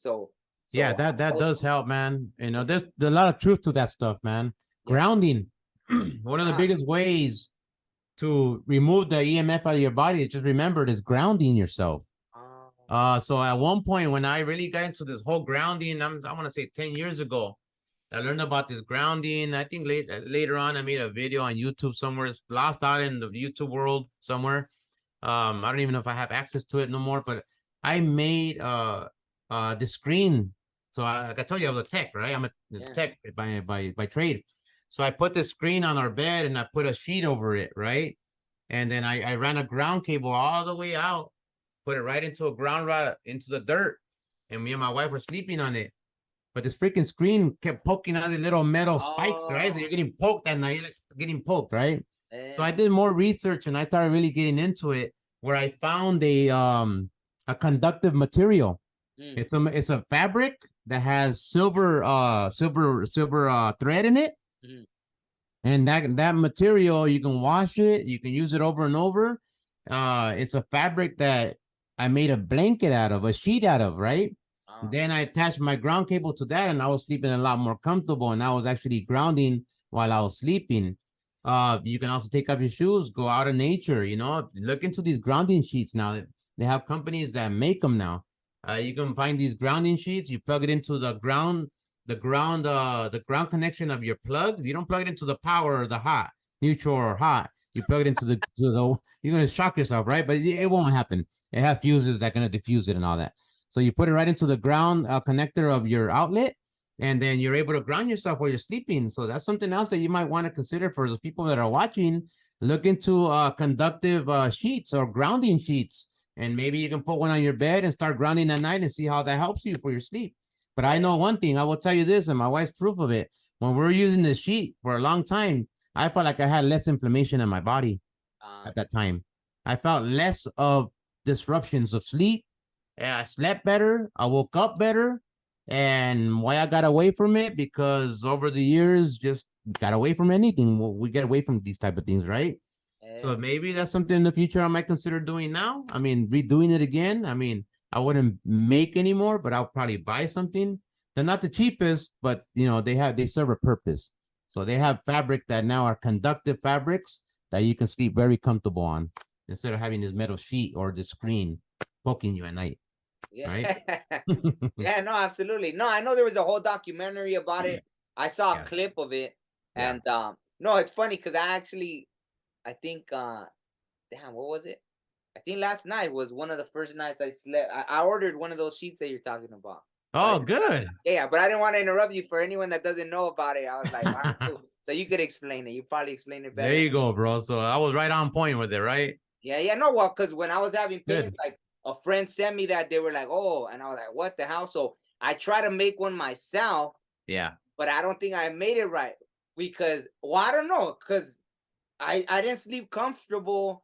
Yeah, So I that was, does help, man. You know, yeah, there's a lot of truth to that stuff, man. yeah. Grounding. One of the Ah, biggest ways to remove the EMF out of your body, just remember it is grounding yourself. ah, So at one point when I really got into this whole grounding, I want to say 10 years ago, I learned about this grounding. I think later on, I made a video on YouTube somewhere. It's lost out in the YouTube world somewhere. I don't even know if I have access to it no more, but I made the screen. So like I told you, I was a tech, right? I'm a yeah. tech by trade. So I put the screen on our bed and I put a sheet over it, right? And then I ran a ground cable all the way out, put it right into a ground rod into the dirt, and me and my wife were sleeping on it. But this freaking screen kept poking out the little metal spikes, right? So Oh, you're getting poked at night, like, getting poked, right? So I yeah. did more research and I started really getting into it, where I found a conductive material. Mm, It's a fabric that has silver thread in it, mm, and that material you can wash it, you can use it over and over. It's a fabric that I made a blanket out of, a sheet out of, right? ah, Then I attached my ground cable to that, and I was sleeping a lot more comfortable, and I was actually grounding while I was sleeping. You can also take off your shoes, go out in nature, you know, look into these grounding sheets now. They have companies that make them now. You can find these grounding sheets, you plug it into the ground connection of your plug. You don't plug it into the power or the hot, neutral or hot. You plug it into you're gonna shock yourself, right? But it won't happen. It has fuses that gonna diffuse it and all that. So you put it right into the ground connector of your outlet, and then you're able to ground yourself while you're sleeping. So that's something else that you might want to consider for those people that are watching. Look into conductive sheets or grounding sheets, and maybe you can put one on your bed and start grounding at night and see how that helps you for your sleep. But I know one thing, I will tell you this, and my wife's proof of it. When we're using the sheet for a long time, I felt like I had less inflammation in my body at that time. I felt less of disruptions of sleep. I slept better. I woke up better. And why I got away from it? Because over the years, just got away from anything. We get away from these type of things, right? So maybe that's something in the future I might consider doing now. I mean, redoing it again. I mean, I wouldn't make anymore, but I'll probably buy something. They're not the cheapest, but you know, they serve a purpose. So they have fabric that now are conductive fabrics that you can sleep very comfortable on instead of having this metal sheet or the screen poking you at night. Yeah. Right? Yeah, no, absolutely. No, I know there was a whole documentary about it. I saw a clip of it. And no, it's funny because I think damn, what was it? I think last night was one of the first nights I slept. I ordered one of those sheets that you're talking about. Oh, good. Yeah, but I didn't want to interrupt you for anyone that doesn't know about it. I was like, all right, cool. So you could explain it. You probably explain it better. There you go, bro. So I was right on point with it, right? Yeah, no, well, because when I was having pains, like a friend sent me that, they were like, oh, and I was like, what the hell? So I try to make one myself. Yeah. But I don't think I made it right because, well, I don't know, because I didn't sleep comfortable.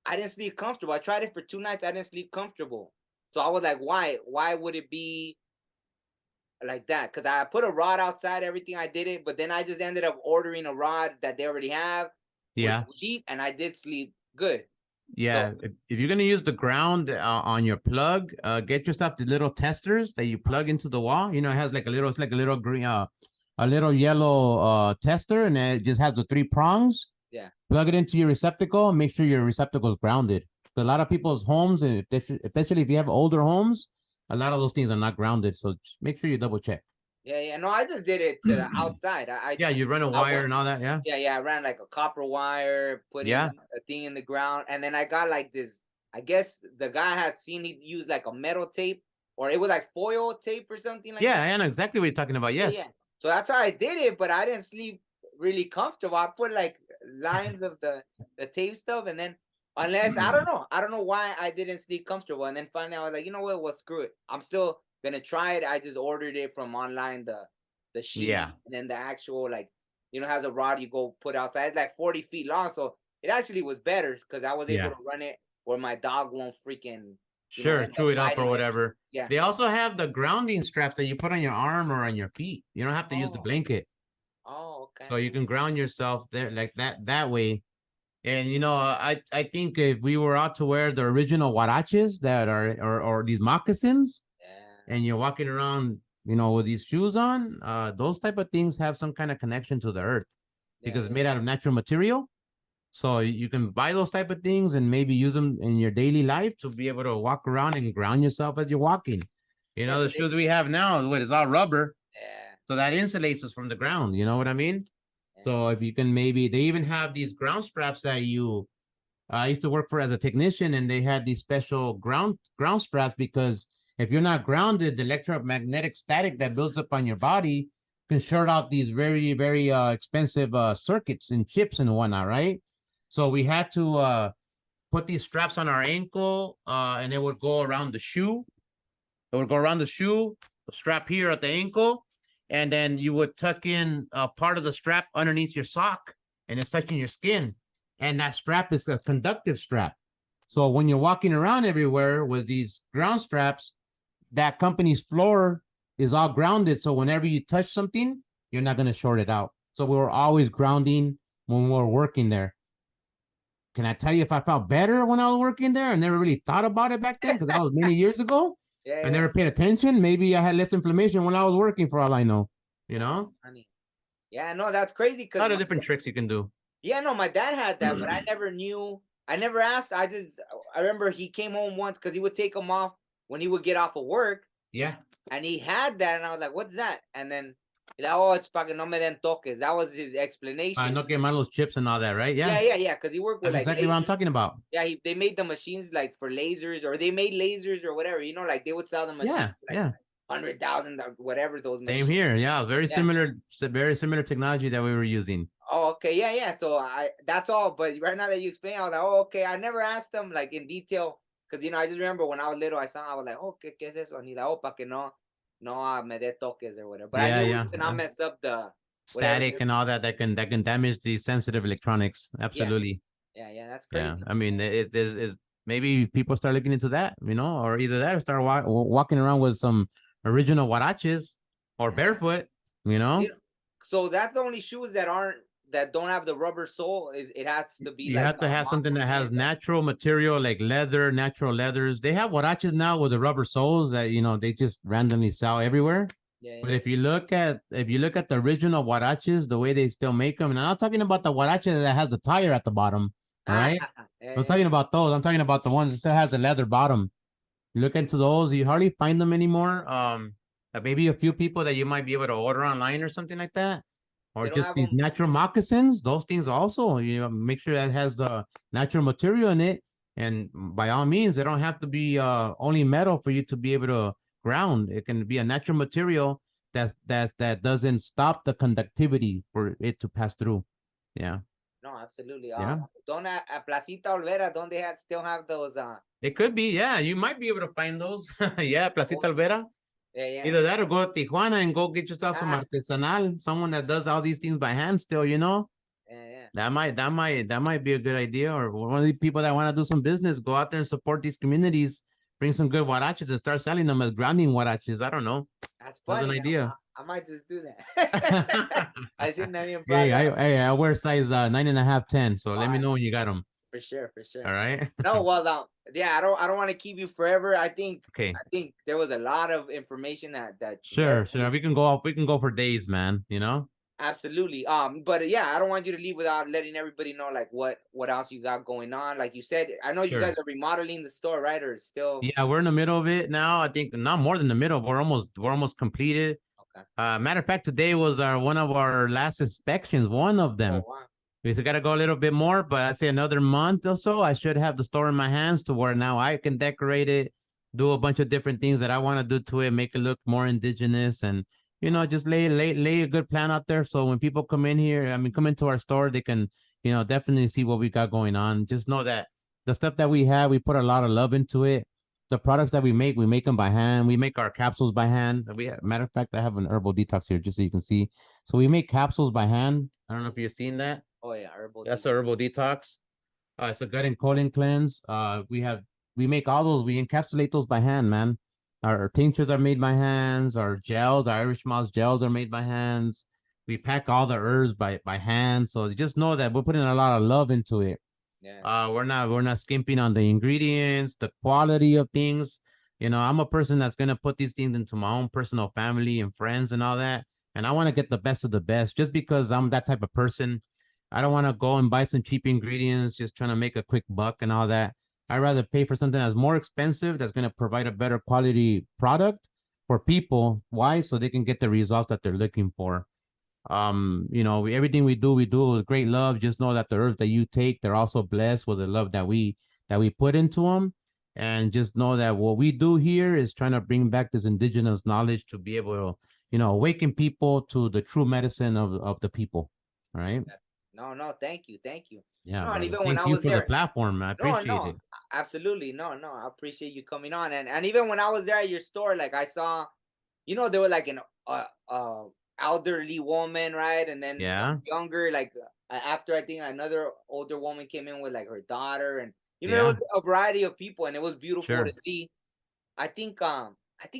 I tried it for 2 nights. I didn't sleep comfortable. So I was like, why? Why would it be like that? Because I put a rod outside, everything, I did it, but then I just ended up ordering a rod that they already have. Yeah. Sheet, and I did sleep good. Yeah. So, if you're gonna use the ground on your plug, get yourself the little testers that you plug into the wall. You know, it has like it's like a little green, a little yellow tester, and it just has the 3 prongs. Yeah. Plug it into your receptacle and make sure your receptacle is grounded. So a lot of people's homes, and especially if you have older homes, a lot of those things are not grounded. So just make sure you double check. Yeah. No, I just did it to the outside. Yeah, you run a wire and all that. Yeah. Yeah. I ran like a copper wire, put a thing in the ground, and then I got like this. I guess the guy had seen he used like a metal tape, or it was like foil tape or something like that. Yeah, I know exactly what you're talking about. Yes. Yeah. So that's how I did it, but I didn't sleep really comfortable. I put like lines of the tape stuff, and then unless I don't know why I didn't sleep comfortable, and then finally I was like, you know what, well, screw it, I'm still gonna try it. I just ordered it from online, the sheet, and then the actual, like, you know, has a rod you go put outside. It's like 40 feet long, so it actually was better because I was able to run it where my dog won't freaking chew it up or whatever. Yeah. They also have the grounding straps that you put on your arm or on your feet. You don't have to use the blanket. Oh, okay. So you can ground yourself there like that way. And you know, I think if we were out to wear the original huaraches that are or these moccasins, and you're walking around, you know, with these shoes on, those type of things have some kind of connection to the earth because it's made out of natural material. So you can buy those type of things and maybe use them in your daily life to be able to walk around and ground yourself as you're walking. You know, the shoes we have now, it's all rubber. Yeah. So that insulates us from the ground. You know what I mean? Yeah. So if you can they even have these ground straps that I used to work for as a technician, and they had these special ground straps because if you're not grounded, the electromagnetic static that builds up on your body can short out these very, very expensive circuits and chips and whatnot, right? So we had to put these straps on our ankle, and it would go around the shoe. It would go around the shoe, a strap here at the ankle, and then you would tuck in part of the strap underneath your sock, and it's touching your skin. And that strap is a conductive strap. So when you're walking around everywhere with these ground straps, that company's floor is all grounded. So whenever you touch something, you're not going to short it out. So we were always grounding when we were working there. Can I tell you if I felt better when I was working there? I never really thought about it back then because that was many years ago. I never paid attention. Maybe I had less inflammation when I was working, for all I know. You know? Yeah, no, that's crazy. A lot of different tricks you can do. Yeah, no, my dad had that, but I never knew. I never asked. I remember he came home once because he would take them off when he would get off of work. Yeah. And he had that, and I was like, "What's that?" And then, like, oh, it's para que no me den toques. That was his explanation. No get los chips and all that, right? Yeah. Yeah. Because he worked with That's like exactly what I'm lasers. talking about. Yeah, they made the machines like for lasers, or they made lasers or whatever. You know, like they would sell the machines Yeah, for, like, yeah. 100,000, whatever those machines. Same here. Yeah, very Yeah. very similar technology that we were using. Oh, okay, yeah. So that's all. But right now that you explain, I was like, oh, okay. I never asked them like in detail because I just remember when I was little, I was like, oh, ¿qué es eso? And he's like, oh, para que no me dé toques or whatever. But I knew to not mess up the static and all that can damage the sensitive electronics. Absolutely. Yeah, that's crazy. Yeah, I mean, is maybe people start looking into that, or either that or start walking around with some original huaraches or barefoot, So that's the only shoes that don't have the rubber sole. It has to be. You have to have something that has natural material like leather, natural leathers. They have huaraches now with the rubber soles that they just randomly sell everywhere. Yeah. But if you look at the original huaraches, the way they still make them, and I'm not talking about the huarache that has the tire at the bottom. All right. I'm talking about those. I'm talking about the ones that still has the leather bottom. You look into those, you hardly find them anymore. Maybe a few people that you might be able to order online or something like that. Or just these natural moccasins. Those things also, make sure that has the natural material in it. And by all means, they don't have to be only metal for you to be able to ground. It can be a natural material that doesn't stop the conductivity for it to pass through. Yeah. No, absolutely. Yeah. Don't Placita Olvera, don't they still have those? It could be, yeah. You might be able to find those. Yeah, Placita Olvera. Yeah. Either that or go to Tijuana and go get yourself some artesanal, someone that does all these things by hand still, Yeah. That might be a good idea. Or one of the people that want to do some business, go out there and support these communities, bring some good huaraches and start selling them as grounding huaraches. I don't know. That's funny. That's an idea. I might just do that. I shouldn't have even brought I wear size 9.5, 10. So let me know when you got them. For sure. All right. No, well, yeah, I don't want to keep you forever. I think there was a lot of information that sure. We can go for days, man. Absolutely. But yeah, I don't want you to leave without letting everybody know like what else you got going on. Like you said, I know you guys are remodeling the store, right? Or still? Yeah, we're in the middle of it now. I think not more than the middle. We're almost completed. Okay. Matter of fact, today was one of our last inspections. One of them. Oh, wow. We still got to go a little bit more, but I say another month or so, I should have the store in my hands to where now I can decorate it, do a bunch of different things that I want to do to it, make it look more indigenous, and just lay a good plan out there. So when people come into our store, they can, definitely see what we got going on. Just know that the stuff that we have, we put a lot of love into it. The products that we make them by hand. We make our capsules by hand. Matter of fact, I have an herbal detox here just so you can see. So we make capsules by hand. I don't know if you've seen that. Oh yeah, herbal. That's a herbal detox. It's a gut and colon cleanse. We make all those. We encapsulate those by hand, man. Our tinctures are made by hands. Our gels, our Irish moss gels are made by hands. We pack all the herbs by hand. So just know that we're putting a lot of love into it. Yeah. We're not skimping on the ingredients, the quality of things. I'm a person that's gonna put these things into my own personal family and friends and all that. And I want to get the best of the best just because I'm that type of person. I don't want to go and buy some cheap ingredients, just trying to make a quick buck and all that. I'd rather pay for something that's more expensive, that's going to provide a better quality product for people. Why? So they can get the results that they're looking for. Everything we do with great love. Just know that the herbs that you take, they're also blessed with the love that we put into them. And just know that what we do here is trying to bring back this indigenous knowledge to be able to, awaken people to the true medicine of the people. All right. No, thank you. Yeah, no, and even when I was there, the platform, I appreciate it. Absolutely, no, I appreciate you coming on, and even when I was there at your store, like I saw, there were like an elderly woman, right, and then some younger, like after I think another older woman came in with like her daughter, and there was a variety of people, and it was beautiful to see. I think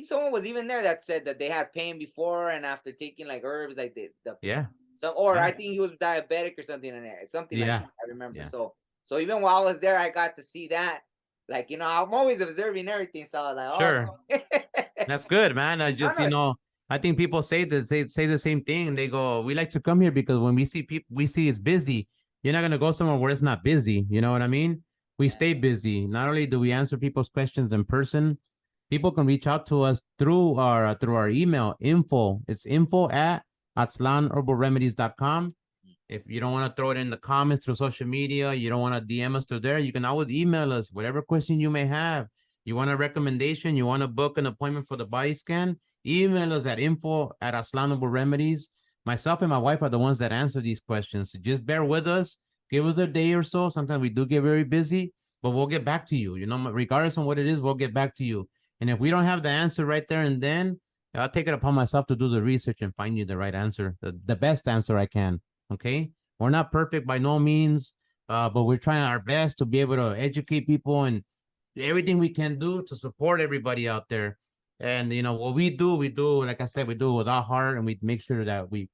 someone was even there that said that they had pain before and after taking like herbs, like the I think he was diabetic or something, like that, I remember. Yeah. So even while I was there, I got to see that. Like, I'm always observing everything. So I was like, sure. That's good, man. I just, I think people say the same thing. They go, we like to come here because when we see people, we see it's busy. You're not gonna go somewhere where it's not busy. You know what I mean? We stay busy. Not only do we answer people's questions in person, people can reach out to us through our email info. It's info at aztlanherbalremedies.com. If you don't want to throw it in the comments through social media, you don't want to DM us through there, you can always email us whatever question you may have. You want a recommendation, you want to book an appointment for the body scan, email us at info at Aztlan Herbal Remedies. Myself and my wife are the ones that answer these questions. So just bear with us. Give us a day or so. Sometimes we do get very busy, but we'll get back to you. You know, regardless of what it is, we'll get back to you. And if we don't have the answer right there and then, I'll take it upon myself to do the research and find you the right answer, the best answer I can. Okay, we're not perfect by no means, but we're trying our best to be able to educate people and everything we can do to support everybody out there. And you know what we do, like I said, we do it with our heart, and we make sure that we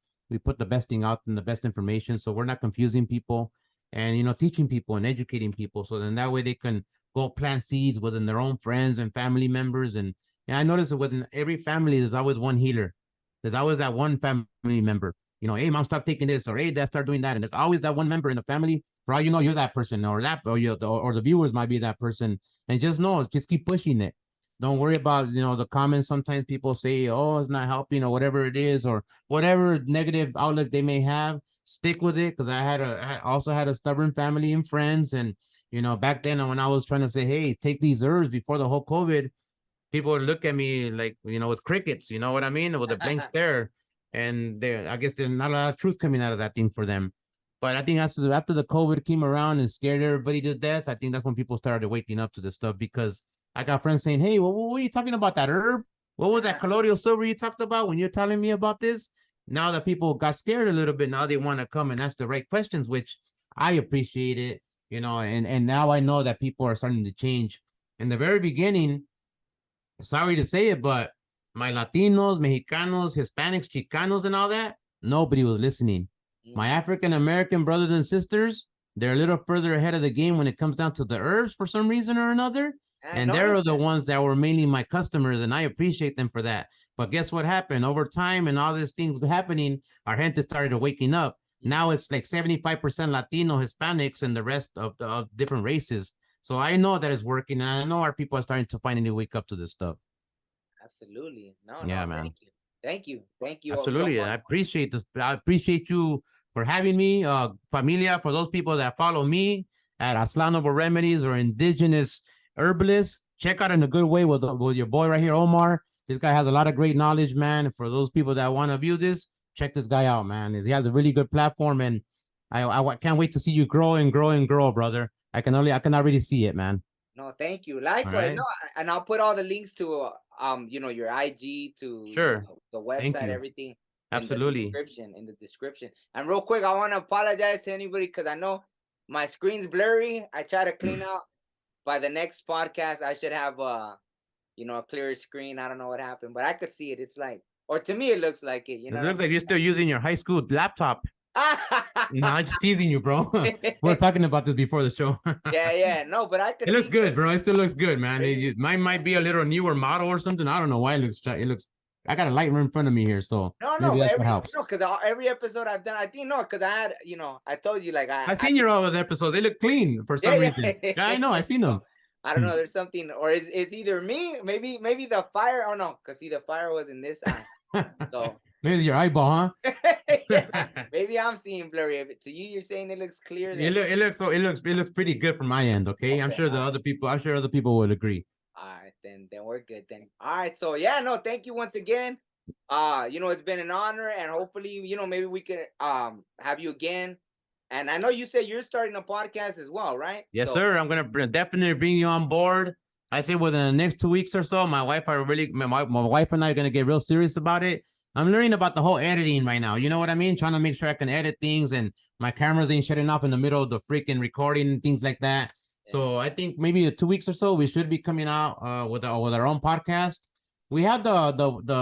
put the best thing out and the best information, so we're not confusing people, and you know, teaching people and educating people, so then that way they can go plant seeds within their own friends and family members. And I notice that within every family, there's always one healer. There's always that one family member. You know, hey, mom, stop taking this, or hey, dad, start doing that. And there's always that one member in the family. For all you know, you're that person, or or the viewers might be that person. And just know, just keep pushing it. Don't worry about, you know, the comments. Sometimes people say, oh, it's not helping, or whatever it is, or whatever negative outlook they may have. Stick with it, because I also had a stubborn family and friends. And you know, back then when I was trying to say, hey, take these herbs before the whole COVID, people would look at me like, you know, with crickets, you know what I mean? With a blank stare. And I guess there's not a lot of truth coming out of that thing for them. But I think after the COVID came around and scared everybody to death, I think that's when people started waking up to this stuff, because I got friends saying, hey, what were you talking about, that herb? What was that colloidal silver you talked about when you're telling me about this? Now that people got scared a little bit, now they want to come and ask the right questions, which I appreciate it, you know, and now I know that people are starting to change. In the very beginning, sorry to say it, but my Latinos, Mexicanos, Hispanics, Chicanos, and all that, nobody was listening. My African American brothers and sisters, they're a little further ahead of the game when it comes down to the herbs for some reason or another. And they're the ones that were mainly my customers, and I appreciate them for that. But guess what happened? Over time and all these things happening, our gente started waking up. Now it's like 75% Latino, Hispanics, and the rest of different races. So I know that it's working, and I know our people are starting to finally wake up to this stuff. Absolutely. No, Yeah, no, man. Thank you all so Absolutely. much. I appreciate this. I appreciate you for having me. Familia, for those people that follow me at Aztlan Herbal Remedies or Indigenous Herbalist, check out In a Good Way with your boy right here, Omar. This guy has a lot of great knowledge, man. For those people that want to view this, check this guy out, man. He has a really good platform, and I can't wait to see you grow and grow and grow, brother. I cannot really see it, man. No, thank you. Likewise. Right. No, and I'll put all the links to you know, your IG, to Sure. the Thank website, you. everything Absolutely. in the description. And real quick, I want to apologize to anybody, because I know my screen's blurry. I try to clean out. By the next podcast, I should have you know, a clearer screen. I don't know what happened, but I could see it. It's like, or to me, it looks like it. You It know looks like you're still using your high school laptop. what No, I I'm just teasing you, bro. mean? We're talking about this before the show. Yeah. No, but I could It looks see good, bro. It still looks good, man. Really? Mine might be a little newer model or something. I don't know why it looks. It looks. I got a light right in front of me here, so No, maybe but that's what helps. because every episode I've done, I think, no, because I had, you know, I told you, like, I seen your other episodes. They look clean for some reason. yeah. Yeah, I know. I seen them. I don't know. There's something, or it's either me, maybe the fire. Oh no, because see, the fire was in this eye. So Maybe your eyeball, huh? yeah, maybe I'm seeing blurry. If to you, you're saying it looks clear. Then It looks pretty good from my end. Okay, I'm okay, sure I'm sure other people will agree. all right, then we're good then. All right, so yeah, no, thank you once again. You know, it's been an honor, and hopefully, you know, maybe we can have you again. And I know you said you're starting a podcast as well, right? Yes, So, sir. I'm gonna definitely bring you on board. I say within the next 2 weeks or so. My wife and I are gonna get real serious about it. I'm learning about the whole editing right now. You know what I mean? Trying to make sure I can edit things, and my cameras ain't shutting off in the middle of the freaking recording and things like that. So I think maybe 2 weeks or so we should be coming out with our own podcast. We have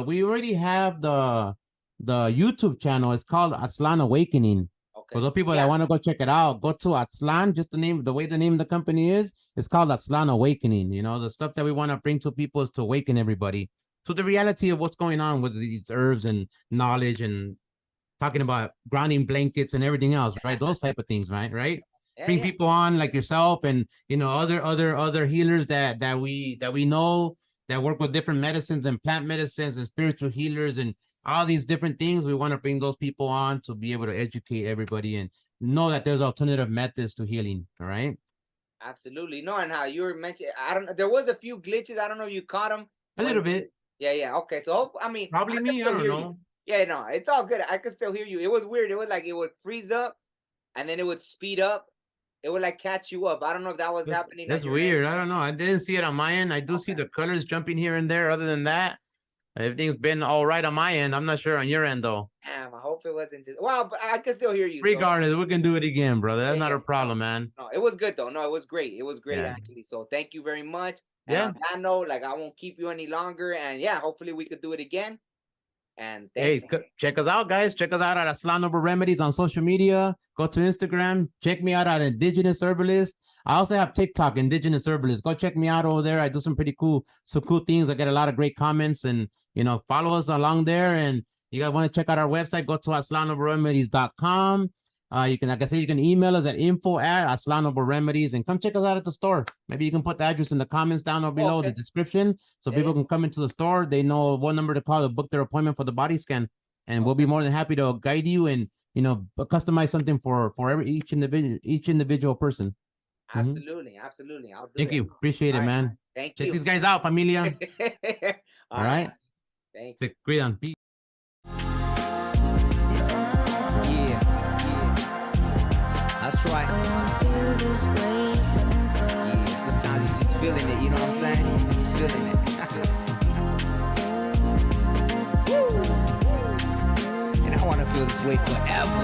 we already have the YouTube channel. It's called Aztlan Awakening. okay. For those people that want to go check it out, go to Aztlan, just the way the name of the company is. It's called Aztlan Awakening. You know, the stuff that we want to bring to people is to awaken everybody to the reality of what's going on with these herbs and knowledge and talking about grounding blankets and everything else, right? Those type of things, right? Yeah, Bring yeah. people on like yourself and other healers that we know that work with different medicines and plant medicines and spiritual healers and all these different things. We want to bring those people on to be able to educate everybody and know that there's alternative methods to healing. All right. Absolutely. No, and how you were mentioning, I don't know, there was a few glitches. I don't know if you caught them. A little bit. Yeah. Okay. So, I mean, Probably can me. I still don't hear know. you. Yeah, no, it's all good. I can still hear you. It was weird. It was like it would freeze up and then it would speed up. It would like catch you up. I don't know if that was happening. That's weird. I don't know. I didn't see it on my end. I do see the colors jumping here and there. Other than that, everything's been all right on my end. I'm not sure on your end though. Damn, I hope it wasn't just, well, but I can still hear you. Regardless, we can do it again, brother. That's not a problem, man. No, it was good though. No, it was great. It was great actually. So thank you very much. And on that note, like I won't keep you any longer. And yeah, hopefully we could do it again. And check us out, guys. Check us out at Aztlan Herbal Remedies on social media. Go to Instagram. Check me out at Indigenous Herbalist. I also have TikTok, Indigenous Herbalist. Go check me out over there. I do some pretty cool things. I get a lot of great comments and, follow us along there. And you guys want to check out our website, go to aztlanherbalremedies.com. You can, like I said, you can email us at info@aztlanherbalremedies and come check us out at the store. Maybe you can put the address in the comments down or below the description so people can come into the store. They know what number to call to book their appointment for the body scan. And we'll be more than happy to guide you and, customize something for each individual person. Absolutely. I'll do Thank you. Appreciate it, man. Thank you. Check these guys out, familia. All right. Thank you. Cuidan. Peace. That's right. Yeah, sometimes you just feeling it, you know what I'm saying? You just feeling it. And I want to feel this way forever.